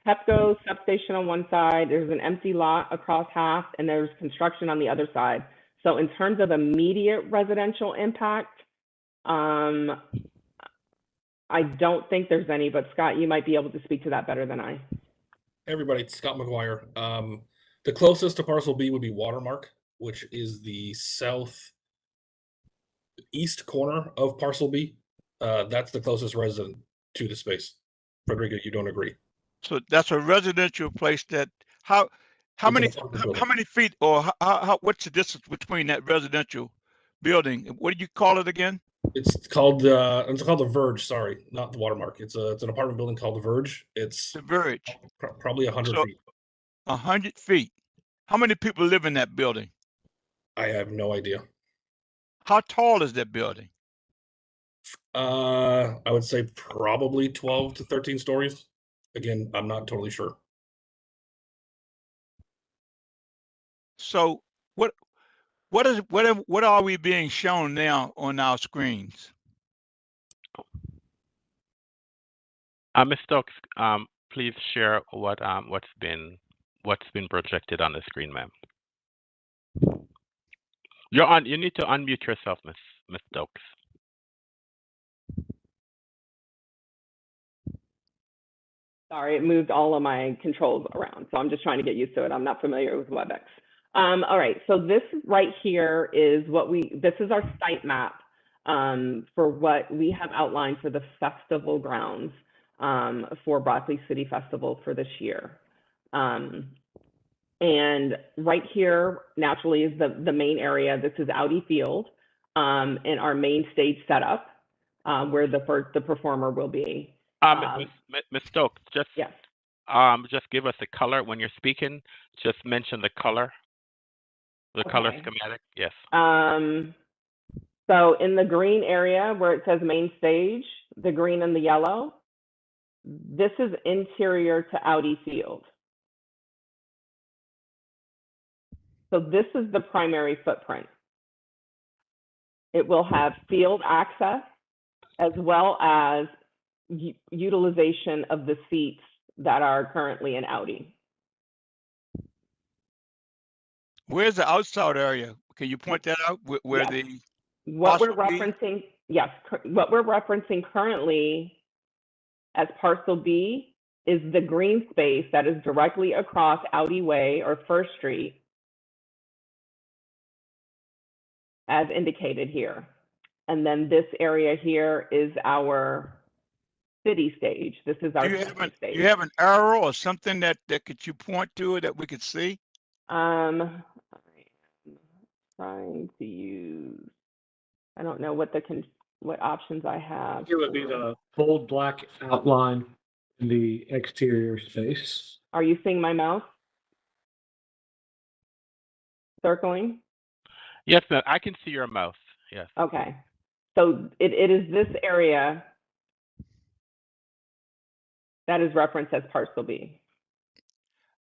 Pepco substation on one side, there's an empty lot across half, and there's construction on the other side. So in terms of immediate residential impact, I don't think there's any, but Scott, you might be able to speak to that better than I. Everybody, it's Scott McGuire. The closest to Parcel B would be Watermark, which is the southeast corner of Parcel B. That's the closest resident to the space. Frederica, you don't agree? So that's a residential place that, how many feet, or what's the distance between that residential building? What do you call it again? It's called the Verge. Sorry, not the Watermark. It's an apartment building called the Verge. It's The Verge. Probably 100 feet. 100 feet. How many people live in that building? I have no idea. How tall is that building? I would say probably 12 to 13 stories. Again, I'm not totally sure. So what are we being shown now on our screens? Ms. Stokes, please share what's been projected on the screen, ma'am. You need to unmute yourself, Ms. Stokes. Sorry, it moved all of my controls around, so I'm just trying to get used to it. I'm not familiar with WebEx. All right, so this right here is this is our site map for what we have outlined for the festival grounds for Broccoli City Festival for this year. And right here, naturally, is the main area. This is Audi Field and our main stage setup where the performer will be. Ms. Stokes, yes. Just give us a color when you're speaking. Just mention the color. The color schematic. Yes. So in the green area where it says main stage, the green and the yellow, this is interior to Audi Field. So this is the primary footprint. It will have field access as well as utilization of the seats that are currently in Audi. Where's the outside area? Can you point that out? Where yes. the what we're referencing, yes, what we're referencing currently as Parcel B is the green space that is directly across Audi Way or First Street, as indicated here. And then this area here is our city stage. This is our city stage. Do you have an arrow or something that could you point to that we could see? I'm trying to use, I don't know what options I have. It would be the bold black outline in the exterior space. Are you seeing my mouse circling? Yes, ma'am. I can see your mouse. Yes. Okay. So it is this area that is referenced as Parcel B,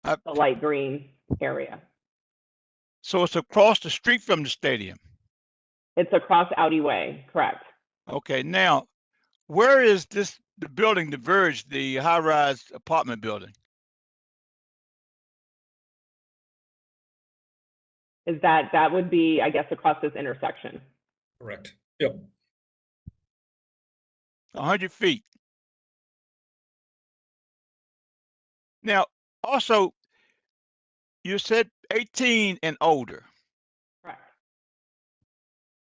the light green area. So it's across the street from the stadium? It's across Audi Way, correct. Okay, now, where is the building, the Verge, the high-rise apartment building? Is that would be, I guess, across this intersection? Correct. Yep. 100 feet. Now, also, you said 18 and older. Correct.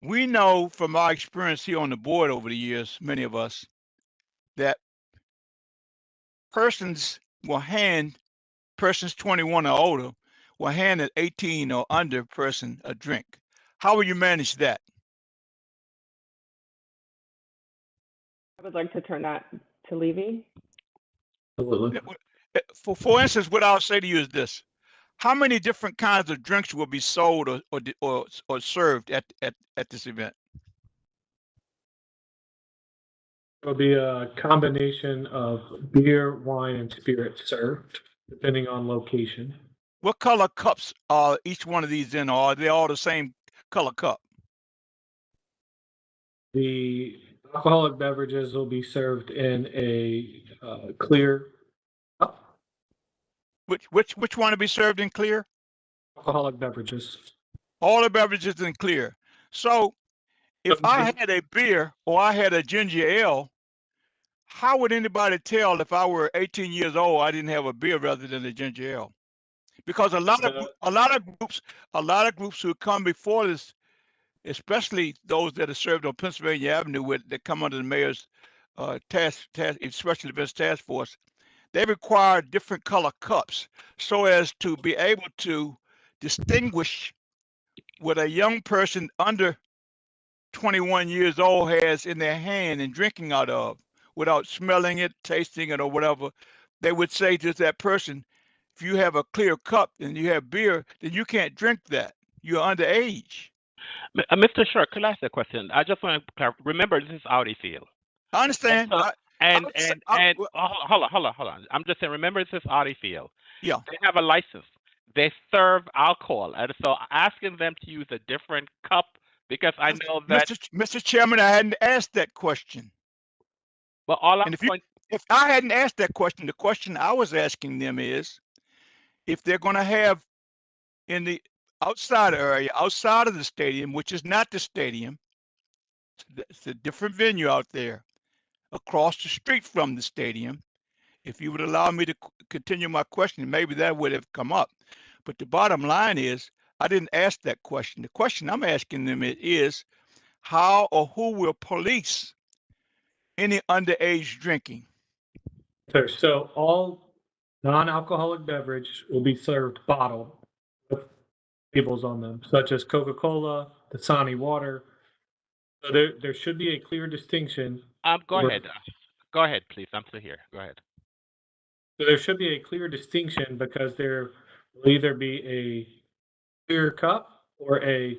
We know from our experience here on the board over the years, many of us, that persons 21 or older will hand an 18 or under person a drink. How will you manage that? I would like to turn that to Levy. Absolutely. For instance, what I'll say to you is this: how many different kinds of drinks will be sold or served at this event? It'll be a combination of beer, wine, and spirits served, depending on location. What color cups are each one of these in, or are they all the same color cup? The alcoholic beverages will be served in a clear cup. Which one will be served in clear? Alcoholic beverages. All the beverages in clear. So if I had a beer or I had a ginger ale, how would anybody tell if I were 18 years old I didn't have a beer rather than a ginger ale? Because a lot of groups who come before this, especially those that are served on Pennsylvania Avenue that come under the mayor's special events task force, they require different color cups so as to be able to distinguish what a young person under 21 years old has in their hand and drinking out of without smelling it, tasting it, or whatever. They would say to that person, if you have a clear cup and you have beer, then you can't drink that. You're underage. Mr. Short, could I ask a question? I just want to clarify. Remember, this is Audi Field. I understand. Hold on. I'm just saying, remember, this is Audi Field. Yeah. They have a license. They serve alcohol. And so asking them to use a different cup, because I know that. Mr. Chairman, I hadn't asked that question. But all I'm if I hadn't asked that question, the question I was asking them is, if they're going to have in the outside area, outside of the stadium, which is not the stadium, it's a different venue out there, across the street from the stadium. If you would allow me to continue my question, maybe that would have come up. But the bottom line is, I didn't ask that question. The question I'm asking them is, how or who will police any underage drinking? So all non-alcoholic beverage will be served bottled with labels on them, such as Coca-Cola, Dasani water. So there should be a clear distinction. Go ahead. Go ahead, please. I'm still here. Go ahead. So there should be a clear distinction because there will either be a clear cup or a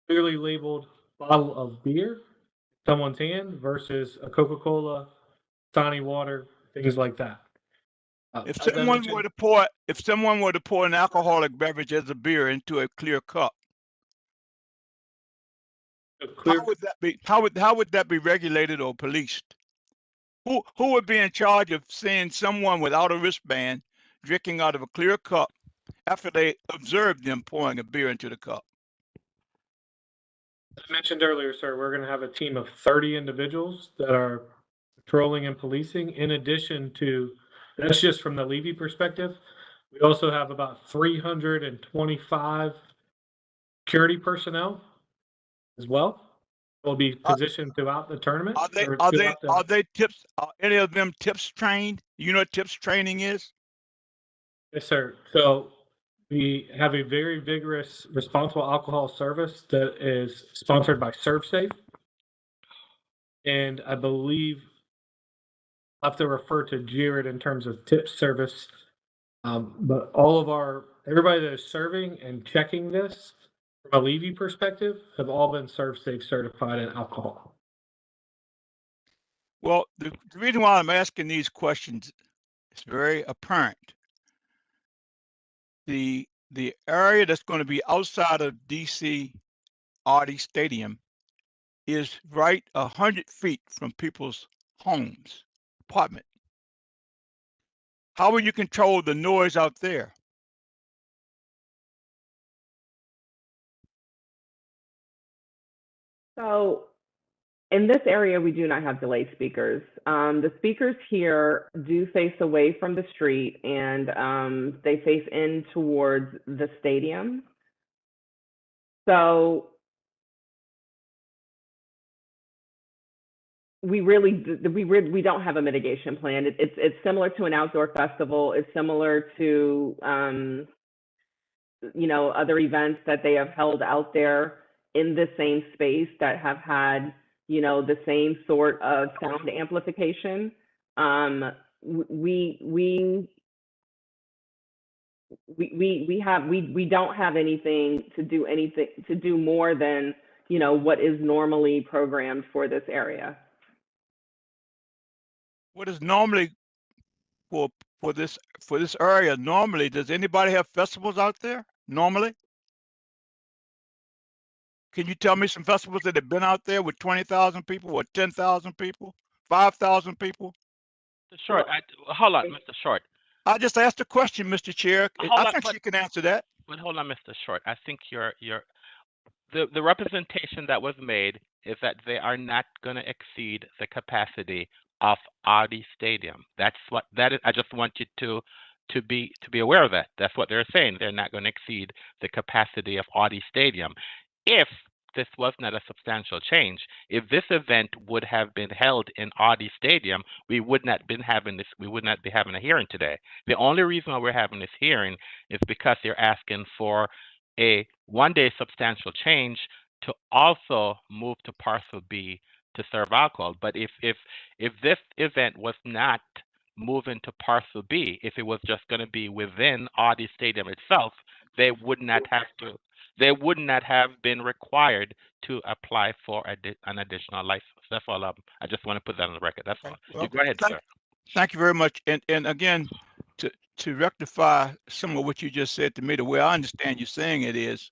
clearly labeled bottle of beer in someone's hand versus a Coca-Cola, Dasani water, things like that. If someone were to pour an alcoholic beverage as a beer into a clear cup, how would that be? How would that be regulated or policed? Who would be in charge of seeing someone without a wristband drinking out of a clear cup after they observed them pouring a beer into the cup? As I mentioned earlier, sir, we're going to have a team of 30 individuals that are patrolling and policing. In addition to, that's just from the Levy perspective. We also have about 325 security personnel as well. Will be positioned throughout the tournament. Are they tips? Are any of them tips trained? You know what tips training is? Yes, sir. So we have a very vigorous responsible alcohol service that is sponsored by ServSafe. And I believe I'll have to refer to Jared in terms of tip service. But everybody that is serving and checking this from a Levy perspective have all been ServSafe certified in alcohol. Well, the reason why I'm asking these questions is very apparent. The area that's going to be outside of DC Audi Stadium is right 100 feet from people's homes, apartment. How will you control the noise out there? So in this area, we do not have delayed speakers. The speakers here do face away from the street, and they face in towards the stadium. So we don't have a mitigation plan. It's similar to an outdoor festival. It's similar to other events that they have held out there in the same space that have had the same sort of sound amplification. We don't have anything to do more than what is normally programmed for this area. What is normally for this area? Normally, does anybody have festivals out there? Normally, can you tell me some festivals that have been out there with 20,000 people, or 10,000 people, 5,000 people? Mr. Short, hold on, Mr. Short. I just asked a question, Mr. Chair. I think she can answer that. But hold on, Mr. Short. I think the representation that was made is that they are not going to exceed the capacity of Audi Stadium. That's what that is. I just want you to be aware of that. That's what they're saying. They're not going to exceed the capacity of Audi Stadium. If this was not a substantial change, if this event would have been held in Audi Stadium, we would not be having a hearing today. The only reason why we're having this hearing is because they're asking for a one-day substantial change to also move to Parcel B to serve alcohol. But if this event was not moving to Parcel B, if it was just going to be within Audi Stadium itself, they would not have been required to apply for an additional license. That's all. I just want to put that on the record. That's all. Well, You go ahead, sir. Thank you very much. And again, to rectify some of what you just said to me, the way I understand you saying it is,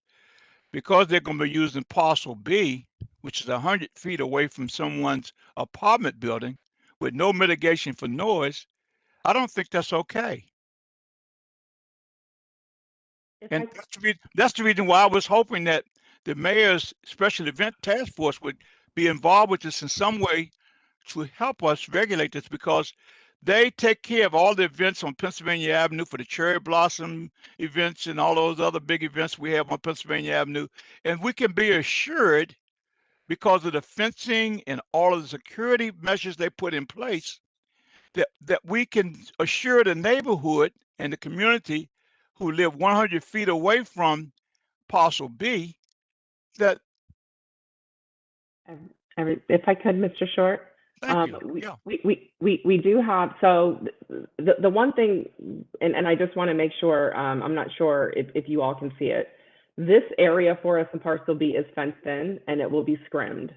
because they're going to be using Parcel B, which is 100 feet away from someone's apartment building with no mitigation for noise, I don't think that's okay. And that's the reason why I was hoping that the mayor's special event task force would be involved with this in some way to help us regulate this, because they take care of all the events on Pennsylvania Avenue for the cherry blossom events and all those other big events we have on Pennsylvania Avenue. And we can be assured, because of the fencing and all of the security measures they put in place, that we can assure the neighborhood and the community who live 100 feet away from Parcel B that. If I could, Mr. Short. Thank you. We do have, so the one thing, and I just want to make sure, I'm not sure if you all can see it. This area for us in Parcel B is fenced in, and it will be scrimmed,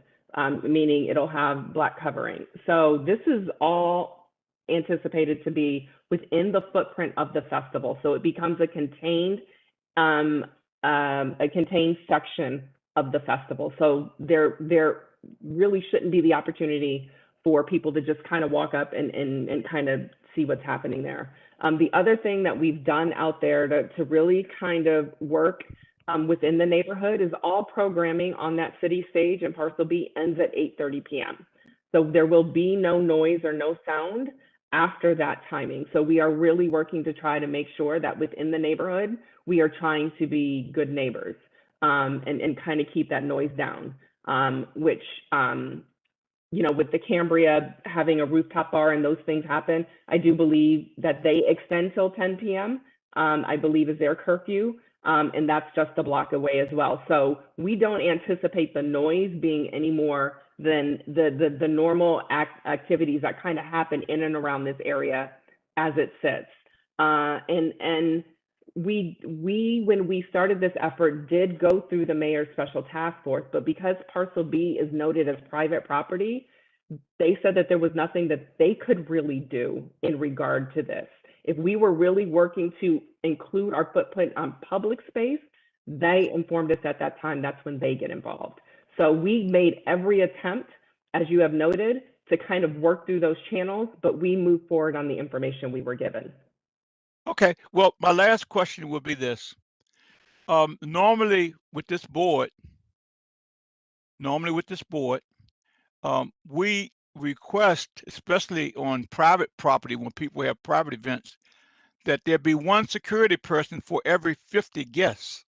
meaning it'll have black covering. So this is all anticipated to be within the footprint of the festival. So it becomes a contained section of the festival. So there really shouldn't be the opportunity for people to just kind of walk up and kind of see what's happening there. The other thing that we've done out there to really kind of work within the neighborhood is all programming on that city stage and Parcel B ends at 8:30 p.m. So there will be no noise or no sound after that timing. So we are really working to try to make sure that within the neighborhood, we are trying to be good neighbors and kind of keep that noise down, which, with the Cambria having a rooftop bar and those things happen, I do believe that they extend till 10 p.m., I believe is their curfew, and that's just a block away as well. So we don't anticipate the noise being any more than the normal activities that kind of happen in and around this area as it sits. And we, when we started this effort, did go through the mayor's special task force, but because Parcel B is noted as private property, they said that there was nothing that they could really do in regard to this. If we were really working to include our footprint on public space, they informed us at that time that's when they get involved. So we made every attempt, as you have noted, to kind of work through those channels, but we moved forward on the information we were given. Okay, well, my last question would be this. Normally with this board, normally with this board, we request, especially on private property, when people have private events, that there be one security person for every 50 guests.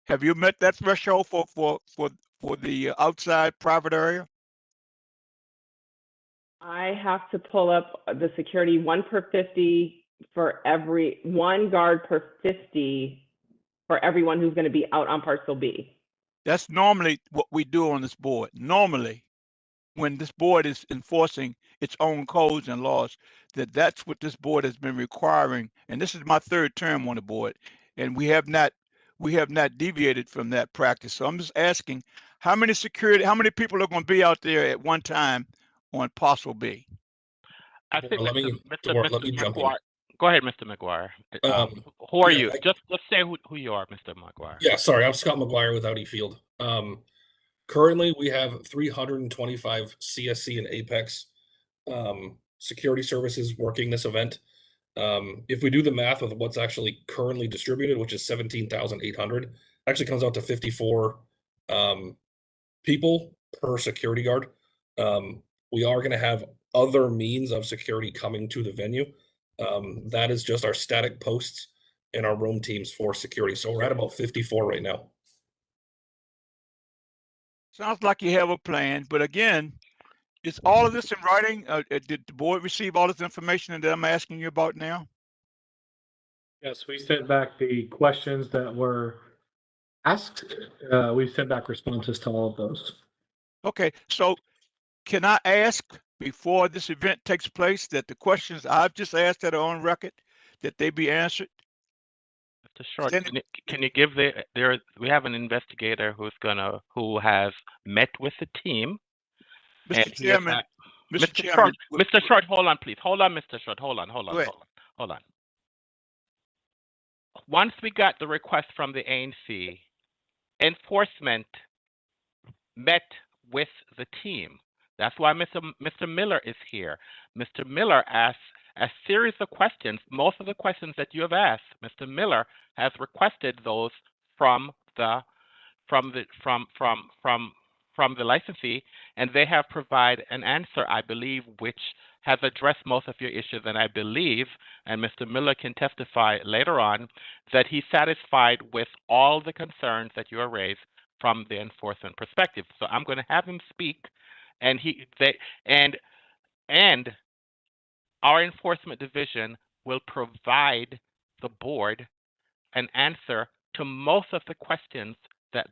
Have you met that threshold for the outside private area? I have to pull up the security, 1 per 50 for every, 1 guard per 50 for everyone who's going to be out on parcel B. That's normally what we do on this board. Normally, when this board is enforcing its own codes and laws, that's what this board has been requiring. And this is my 3rd term on the board, and we have not deviated from that practice. So I'm just asking, how many people are going to be out there at one time on parcel B? I think let me jump in. McGuire. Go ahead, Mr. McGuire. Who are you? Just say who you are, Mr. McGuire. Yeah, sorry, I'm Scott McGuire with Audi Field. Currently, we have 325 CSC and Apex security services working this event. If we do the math of what's actually currently distributed, which is 17,800, actually comes out to 54 people per security guard. We are going to have other means of security coming to the venue. That is just our static posts and our roam teams for security. So we're at about 54 right now. Sounds like you have a plan, but again, is all of this in writing? Did the board receive all this information that I'm asking you about now? Yes, we sent back the questions that were asked. We sent back responses to all of those. Okay, so can I ask before this event takes place that the questions I've just asked that are on record, that they be answered? Mr. Short, can you give we have an investigator who has met with the team. Mr. Chairman, Mr. Short, hold on, please. Hold on, Mr. Short. Hold on. Once we got the request from the ANC, enforcement met with the team. That's why Mr. Miller is here. Mr. Miller asked a series of questions. Most of the questions that you have asked, Mr. Miller has requested those from the licensee, and they have provided an answer, I believe, which has addressed most of your issues. And I believe, and Mr. Miller can testify later on, that he's satisfied with all the concerns that you have raised from the enforcement perspective. So I'm going to have him speak, and our enforcement division will provide the board an answer to most of the questions that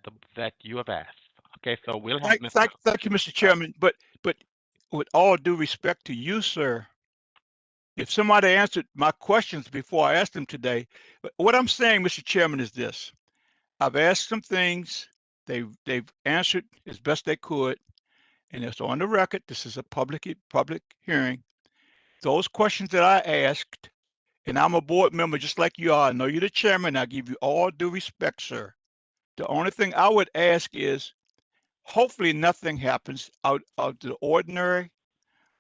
you have asked. Okay, so we'll have Thank you, Mr. Chairman. But with all due respect to you, sir, if somebody answered my questions before I asked them today, what I'm saying, Mr. Chairman, is this: I've asked some things, they've answered as best they could, and it's on the record. This is a public hearing. Those questions that I asked, and I'm a board member just like you are. I know you're the chairman. I give you all due respect, sir. The only thing I would ask is, hopefully nothing happens out of the ordinary.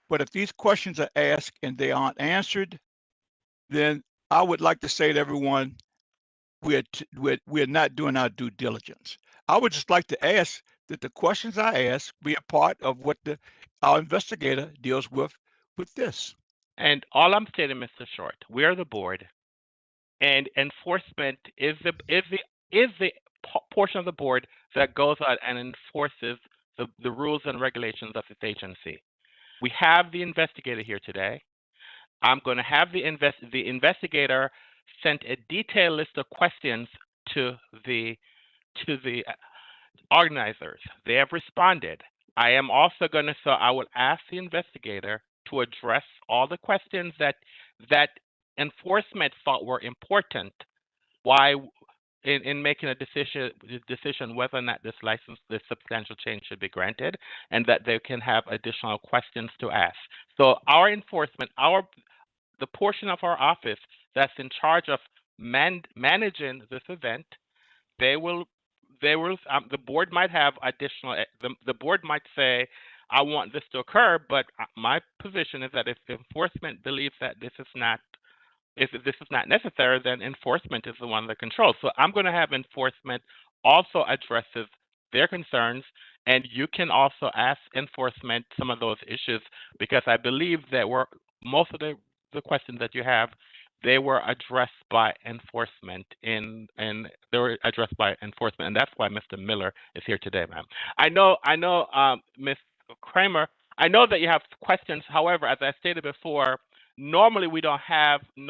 But if these questions are asked and they aren't answered, then I would like to say to everyone, we're not doing our due diligence. I would just like to ask that the questions I ask be a part of what our investigator deals with this. And all I'm saying, Mr. Short, we are the board, and enforcement is the portion of the board that goes out and enforces the rules and regulations of this agency. We have the investigator here today. I'm going to have the investigator sent a detailed list of questions to the organizers. They have responded. I am also going to, so I will ask the investigator to address all the questions that enforcement thought were important. Why, in making a decision whether or not this substantial change should be granted, and that they can have additional questions to ask. So our enforcement, the portion of our office that's in charge of managing this event, the board might have additional. The board might say, I want this to occur, but my position is that if enforcement believes that this is not necessary, then enforcement is the one that controls. So I'm going to have enforcement also addresses their concerns, and you can also ask enforcement some of those issues, because I believe that most of the questions that you have, they were addressed by enforcement and that's why Mr. Miller is here today, ma'am. Ms. Kramer, I know that you have questions. However, as I stated before, normally we don't have the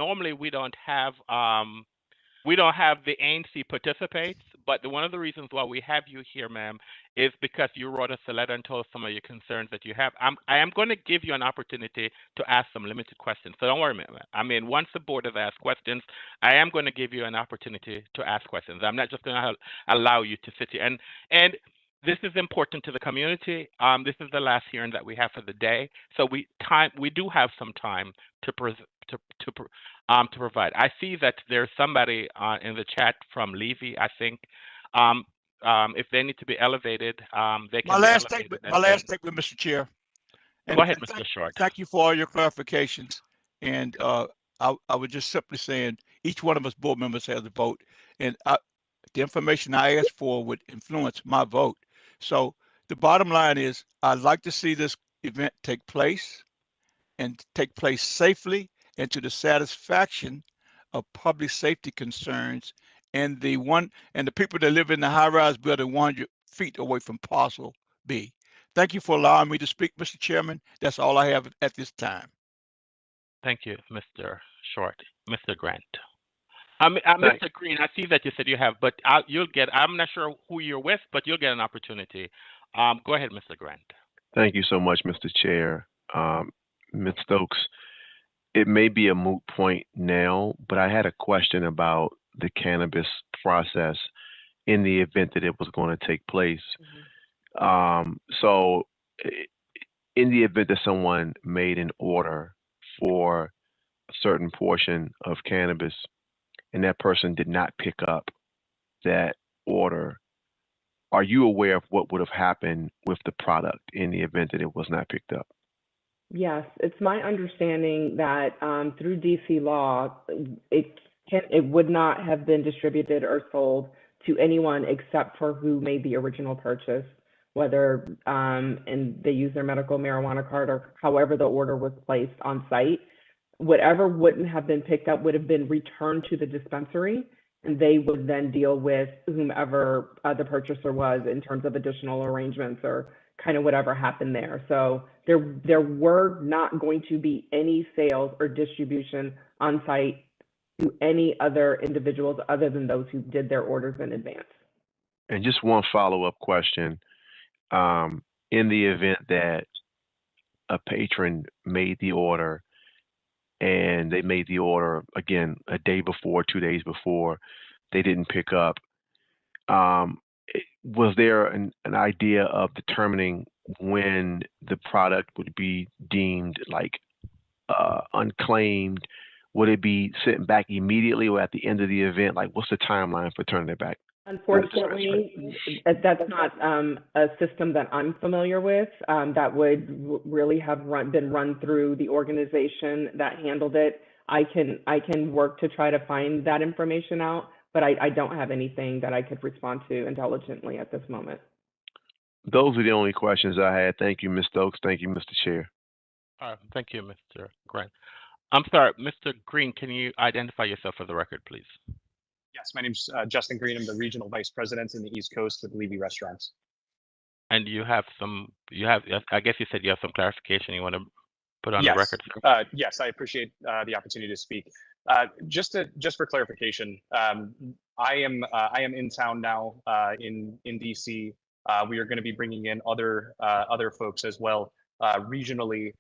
ANC participates, but one of the reasons why we have you here, ma'am, is because you wrote us a letter and told us some of your concerns that you have. I am going to give you an opportunity to ask some limited questions. So don't worry, ma'am. I mean, once the board has asked questions, I am going to give you an opportunity to ask questions. I'm not just going to allow you to sit here. And this is important to the community. This is the last hearing that we have for the day, so we do have some time to provide. I see that there's somebody in the chat from Levy. I think if they need to be elevated, they can be elevated. My last statement, Mr. Chair. Go ahead, Mr. Short. Thank you for all your clarifications. And I was just simply saying each one of us board members has a vote, and the information I asked for would influence my vote. So the bottom line is, I'd like to see this event take place and take place safely and to the satisfaction of public safety concerns and the people that live in the high-rise building 100 feet away from parcel B. Thank you for allowing me to speak, Mr. Chairman. That's all I have at this time. Thank you, Mr. Short. Mr. Grant. Mr. Green, I see that you said you have, but I'm not sure who you're with, but you'll get an opportunity. Go ahead, Mr. Grant. Thank you so much, Mr. Chair. Ms. Stokes, it may be a moot point now, but I had a question about the cannabis process in the event that it was going to take place. So in the event that someone made an order for a certain portion of cannabis and that person did not pick up that order, are you aware of what would have happened with the product in the event that it was not picked up? Yes, it's my understanding that through DC law, it would not have been distributed or sold to anyone except for who made the original purchase, whether and they use their medical marijuana card or however the order was placed on site. Whatever wouldn't have been picked up would have been returned to the dispensary, and they would then deal with whomever the purchaser was in terms of additional arrangements or kind of whatever happened there. So there were not going to be any sales or distribution on site to any other individuals other than those who did their orders in advance. And just one follow-up question. In the event that a patron made the order and they made the order again a day before, 2 days before, they didn't pick up, was there an idea of determining when the product would be deemed like unclaimed? Would it be sent back immediately or at the end of the event? Like, what's the timeline for turning it back? Unfortunately, that's not a system that I'm familiar with. That would really have been run through the organization that handled it. I can work to try to find that information out, but I don't have anything that I could respond to intelligently at this moment. Those are the only questions I had. Thank you, Ms. Stokes. Thank you, Mr. Chair. All right, thank you, Mr. Grant. I'm sorry, Mr. Green, can you identify yourself for the record, please? Yes, my name's Justin Green. I'm the Regional Vice President in the East Coast with Levy Restaurants. And I guess you said you have some clarification you want to put on the record, sir? Yes, I appreciate the opportunity to speak. Just for clarification, I am in town now in DC. We are going to be bringing in other folks as well, regionally,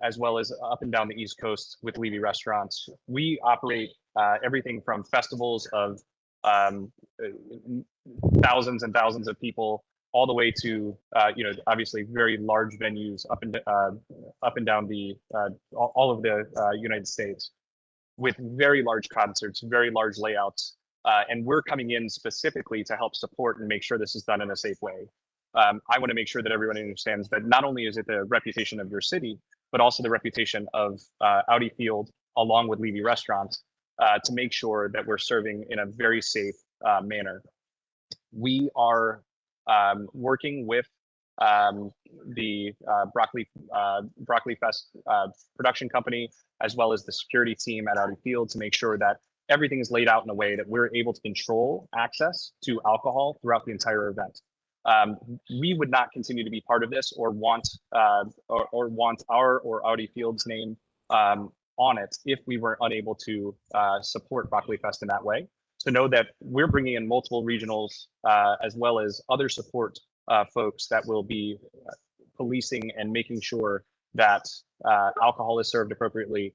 as well as up and down the East Coast with Levy Restaurants. We operate everything from festivals of thousands and thousands of people, all the way to obviously very large venues up and down the all of the United States, with very large concerts, very large layouts, and we're coming in specifically to help support and make sure this is done in a safe way. I want to make sure that everyone understands that not only is it the reputation of your city, but also the reputation of Audi Field, along with Levy Restaurants, to make sure that we're serving in a very safe manner. We are working with the Broccoli Fest production company, as well as the security team at Audi Field, to make sure that everything is laid out in a way that we're able to control access to alcohol throughout the entire event. We would not continue to be part of this or want want our or Audi Field's name on it if we were unable to support Broccoli Fest in that way. So know that we're bringing in multiple regionals as well as other support folks that will be policing and making sure that alcohol is served appropriately.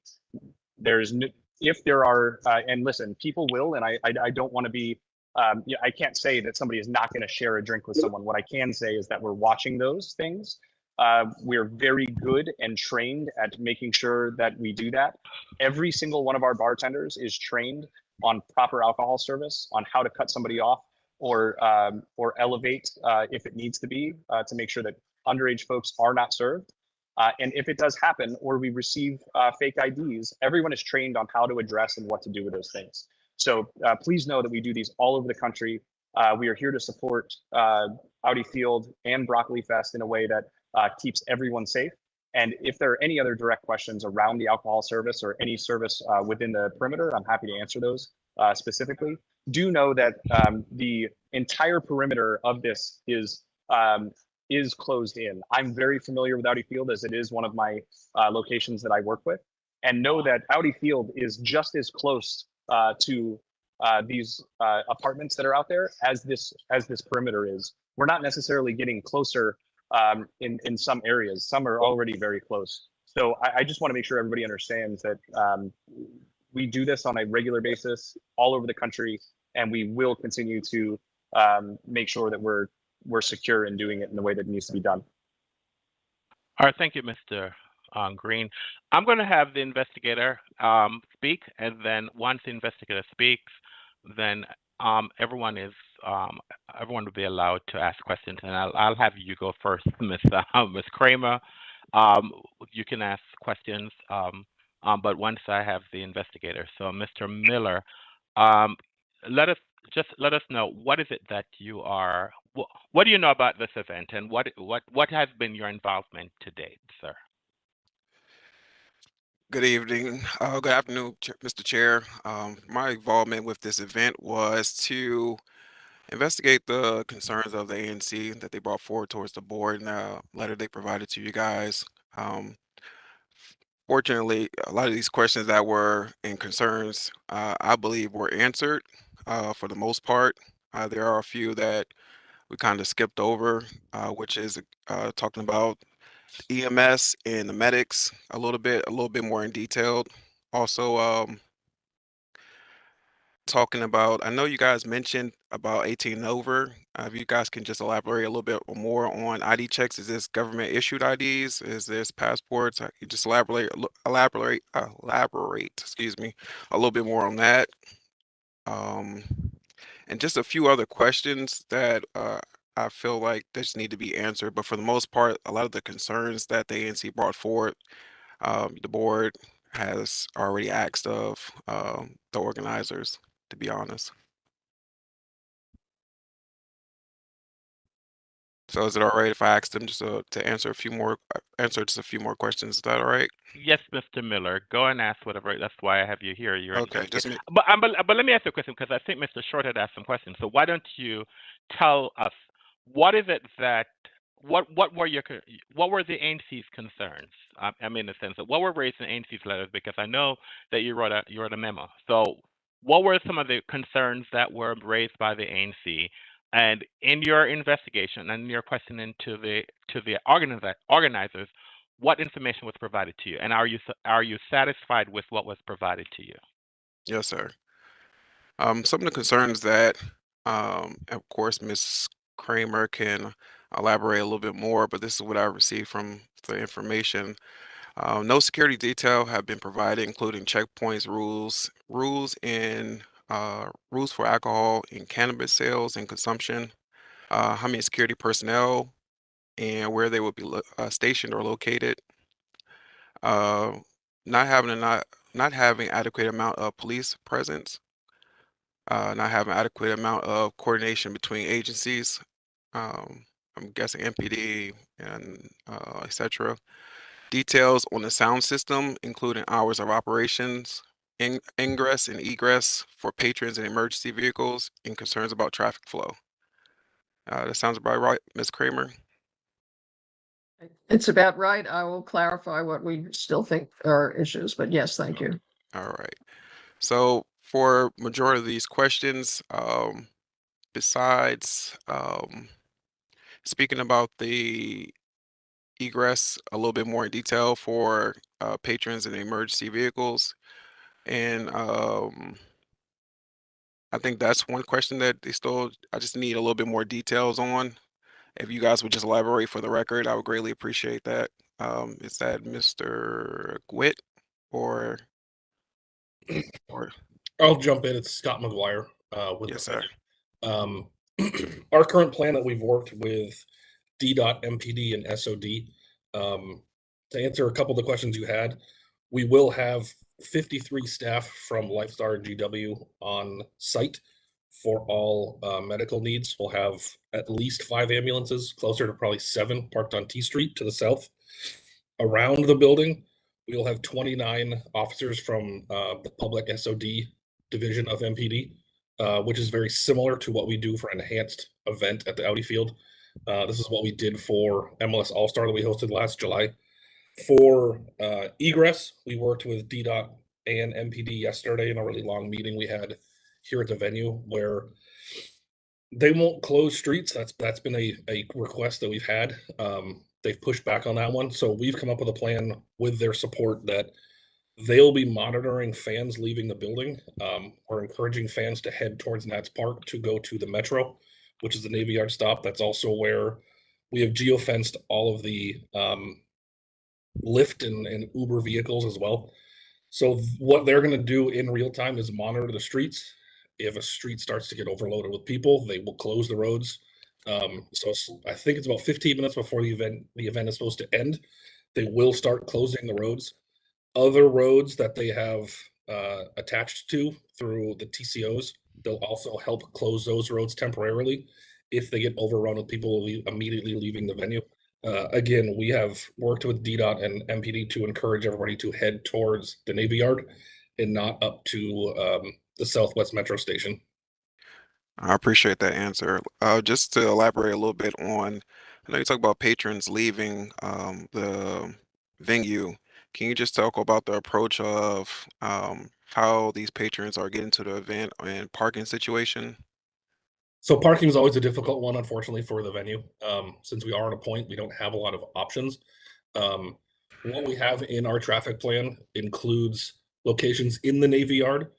If there are, and listen, people will, and I don't want to be, I can't say that somebody is not going to share a drink with someone. What I can say is that we're watching those things. We're very good and trained at making sure that we do that. Every single one of our bartenders is trained on proper alcohol service, on how to cut somebody off or elevate if it needs to be, to make sure that underage folks are not served. And if it does happen, or we receive fake IDs, everyone is trained on how to address and what to do with those things. So please know that we do these all over the country. We are here to support Audi Field and Broccoli Fest in a way that keeps everyone safe. And if there are any other direct questions around the alcohol service or any service within the perimeter, I'm happy to answer those specifically. Do know that the entire perimeter of this is closed in. I'm very familiar with Audi Field, as it is one of my locations that I work with, and know that Audi Field is just as close to these apartments that are out there as this perimeter is. We're not necessarily getting closer in some areas. Some are already very close. So I just want to make sure everybody understands that we do this on a regular basis all over the country, and we will continue to make sure that we're secure in doing it in the way that it needs to be done. All right, thank you, Mr. Green. I'm going to have the investigator speak, and then once the investigator speaks, then everyone will be allowed to ask questions, and I'll have you go first, Ms. Kramer. You can ask questions, but once I have the investigator. So, Mr. Miller, let us know, what is it that you are. What do you know about this event, and what has been your involvement to date, sir? Good evening. Good afternoon, Mr. Chair. My involvement with this event was to investigate the concerns of the ANC that they brought forward towards the board in a letter they provided to you guys. Fortunately, a lot of these questions that were and concerns, I believe, were answered for the most part. There are a few that we kind of skipped over, which is talking about EMS and the medics a little bit more in detail. Also, talking about, I know you guys mentioned about 18 and over. If you guys can just elaborate a little bit more on ID checks. Is this government issued IDs? Is this passports? You just elaborate, excuse me, a little bit more on that. And just a few other questions that I feel like they just need to be answered. But for the most part, a lot of the concerns that the ANC brought forward, the board has already asked of the organizers, to be honest. So is it all right if I ask them just to answer just a few more questions? Is that all right? Yes, Mr. Miller. Go and ask whatever. That's why I have you here. You're okay. But let me ask you a question, because I think Mr. Short had asked some questions. So why don't you tell us, what is it that what were the ANC's concerns? I mean, in the sense of what were raised in ANC's letters, because I know that you wrote a memo. So what were some of the concerns that were raised by the ANC? And in your investigation and your questioning to the organizers, what information was provided to you, and are you satisfied with what was provided to you? Yes, sir. Some of the concerns that, of course, Ms. Kramer can elaborate a little bit more, but this is what I received from the information. No security detail have been provided, including checkpoints, rules for alcohol and cannabis sales and consumption, how many security personnel and where they will be stationed or located, uh, not having adequate amount of police presence, not having adequate amount of coordination between agencies, I'm guessing MPD and etc. Details on the sound system, including hours of operations, ingress and egress for patrons and emergency vehicles, and concerns about traffic flow. That sounds about right, Ms. Kramer? It's about right. I will clarify what we still think are issues, but yes, thank you. All right. So for majority of these questions, besides speaking about the egress a little bit more in detail for patrons and emergency vehicles, and I think that's one question that I just need a little bit more details on. If you guys would just elaborate for the record, I would greatly appreciate that. Is that Mr. Gwit or or I'll jump in. It's Scott McGuire with yes, the sir. venue. Our current plan that we've worked with DDOT, MPD, and SOD. To answer a couple of the questions you had, we will have 53 staff from Lifestar and GW on site for all medical needs. We'll have at least 5 ambulances, closer to probably 7, parked on T Street to the south. Around the building, we will have 29 officers from the public SOD division of MPD, which is very similar to what we do for an enhanced event at the Audi Field. This is what we did for MLS All-Star that we hosted last July. For egress, we worked with DDOT and MPD yesterday in a really long meeting we had here at the venue where they won't close streets. That's been a request that we've had. They've pushed back on that one. So we've come up with a plan with their support that they'll be monitoring fans leaving the building. We're encouraging fans to head towards Nats Park to go to the Metro, which is the Navy Yard stop. That's also where we have geofenced all of the Lyft and Uber vehicles as well. So what they're going to do in real time is monitor the streets. If a street starts to get overloaded with people, they will close the roads. I think it's about 15 minutes before the event is supposed to end. They will start closing the roads. Other roads that they have attached to through the TCOs, they'll also help close those roads temporarily if they get overrun with people immediately leaving the venue. Again, we have worked with DDOT and MPD to encourage everybody to head towards the Navy Yard and not up to the Southwest Metro Station. I appreciate that answer. Just to elaborate a little bit on, I know you talk about patrons leaving the venue. Can you just talk about the approach of how these patrons are getting to the event and parking situation? So parking is always a difficult one, unfortunately, for the venue. Since we are on a point, we don't have a lot of options. What we have in our traffic plan includes locations in the Navy Yard,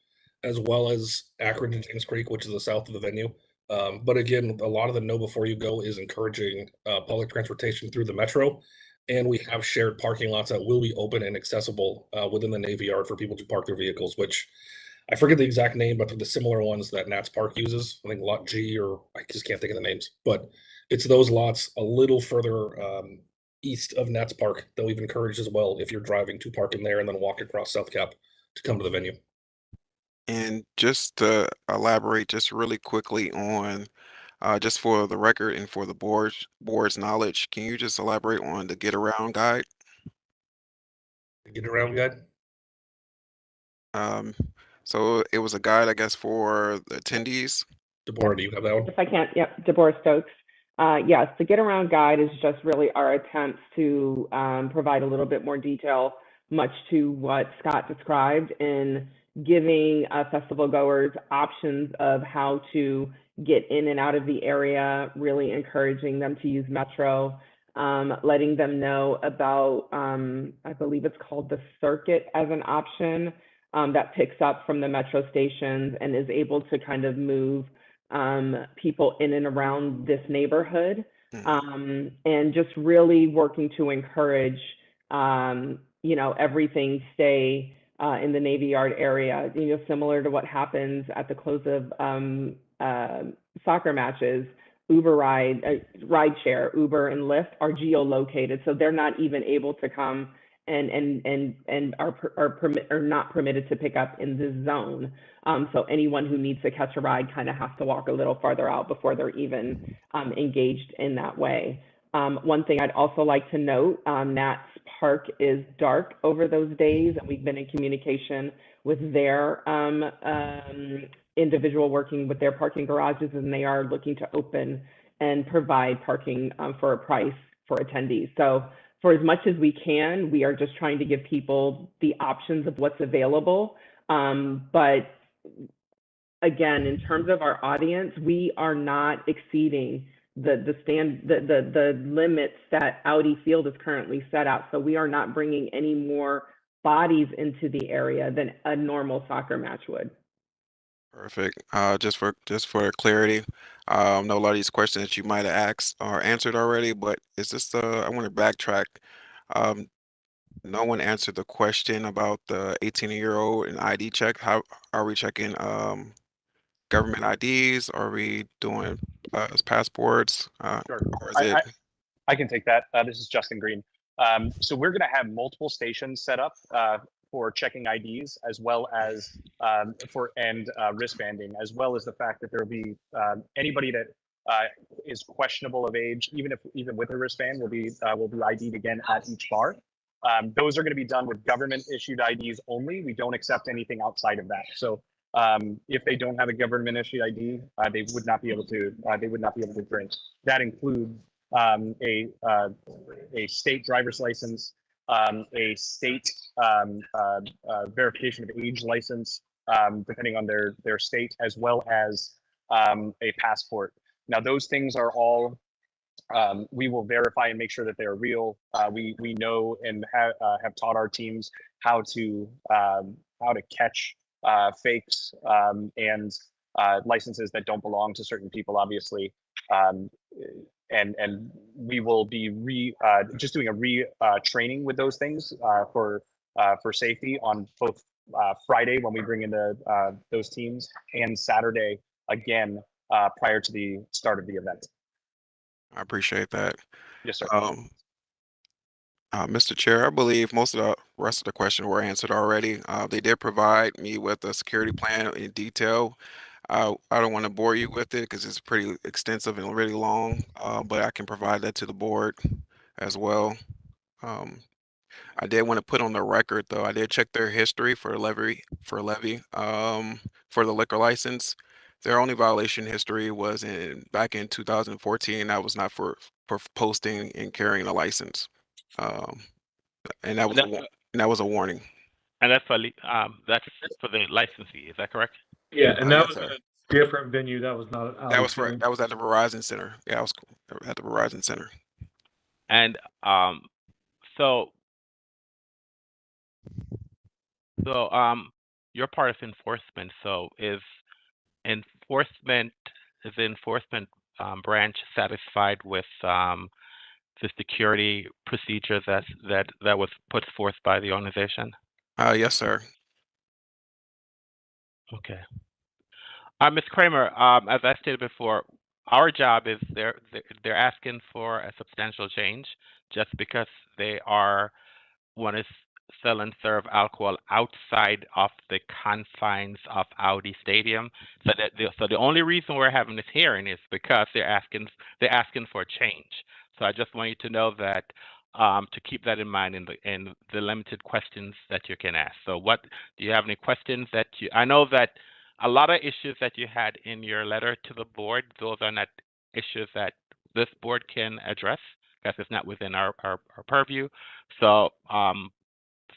as well as Akron and James Creek, which is the south of the venue. But again, a lot of the know before you go is encouraging public transportation through the metro. And we have shared parking lots that will be open and accessible within the Navy Yard for people to park their vehicles, which I forget the exact name, but the similar ones that Nats Park uses. I think Lot G, or I just can't think of the names, but it's those lots a little further east of Nats Park that we've encouraged as well if you're driving to park in there and then walk across South Cap to come to the venue. And just to elaborate just really quickly on, just for the record and for the board's knowledge, can you just elaborate on the Get Around guide? The Get Around guide? So it was a guide, I guess, for the attendees. Deborah, do you have that one? If I can't, yep, Deborah Stokes. Yes, the Get Around guide is just really our attempts to provide a little bit more detail, much to what Scott described, in giving festival goers options of how to get in and out of the area, really encouraging them to use Metro, letting them know about, I believe it's called the Circuit as an option that picks up from the Metro stations and is able to kind of move people in and around this neighborhood, and just really working to encourage, everything stay in the Navy Yard area, similar to what happens at the close of soccer matches. Rideshare, Uber and Lyft are geolocated, so they're not even able to come and are not permitted to pick up in this zone. So anyone who needs to catch a ride kind of has to walk a little farther out before they're even engaged in that way. One thing I'd also like to note, Nats Park is dark over those days, and we've been in communication with their individual working with their parking garages, and they are looking to open and provide parking for a price for attendees. So for as much as we can, we are just trying to give people the options of what's available. But again, in terms of our audience, we are not exceeding the limits that Audi Field is currently set out. So we are not bringing any more bodies into the area than a normal soccer match would. Perfect. Just for clarity, I know a lot of these questions that you might have asked are answered already, but is this I want to backtrack. Um, no one answered the question about the 18-year-old and ID check. How are we checking government IDs? Are we doing passports? Sure. Or is it? I can take that. This is Justin Green. So we're going to have multiple stations set up for checking IDs, as well as wristbanding, as well as the fact that there will be anybody that is questionable of age, even with a wristband, will be ID'd again at each bar. Those are going to be done with government issued IDs only. We don't accept anything outside of that. So if they don't have a government issued ID, they would not be able to. Drink. That includes a state driver's license, a state verification of age license, depending on their state, as well as a passport. Now, those things are all we will verify and make sure that they're real. We know and have taught our teams how to catch fakes and licenses that don't belong to certain people, obviously. And we will be just doing a training with those things for safety on both Friday when we bring in those teams, and Saturday again prior to the start of the event. I appreciate that. Yes, sir. Mr. Chair, I believe most of the rest of the questions were answered already. They did provide me with a security plan in detail. I don't want to bore you with it because it's pretty extensive and really long, but I can provide that to the board as well. I did want to put on the record, though, I did check their history for levy for the liquor license. Their only violation history was back in 2014. That was not for posting and carrying a license, and that was a warning. And that's for the licensee. Is that correct? Yeah, and that Yes, was sir. a different venue. That was not That Audi was Field. that was at the Verizon Center. Yeah, I was at the Verizon Center. And so you're part of enforcement. So is the enforcement branch satisfied with the security procedure that was put forth by the organization? Yes, sir. Okay. Ms. Kramer, as I stated before, our job is they're asking for a substantial change just because they want to sell and serve alcohol outside of the confines of Audi Stadium. So the only reason we're having this hearing is because they're asking for a change. So I just want you to know that to keep that in mind in the limited questions that you can ask. So do you have any questions that I know that a lot of issues that you had in your letter to the board, those are not issues that this board can address because it's not within our purview. So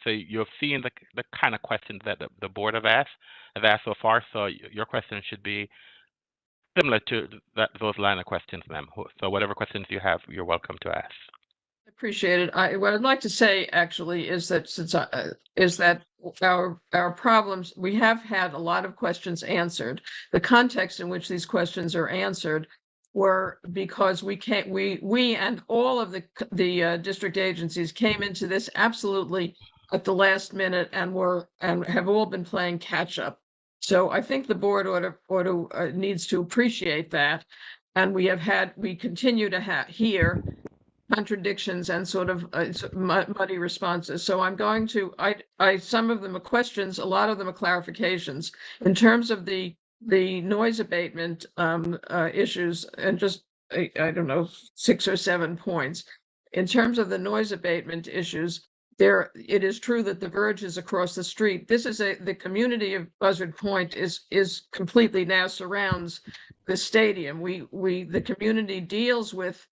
so you've seen the kind of questions that the board have asked so far. So your question should be similar to those line of questions, ma'am. So whatever questions you have, you're welcome to ask. Appreciate it. What I'd like to say actually is that our problems, we have had a lot of questions answered. The context in which these questions are answered were because we and all of the district agencies came into this absolutely at the last minute and have all been playing catch up. So I think the board needs to appreciate that, and we continue to hear contradictions and sort of muddy responses. So I'm going to, some of them are questions, a lot of them are clarifications. In terms of the noise abatement issues, and just, I don't know, 6 or 7 points. In terms of the noise abatement issues, it is true that the Verge is across the street. This is the community of Buzzard Point is completely now surrounds the stadium. The community deals with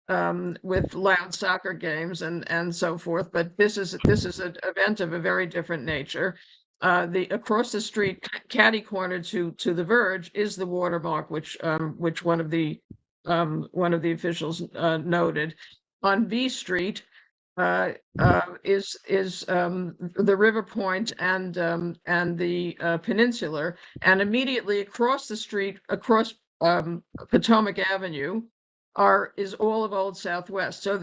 loud soccer games and so forth, but this is an event of a very different nature. The across the street, catty corner to the Verge, is the watermark, which one of the officials noted. On B Street is the River Point and the Peninsular, and immediately across the street, across Potomac Avenue, is all of Old Southwest. So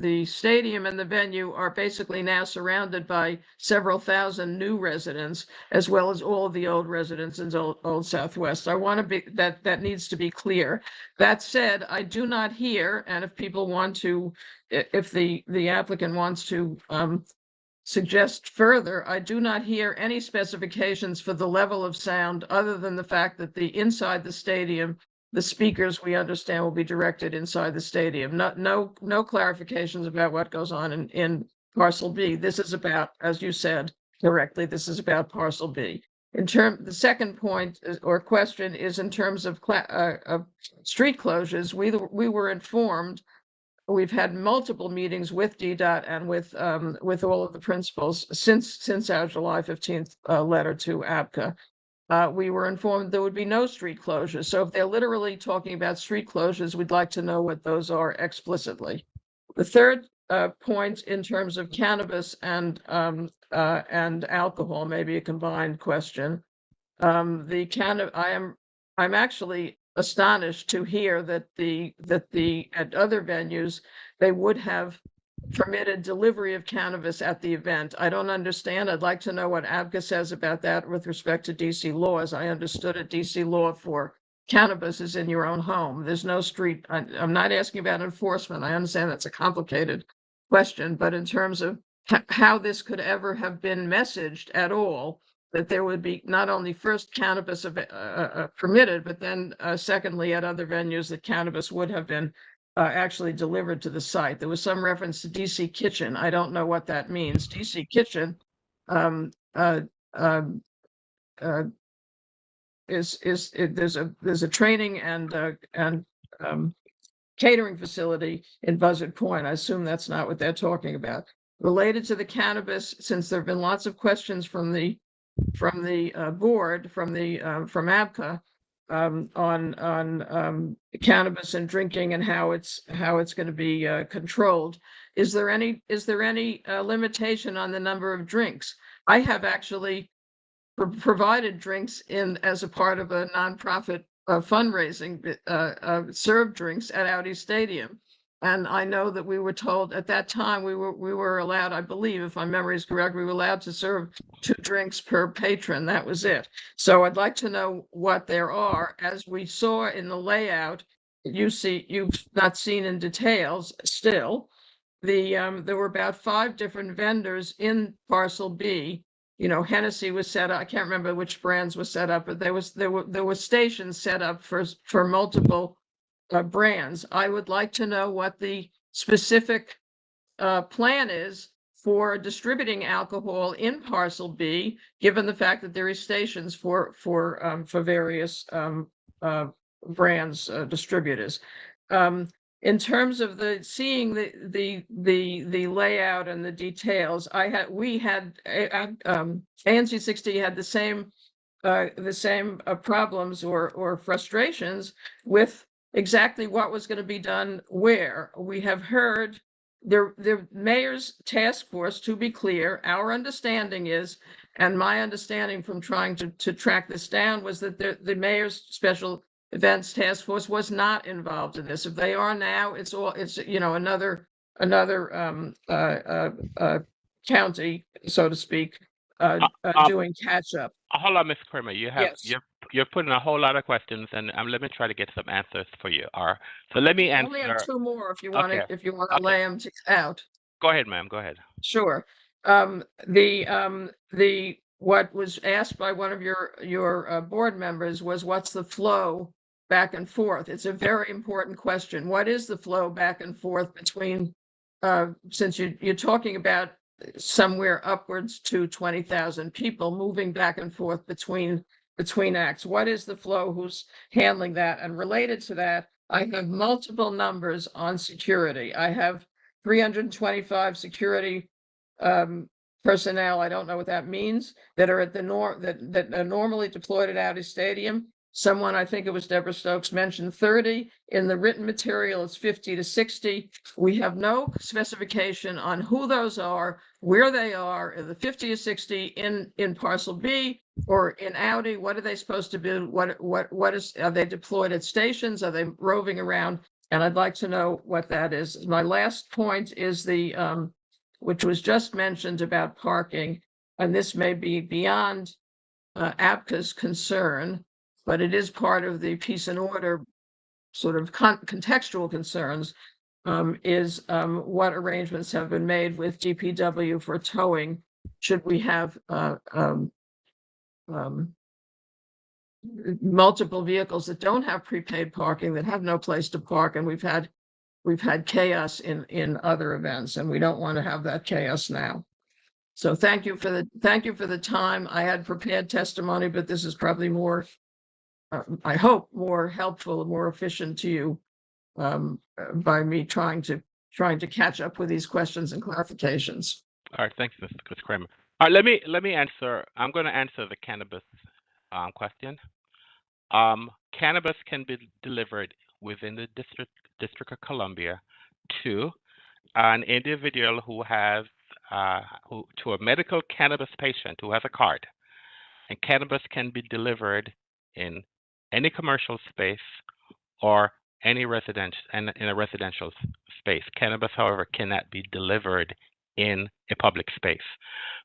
the stadium and the venue are basically now surrounded by several thousand new residents, as well as all of the old residents in Old Southwest. I want to be that needs to be clear. That said, I do not hear, and if people want to, if the applicant wants to suggest further, I do not hear any specifications for the level of sound other than the fact that inside the stadium, the speakers, we understand, will be directed inside the stadium. No clarifications about what goes on in parcel B. This is about, as you said correctly, this is about parcel B. The second point or question is in terms of street closures. We were informed. We've had multiple meetings with DDOT and with all of the principals since our July 15th letter to ABCA. We were informed there would be no street closures. So if they're literally talking about street closures, we'd like to know what those are explicitly. The third point in terms of cannabis and alcohol, maybe a combined question. I'm actually astonished to hear that at other venues they would have permitted delivery of cannabis at the event. I don't understand. I'd like to know what ABCA says about that with respect to DC laws. I understood a DC law for cannabis is in your own home. There's no street. I'm not asking about enforcement. I understand that's a complicated question, but in terms of how this could ever have been messaged at all, that there would be not only first cannabis permitted, but then secondly, at other venues, that cannabis would have been actually delivered to the site. There was some reference to DC Kitchen. I don't know what that means. DC Kitchen there's a training and catering facility in Buzzard Point. I assume that's not what they're talking about. Related to the cannabis, since there have been lots of questions from the board, from ABCA, on cannabis and drinking and how it's going to be controlled. Is there any limitation on the number of drinks? I have actually provided drinks as a part of a nonprofit fundraising, served drinks at Audi Stadium. And I know that we were told at that time we were allowed, I believe, if my memory is correct, we were allowed to serve 2 drinks per patron. That was it. So I'd like to know what there are. As we saw in the layout, you've not seen in details still. There were about 5 different vendors in parcel B. Hennessy was set up. I can't remember which brands were set up, but there were stations set up for multiple brands. I would like to know what the specific plan is for distributing alcohol in parcel B, given the fact that there is stations for various brands, distributors. In terms of seeing the layout and the details, ANC 60 had the same problems or frustrations with exactly what was going to be done where. We have heard the mayor's task force, to be clear, our understanding is, and my understanding from trying to track this down, was that the mayor's special events task force was not involved in this. If they are now, it's another county, so to speak, doing catch up. Hold on, Ms. Kramer. You have you're putting a whole lot of questions, and let me try to get some answers for you. So let me I only have answer. two more if you want Okay. to, if you want to lay them out. Go ahead, ma'am. Go ahead. Sure. What was asked by one of your board members was, what's the flow back and forth? It's a very important question. What is the flow back and forth between, since you're talking about somewhere upwards to 20,000 people moving back and forth between acts? What is the flow? Who's handling that? And related to that, I have multiple numbers on security. I have 325 security personnel, I don't know what that means, that are at the that are normally deployed at Audi Stadium. Someone, I think it was Deborah Stokes, mentioned 30. In the written material, it's 50 to 60. We have no specification on who those are, where they are, the 50 to 60 in parcel B or in Audi. What are they supposed to do? Are they deployed at stations? Are they roving around? And I'd like to know what that is. My last point is which was just mentioned about parking, and this may be beyond ABCA's concern, but it is part of the peace and order sort of contextual concerns, is what arrangements have been made with DPW for towing should we have multiple vehicles that don't have prepaid parking, that have no place to park, and we've had chaos in other events, and we don't want to have that chaos now. So thank you for the time. I had prepared testimony, but this is probably more, I hope, more helpful and more efficient to you by me trying to catch up with these questions and clarifications. All right, thanks, Ms. Kramer. All right, let me answer. I'm going to answer the cannabis question. Cannabis can be delivered within the District of Columbia to an individual who has to a medical cannabis patient who has a card, and cannabis can be delivered in any commercial space or any residential in a residential space. Cannabis, however, cannot be delivered in a public space.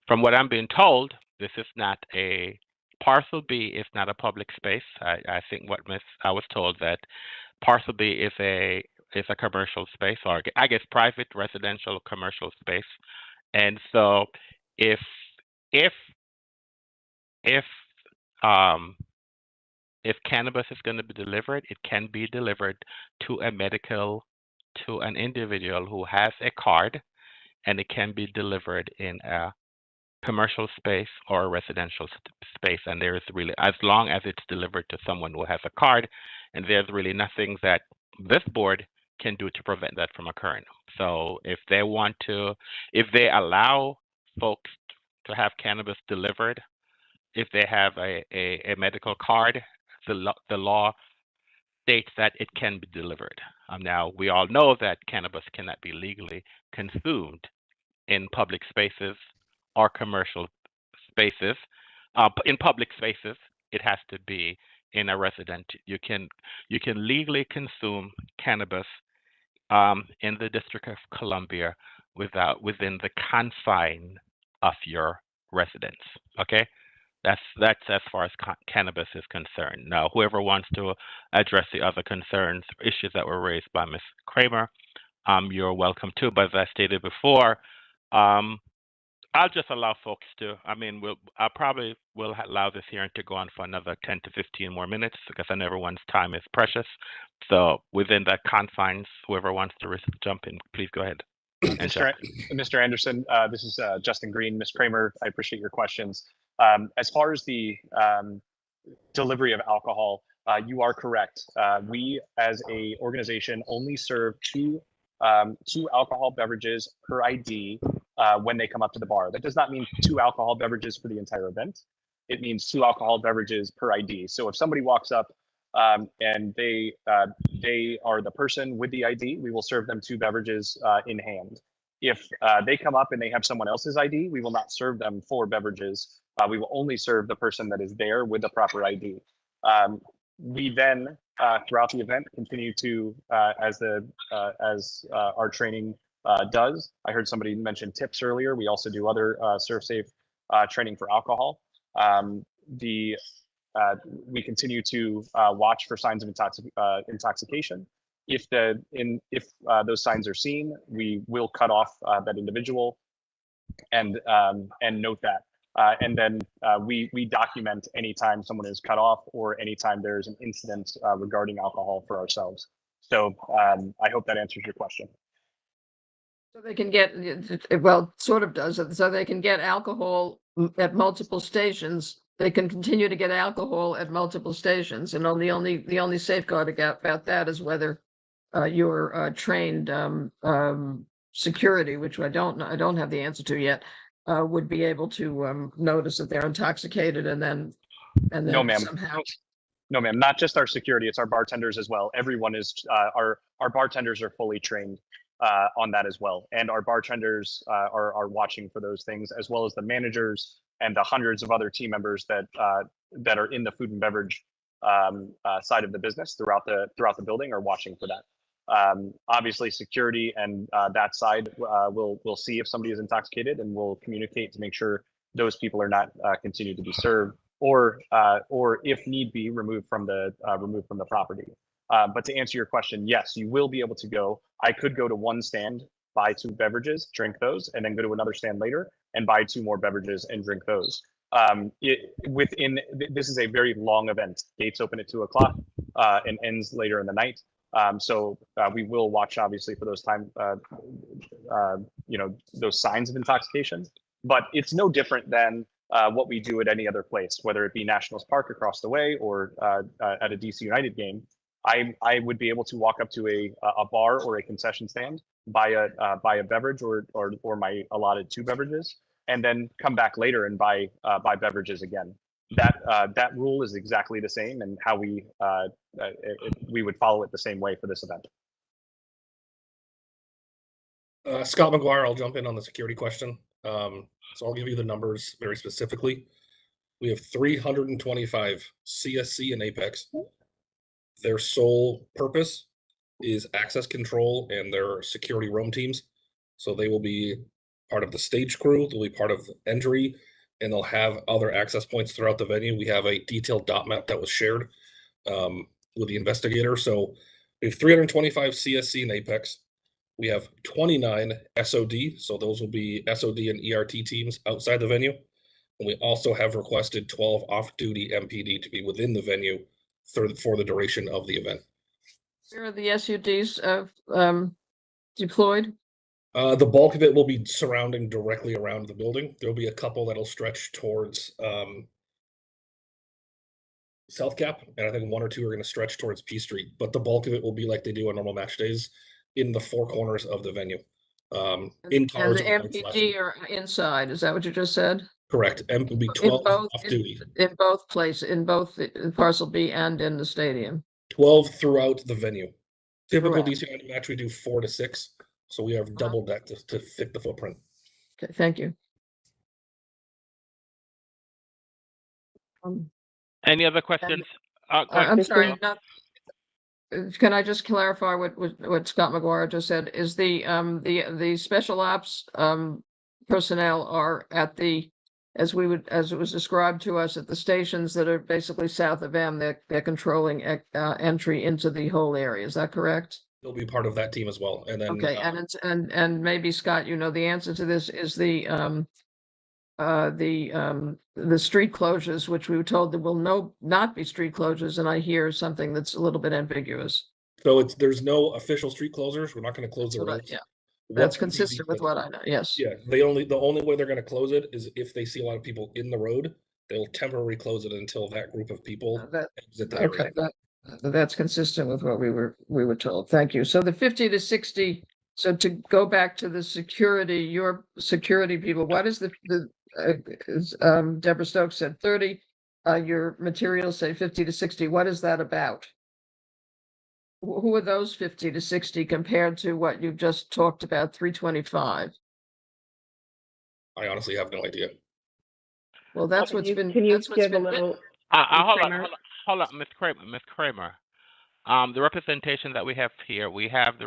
From what I'm being told, this is not a parcel B is not a public space. I think I was told that parcel B is a commercial space, or I guess private residential commercial space. And so if cannabis is going to be delivered, it can be delivered to an individual who has a card, and it can be delivered in a commercial space or a residential space. And there is really, as long as it's delivered to someone who has a card, and there's really nothing that this board can do to prevent that from occurring. So if they allow folks to have cannabis delivered, if they have a medical card, the law states that it can be delivered. Now, we all know that cannabis cannot be legally consumed in public spaces or commercial spaces. In public spaces, it has to be in a resident. You can legally consume cannabis in the District of Columbia within the confine of your residence. Okay, that's as far as cannabis is concerned. Now, whoever wants to address the other concerns, issues that were raised by Ms. Kramer, you're welcome to. But as I stated before, I'll just allow folks to. I probably will allow this hearing to go on for another 10 to 15 more minutes, because I know everyone's time is precious. So within that confines, whoever wants to jump in, please go ahead. Mr. Anderson, this is Justin Green. Ms. Kramer, I appreciate your questions. As far as the delivery of alcohol, you are correct. We, as a organization, only serve two alcohol beverages per ID when they come up to the bar. That does not mean 2 alcohol beverages for the entire event. It means 2 alcohol beverages per ID. So if somebody walks up and they are the person with the ID, we will serve them 2 beverages in hand. If they come up and they have someone else's ID, we will not serve them 4 beverages. We will only serve the person that is there with the proper ID. We then, throughout the event, continue to, as our training does. I heard somebody mention tips earlier. We also do other serve safe training for alcohol. we continue to watch for signs of intoxication. If those signs are seen, we will cut off that individual and note that. And then we document anytime someone is cut off or anytime there's an incident regarding alcohol for ourselves. So I hope that answers your question. So they can get, well, sort of does it. So they can get alcohol at multiple stations. They can continue to get alcohol at multiple stations, and the only safeguard about that is whether your trained security, which I don't have the answer to yet, would be able to notice that they're intoxicated and then No, ma'am. somehow. No, ma'am. Not just our security; it's our bartenders as well. Everyone is our bartenders are fully trained on that as well, and our bartenders are watching for those things, as well as the managers and the hundreds of other team members that are in the food and beverage side of the business throughout the building are watching for that. Obviously, security and that side will see if somebody is intoxicated, and will communicate to make sure those people are not continue to be served, or if need be, removed from the property. But to answer your question, yes, you will be able to go. I could go to one stand, buy 2 beverages, drink those, and then go to another stand later and buy 2 more beverages and drink those. This is a very long event. Gates open at 2 o'clock and ends later in the night. So we will watch, obviously, for those those signs of intoxication. But it's no different than what we do at any other place, whether it be Nationals Park across the way or at a DC United game. I would be able to walk up to a bar or a concession stand, buy a beverage or my allotted 2 beverages, and then come back later and buy beverages again. That rule is exactly the same, and how we would follow it the same way for this event. Scott McGuire, I'll jump in on the security question. So I'll give you the numbers very specifically. We have 325 CSC and Apex. Their sole purpose is access control and their security roam teams. So they will be part of the stage crew, they'll be part of entry, and they'll have other access points throughout the venue. We have a detailed dot map that was shared with the investigator. So we have 325 CSC and Apex. We have 29 SOD, so those will be SOD and ERT teams outside the venue. And we also have requested 12 off-duty MPD to be within the venue for the duration of the event. Where are the SUDs deployed? The bulk of it will be surrounding directly around the building. There'll be a couple that'll stretch towards South Cap, and I think 1 or 2 are going to stretch towards P Street. But the bulk of it will be like they do on normal match days, in the 4 corners of the venue. In cars. And the MPD are inside. Is that what you just said? Correct. M will be 12 off duty. In both places, in both Parcel B and in the stadium. 12 throughout the venue. Typical DC United match, we do 4 to 6. So we have doubled that to fit the footprint. Okay, thank you. Any other questions? I'm sorry. Can I just clarify what Scott McGuire just said? Is the special ops personnel are at as it was described to us, at the stations that are basically south of M, they're controlling entry into the whole area. Is that correct? They'll be part of that team as well. And then okay, and maybe Scott, the answer to this is the street closures, which we were told there will not be street closures, and I hear something that's a little bit ambiguous. So there's no official street closures. We're not going to close the roads. Yeah, that's consistent with what I know. Yes. Yeah, the only way they're going to close it is if they see a lot of people in the road. They'll temporarily close it until that group of people exit the area. That's consistent with what we were told. Thank you. So the 50 to 60. So to go back to the security, your security people, what is Deborah Stokes said 30. Your materials say 50 to 60. What is that about? Who are those 50 to 60 compared to what you've just talked about, 325? I honestly have no idea. Well, that's what's been. Can you give a little? Hold on, Ms. Kramer. The representation that we have here, we have the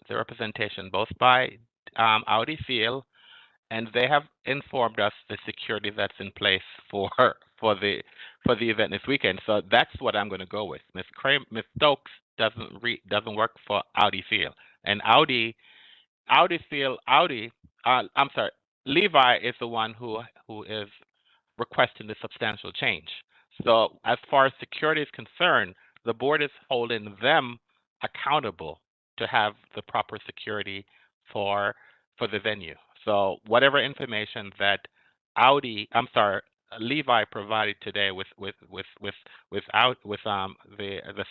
representation both by Audi Field, and they have informed us the security that's in place for for the event this weekend. So that's what I'm going to go with. Miss Stokes doesn't work for Audi Field, and I'm sorry, Levi is the one who is requesting the substantial change. So as far as security is concerned, the board is holding them accountable to have the proper security for the venue. So whatever information that Levi provided today with the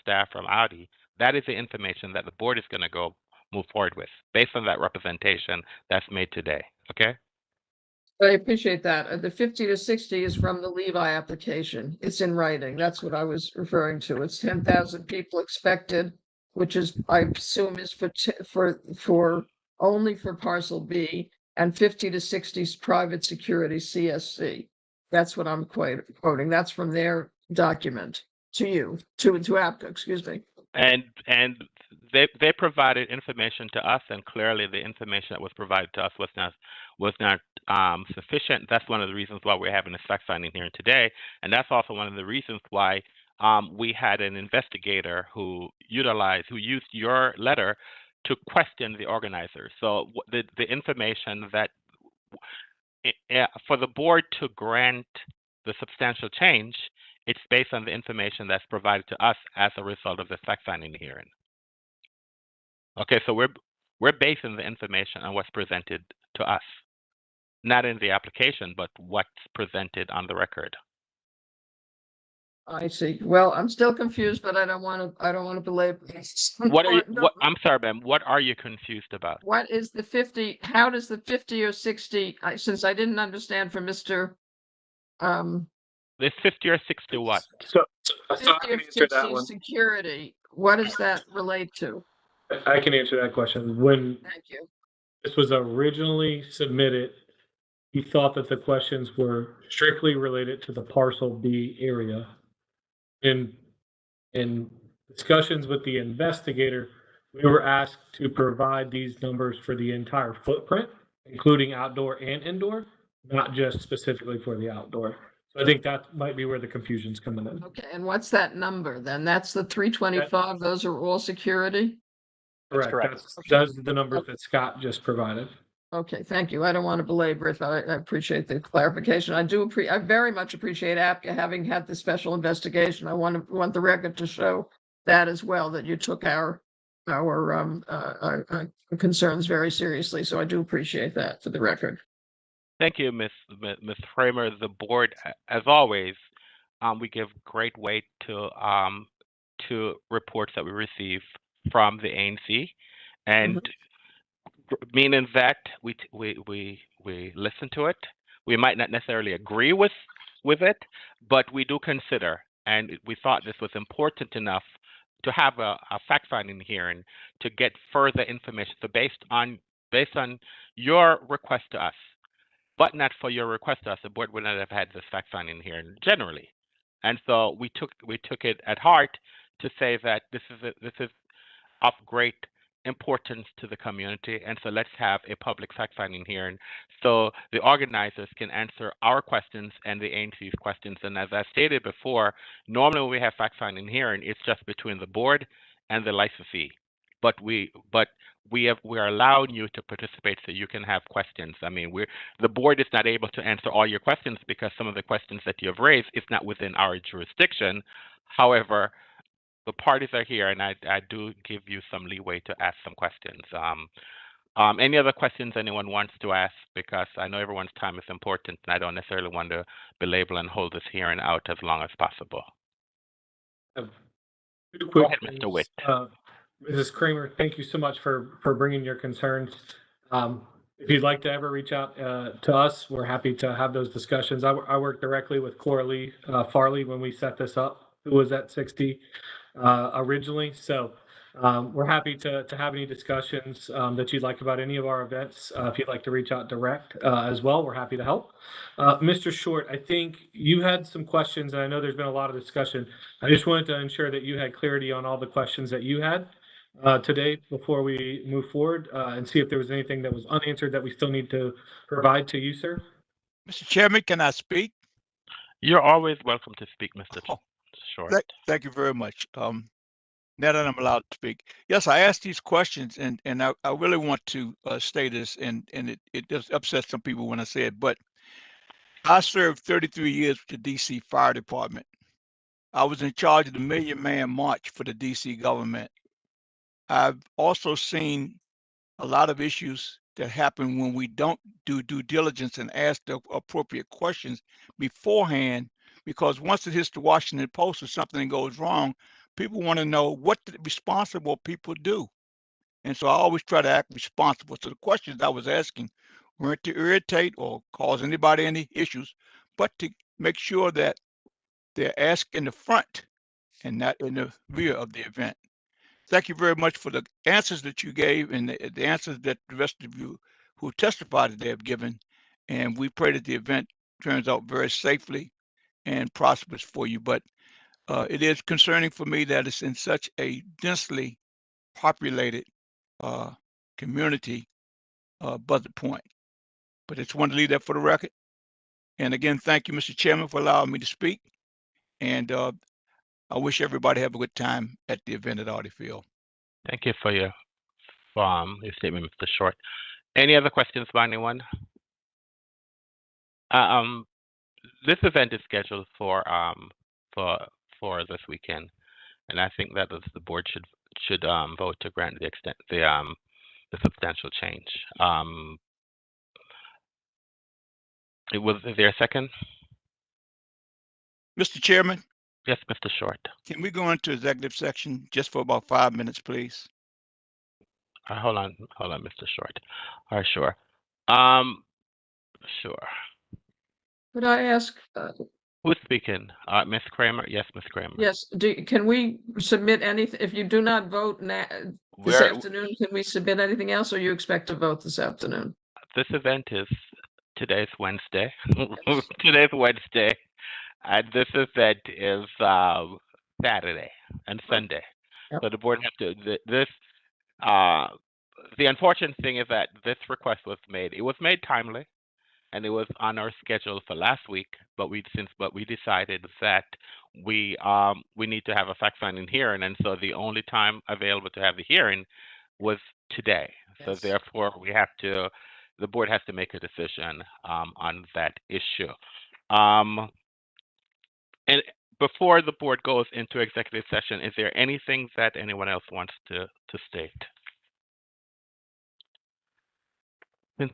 staff from Audi, that is the information that the board is going to go move forward with based on that representation that's made today. Okay. I appreciate that. The 50 to 60 is from the Levi application. It's in writing. That's what I was referring to. It's 10,000 people expected, which is, I assume, is for only for parcel B, and 50 to 60 is private security CSC. That's what I'm quoting. That's from their document to you, to APCA, excuse me. And they provided information to us, and clearly the information that was provided to us was not sufficient. That's one of the reasons why we're having this fact finding hearing today, and that's also one of the reasons why we had an investigator who used your letter to question the organizers. So the information that for the board to grant the substantial change, it's based on the information that's provided to us as a result of the fact finding hearing. Okay, so we're basing the information on what's presented to us, not in the application, but what's presented on the record. I see. Well, I'm still confused, but I don't want to belabor this. I'm sorry, ma'am. What are you confused about? What is the 50? How does the 50 or 60? Since I didn't understand from Mr. This 50 or 60 what? So 50 I can or answer 60 that one. security. What does that relate to? I can answer that question. When Thank you. this was originally submitted, he thought that the questions were strictly related to the parcel B area. In discussions with the investigator, we were asked to provide these numbers for the entire footprint, including outdoor and indoor, not just specifically for the outdoor. So I think that might be where the confusion's coming in. Okay, and what's that number then? That's the 325. Those are all security? Correct. That's the numbers that Scott just provided. Okay, thank you. I don't want to belabor it, but I appreciate the clarification. I very much appreciate APCA having had the special investigation. I want the record to show that as well, that you took our concerns very seriously. So I do appreciate that for the record. Thank you, Ms. Framer. The board, as always, we give great weight to reports that we receive from the ANC, and meaning that we listen to it. We might not necessarily agree with it, but we do consider, and we thought this was important enough to have a fact-finding hearing to get further information. So based on your request to us, but not for your request to us, the board would not have had this fact-finding hearing generally. And so we took it at heart to say that this is of great importance to the community, and so let's have a public fact-finding hearing so the organizers can answer our questions and the ANC's questions. And as I stated before, normally when we have fact-finding hearing, it's just between the board and the licensee. But we're allowing you to participate so you can have questions. I mean, the board is not able to answer all your questions because some of the questions that you have raised is not within our jurisdiction. However, the parties are here, and I do give you some leeway to ask some questions. Any other questions anyone wants to ask? Because I know everyone's time is important, and I don't necessarily want to belabor and hold this hearing out as long as possible. Go ahead, Mr. Witt. Mrs. Kramer, thank you so much for bringing your concerns. If you'd like to ever reach out to us, we're happy to have those discussions. I worked directly with Coralie Farley when we set this up, who was at 60 originally. So we're happy to have any discussions that you'd like about any of our events. If you'd like to reach out direct as well, we're happy to help. Mr. Short, I think you had some questions, and I know there's been a lot of discussion. I just wanted to ensure that you had clarity on all the questions that you had today before we move forward and see if there was anything that was unanswered that we still need to provide to you, sir. Mr. Chairman, can I speak? You're always welcome to speak, Mr. Oh, Short. thank you very much. Now that I'm allowed to speak, yes, I asked these questions, and I really want to say this, and it just upsets some people when I say it, but I served 33 years with the DC Fire Department. I was in charge of the Million Man March for the DC government. I've also seen a lot of issues that happen when we don't do due diligence and ask the appropriate questions beforehand, because once it hits the Washington Post or something goes wrong, people want to know what the responsible people do. And so I always try to act responsible. So the questions I was asking weren't to irritate or cause anybody any issues, but to make sure that they're asked in the front and not in the rear of the event. Thank you very much for the answers that you gave and the answers that the rest of you who testified that they have given. And we pray that the event turns out very safely and prosperous for you. But it is concerning for me that it's in such a densely populated community, Buzzard Point. But I just wanted to leave that for the record. And again, thank you, Mr. Chairman, for allowing me to speak. And I wish everybody have a good time at the event at Audi Field. Thank you for your statement, Mr. Short. Any other questions by anyone? This event is scheduled for this weekend, and I think that the board should vote to grant the substantial change. Is there a second? Mr. Chairman? Yes, Mr. Short. Can we go into executive section just for about 5 minutes, please? Hold on, Mr. Short. All right, sure. Sure. Could I ask? Who's speaking? Ms. Kramer? Yes, Ms. Kramer. Yes. Can we submit anything? If you do not vote this afternoon, can we submit anything else, or you expect to vote this afternoon? This event is today's Wednesday. Today's Wednesday, and this event is Saturday and Sunday. Yep. So the board has to this. The unfortunate thing is that this request was made. It was made timely, and it was on our schedule for last week. But we decided that we need to have a fact-finding hearing, and so the only time available to have the hearing was today. Yes. So therefore, the board has to make a decision on that issue. And before the board goes into executive session, is there anything that anyone else wants to state? Since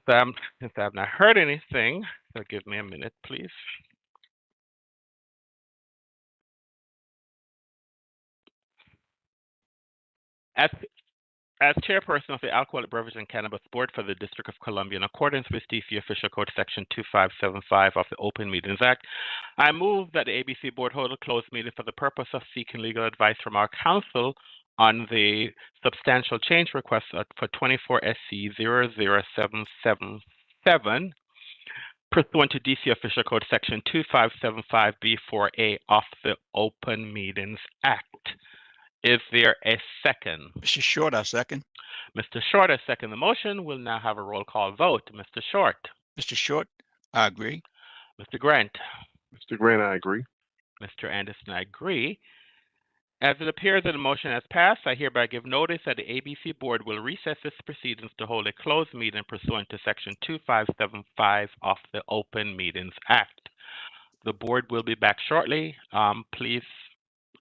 I've not heard anything, so give me a minute, please. As chairperson of the Alcoholic Beverage and Cannabis Board for the District of Columbia, in accordance with DC Official Code Section 2575 of the Open Meetings Act, I move that the ABC Board hold a closed meeting for the purpose of seeking legal advice from our counsel on the substantial change request for 24 SC 00777 pursuant to DC Official Code Section 2575B4A of the Open Meetings Act. Is there a second? Mr. Short, I second. Mr. Short, I second the motion. We'll now have a roll call vote. Mr. Short. Mr. Short, I agree. Mr. Grant. Mr. Grant, I agree. Mr. Anderson, I agree. As it appears that the motion has passed, I hereby give notice that the ABC Board will recess its proceedings to hold a closed meeting pursuant to Section 2575 of the Open Meetings Act. The board will be back shortly. Please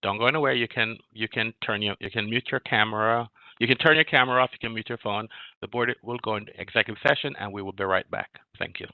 don't go anywhere. You can mute your camera. You can turn your camera off. You can mute your phone. The board will go into executive session, and we will be right back. Thank you.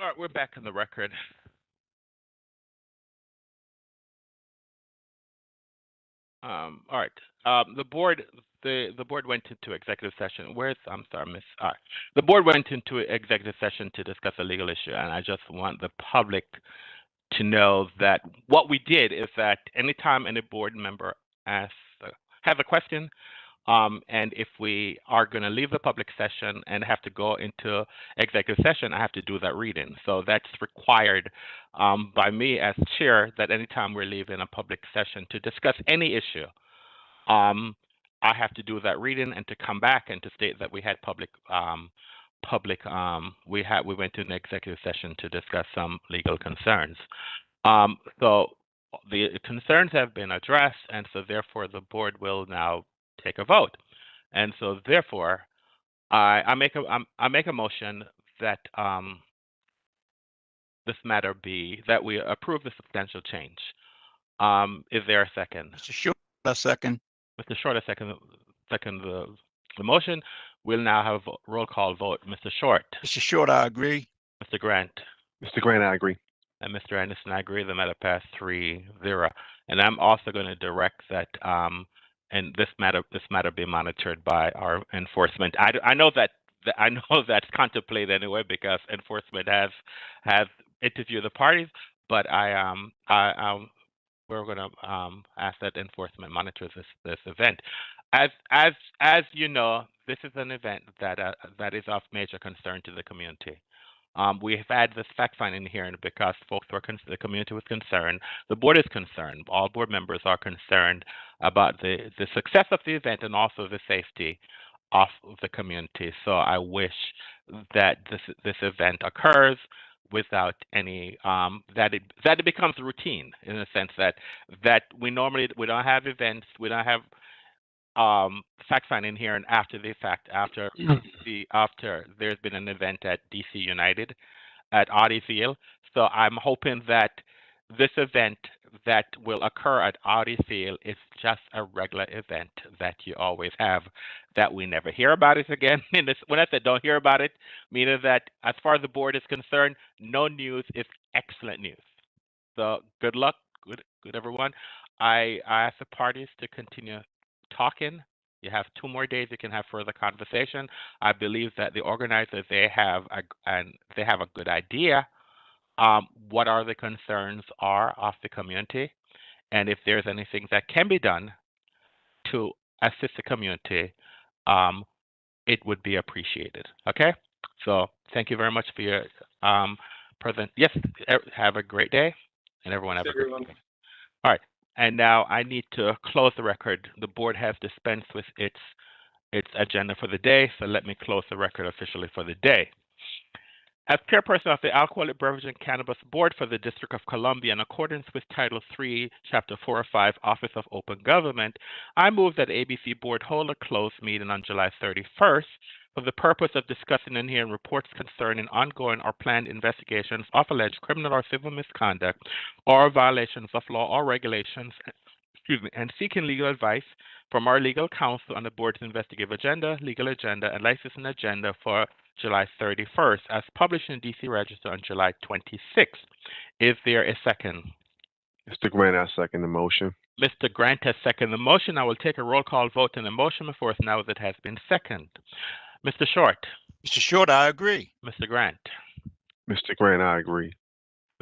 All right, we're back on the record. All right. The board went into executive session. I'm sorry, Miss. All right. The board went into executive session to discuss a legal issue, and I just want the public to know that what we did is that anytime any board member has a question, and if we are going to leave the public session and have to go into executive session, I have to do that reading. So that's required by me as chair, that anytime we're leaving a public session to discuss any issue, I have to do that reading and to come back and to state that we had we went to an executive session to discuss some legal concerns. So the concerns have been addressed, and so therefore the board will now take a vote. And so therefore, I make a motion that this matter be that we approve the substantial change. Is there a second? Mr. Short, a second. Mr. Short, a second the motion. We'll now have a roll call vote. Mr. Short. Mr. Short, I agree. Mr. Grant. Mr. Grant, I agree. And Mr. Anderson, I agree. The matter passed 3-0. And I'm also going to direct that and this matter be monitored by our enforcement. I know that's contemplated anyway because enforcement has interviewed the parties, but we're going to ask that enforcement monitors this event. As you know, this is an event that is of major concern to the community. We have had this fact-finding hearing because the community was concerned. The board is concerned. All board members are concerned about the success of the event and also the safety of the community. So I wish that this event occurs without any that it becomes routine, in the sense that we don't have events, we don't have fact finding here, and after the fact, after there's been an event at DC United at Audi Field. So I'm hoping that this event that will occur at Audi Field is just a regular event that you always have, that we never hear about it again. When I said don't hear about it, meaning that as far as the board is concerned, no news is excellent news. So good luck, good everyone. I ask the parties to continue talking. You have 2 more days. You can have further conversation. I believe that the organizers, they have a good idea what are the concerns are of the community, and if there's anything that can be done to assist the community, it would be appreciated. Okay, so thank you very much for your present. Yes, have a great day, and everyone have a great day. All right, and now I need to close the record. The board has dispensed with its agenda for the day, so let me close the record officially for the day. As chairperson of the Alcoholic Beverage and Cannabis Board for the District of Columbia, in accordance with Title III, Chapter 405, Office of Open Government, I move that ABC Board hold a closed meeting on July 31st for the purpose of discussing and hearing reports concerning ongoing or planned investigations of alleged criminal or civil misconduct or violations of law or regulations, and seeking legal advice from our legal counsel on the board's investigative agenda, legal agenda, and licensing agenda for July 31st, as published in DC Register on July 26th. Is there a second? Mr. Grant, I second the motion. Mr. Grant has seconded the motion. I will take a roll call vote on the motion before us now that it has been seconded. Mr. Short. Mr. Short, I agree. Mr. Grant. Mr. Grant, I agree.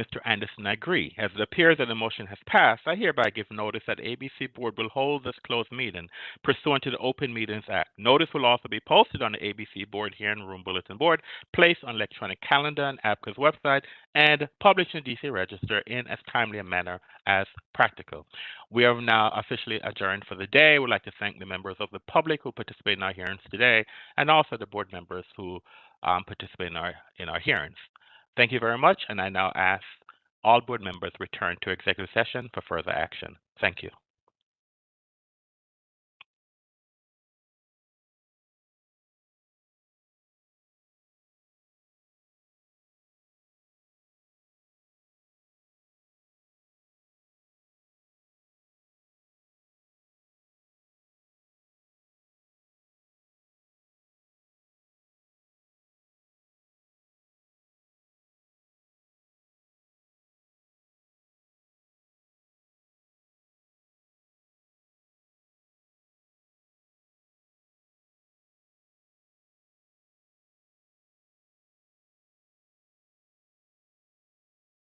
Mr. Anderson, I agree. As it appears that the motion has passed, I hereby give notice that ABC Board will hold this closed meeting pursuant to the Open Meetings Act. Notice will also be posted on the ABC Board Hearing Room Bulletin Board, placed on electronic calendar and ABCA's website, and published in DC Register in as timely a manner as practical. We are now officially adjourned for the day. We'd like to thank the members of the public who participate in our hearings today, and also the board members who participate in our hearings. Thank you very much, and I now ask all board members return to executive session for further action. Thank you.